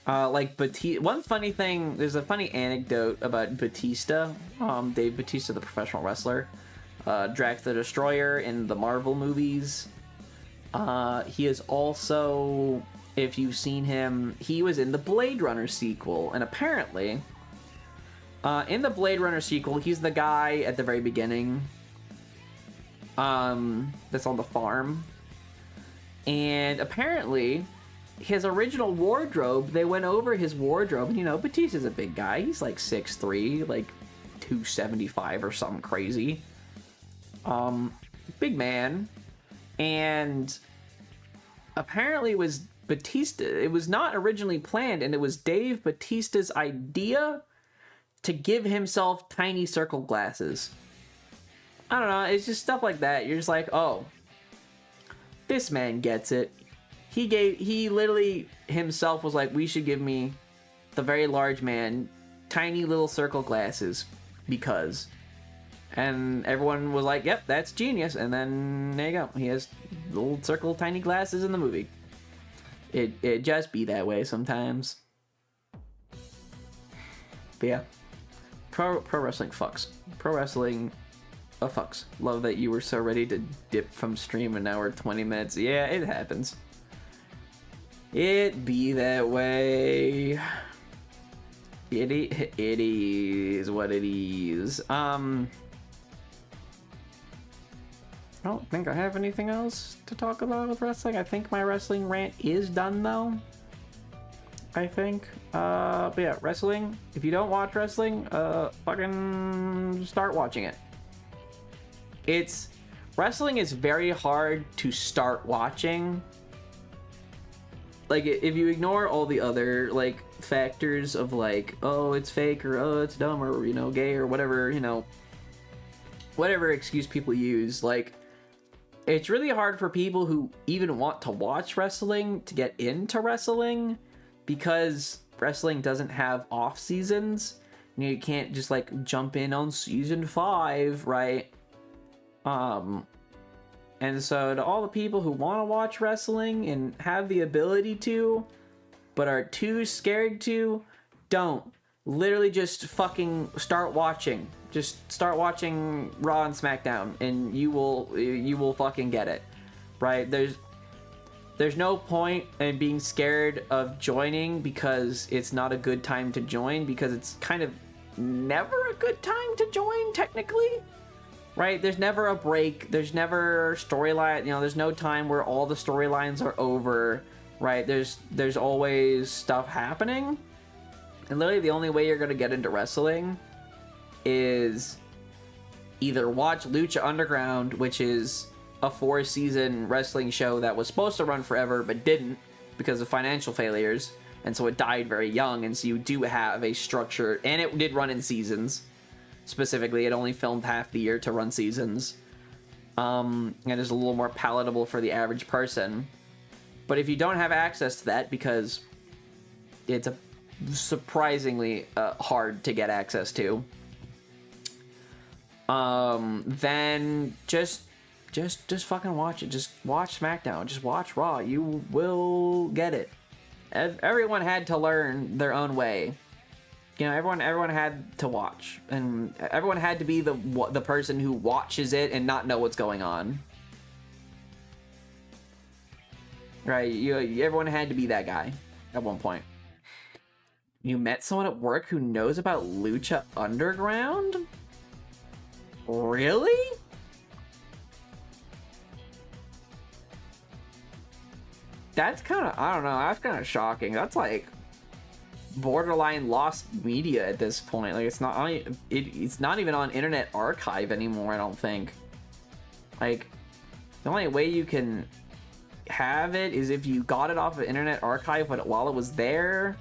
like Batista. One funny thing, there's a funny anecdote about Batista, Dave Batista, the professional wrestler, Drax the Destroyer in the Marvel movies. He is also, if you've seen him, he was in the Blade Runner sequel, and apparently in the Blade Runner sequel, he's the guy at the very beginning that's on the farm, and apparently his original wardrobe, they went over his wardrobe, and you know, Batista's a big guy. He's like 6'3", like 275 or something crazy. Big man. And apparently it was Batista. It was not originally planned, and it was Dave Batista's idea to give himself tiny circle glasses. I don't know, it's just stuff like that. You're just like, oh, this man gets it. He literally himself was like, we should give me, the very large man, tiny little circle glasses because. And everyone was like, yep, that's genius. And then there you go. He has little circle tiny glasses in the movie. It just be that way sometimes. But yeah. Pro wrestling fucks. Pro wrestling fucks. Love that you were so ready to dip from stream and now we're 20 minutes. Yeah, it happens. It be that way. It is what it is. I don't think I have anything else to talk about with wrestling. I think my wrestling rant is done though. I think. But yeah, wrestling. If you don't watch wrestling, fucking start watching it. Wrestling is very hard to start watching. Like, if you ignore all the other, like, factors of, like, oh, it's fake, or oh, it's dumb, or, you know, gay, or whatever, you know, whatever excuse people use, like, it's really hard for people who even want to watch wrestling to get into wrestling, because wrestling doesn't have off seasons. You know, you can't just, like, jump in on season 5, right? And so to all the people who want to watch wrestling and have the ability to, but are too scared to, don't. Literally just fucking start watching. Just start watching Raw and SmackDown and you will fucking get it. Right? There's no point in being scared of joining because it's not a good time to join, because it's kind of never a good time to join technically. Right? There's never a break. There's never storyline. You know, there's no time where all the storylines are over. Right? There's always stuff happening. And literally the only way you're going to get into wrestling is either watch Lucha Underground, which is a 4-season wrestling show that was supposed to run forever but didn't because of financial failures. And so it died very young. And so you do have a structure. And it did run in seasons. Specifically, it only filmed half the year to run seasons, and is a little more palatable for the average person. But if you don't have access to that, because it's a surprisingly hard to get access to, then just fucking watch it. Just watch SmackDown. Just watch Raw. You will get it. Everyone had to learn their own way. You know, everyone had to watch, and everyone had to be the person who watches it and not know what's going on. Right? Everyone had to be that guy at one point. You met someone at work who knows about Lucha Underground? Really? That's kind of, I don't know, that's kind of shocking. That's like, borderline lost media at this point. Like it's not it's not even on Internet Archive anymore, I don't think. Like the only way you can have it is if you got it off of Internet Archive while it was there,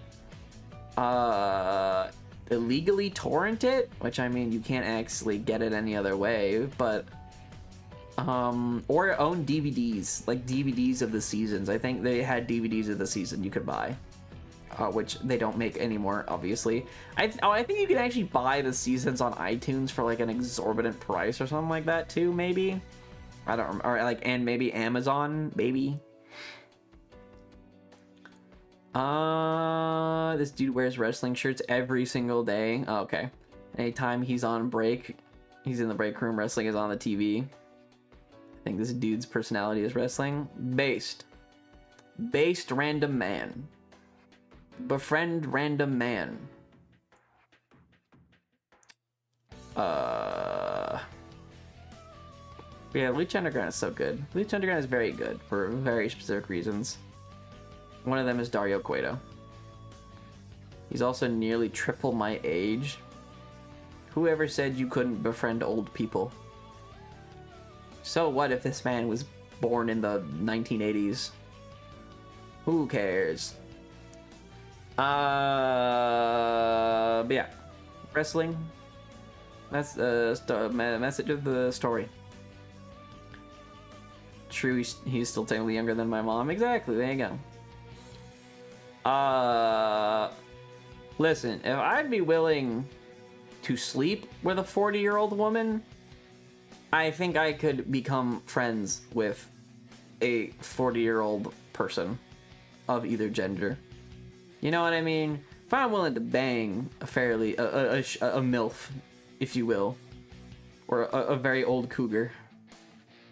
illegally torrent it, which I mean you can't actually get it any other way, but or own DVDs, like DVDs of the seasons. I think they had DVDs of the season you could buy, which they don't make anymore, obviously. I think you can actually buy the seasons on iTunes for like an exorbitant price or something like that too, maybe. I don't remember, or like, and maybe Amazon, maybe. This dude wears wrestling shirts every single day. Oh, okay. Anytime he's on break, he's in the break room, wrestling is on the TV. I think this dude's personality is wrestling. Based random man. Befriend random man. Yeah, Lucha Underground is so good. Lucha Underground is very good for very specific reasons. One of them is Dario Cueto. He's also nearly triple my age. Whoever said you couldn't befriend old people? So what if this man was born in the 1980s? Who cares? But yeah, wrestling. That's the message of the story. True, he's still technically younger than my mom. Exactly, there you go. Listen, if I'd be willing to sleep with a 40-year-old woman, I think I could become friends with a 40-year-old person of either gender. You know what I mean? If I'm willing to bang a MILF, if you will, or a very old cougar.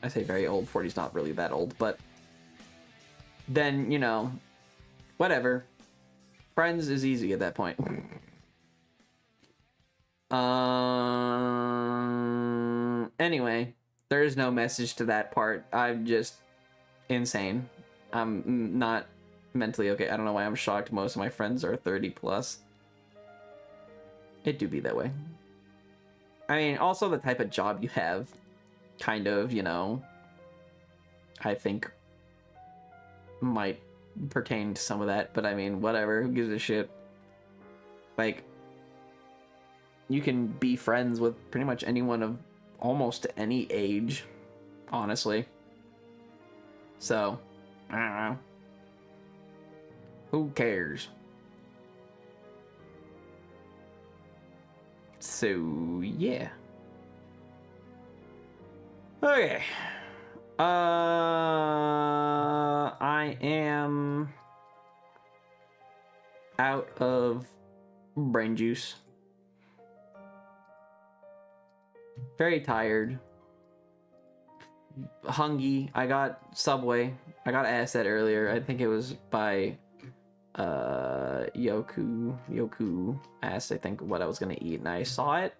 I say very old, 40's not really that old, but then, you know, whatever. Friends is easy at that point. Anyway, there is no message to that part. I'm just insane. I'm not mentally okay. I don't know why I'm shocked most of my friends are 30 plus. It do be that way. I mean, also the type of job you have, kind of, you know, I think might pertain to some of that, but I mean, whatever, who gives a shit? Like, you can be friends with pretty much anyone of almost any age, honestly. So, I don't know. Who cares? So, yeah. Okay. I am out of brain juice. Very tired. Hungry. I got Subway. I got asked that earlier. I think it was by Yoku asked, I think, what I was gonna eat, and I saw it,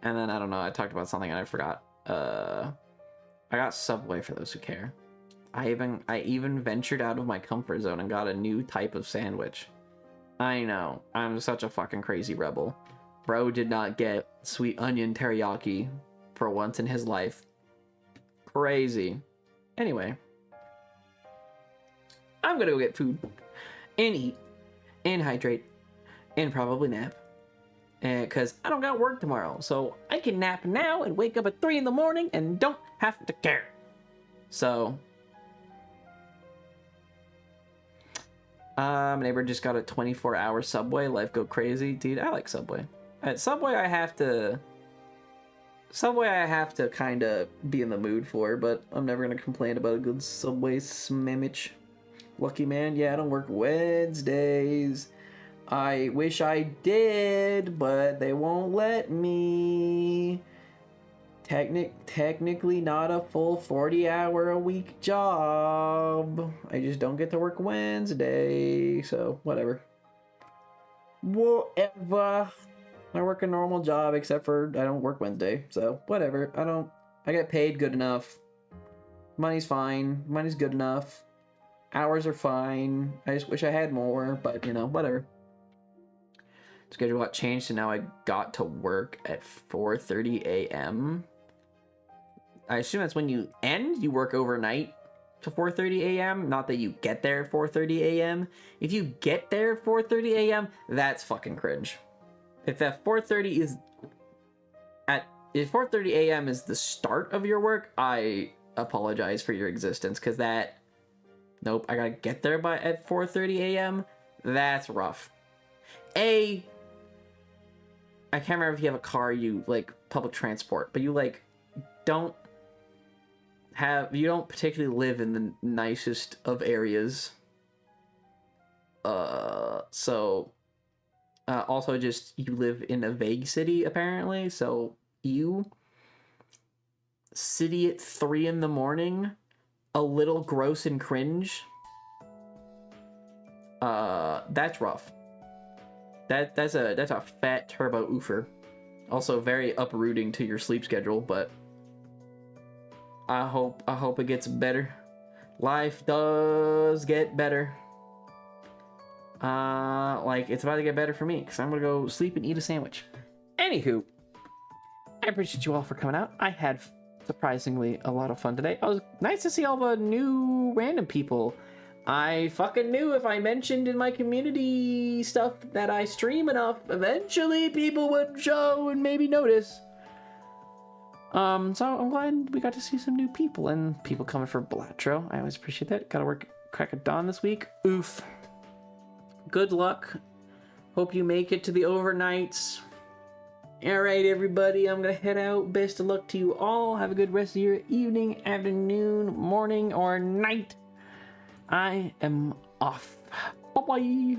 and then I don't know, I talked about something and I forgot. I got Subway, for those who care. I even ventured out of my comfort zone and got a new type of sandwich. I know, I'm such a fucking crazy rebel. Bro did not get sweet onion teriyaki for once in his life. Crazy. Anyway, I'm gonna go get food and eat and hydrate and probably nap, because I don't got work tomorrow, so I can nap now and wake up at 3 in the morning and don't have to care. So my neighbor just got a 24-hour Subway. Life go crazy. Dude, I like Subway. At Subway I have to kind of be in the mood for, but I'm never gonna complain about a good Subway sandwich. Lucky man. Yeah, I don't work Wednesdays. I wish I did, but they won't let me. Technically not a full 40-hour-a-week job. I just don't get to work Wednesday, so whatever. Whatever. I work a normal job, except for I don't work Wednesday, so whatever. I get paid good enough. Money's fine. Money's good enough. Hours are fine. I just wish I had more, but, you know, whatever. schedule got changed, so now I got to work at 4:30 a.m. I assume that's when you end. You work overnight to 4:30 a.m. Not that you get there at 4:30 a.m. If you get there at 4:30 a.m., that's fucking cringe. If that 4:30 is if 4:30 a.m. is the start of your work, I apologize for your existence, because that, nope, I gotta get there at 4:30 a.m. That's rough. I can't remember if you have a car, you like public transport, but you like don't particularly live in the nicest of areas. Also just you live in a vague city apparently, so city at 3 in the morning, a little gross and cringe. That's rough. That's a fat turbo oofer. Also very uprooting to your sleep schedule, but I hope it gets better. Life does get better. Like it's about to get better for me, because I'm gonna go sleep and eat a sandwich. Anywho, I appreciate you all for coming out. I had surprisingly a lot of fun today. It was nice to see all the new random people. I fucking knew if I mentioned in my community stuff that I stream enough, eventually people would show and maybe notice. So I'm glad we got to see some new people and people coming for Balatro. I always appreciate that. Gotta work crack of dawn this week. Oof. Good luck. Hope you make it to the overnights. Alright, everybody, I'm gonna head out. Best of luck to you all. Have a good rest of your evening, afternoon, morning, or night. I am off. Bye-bye.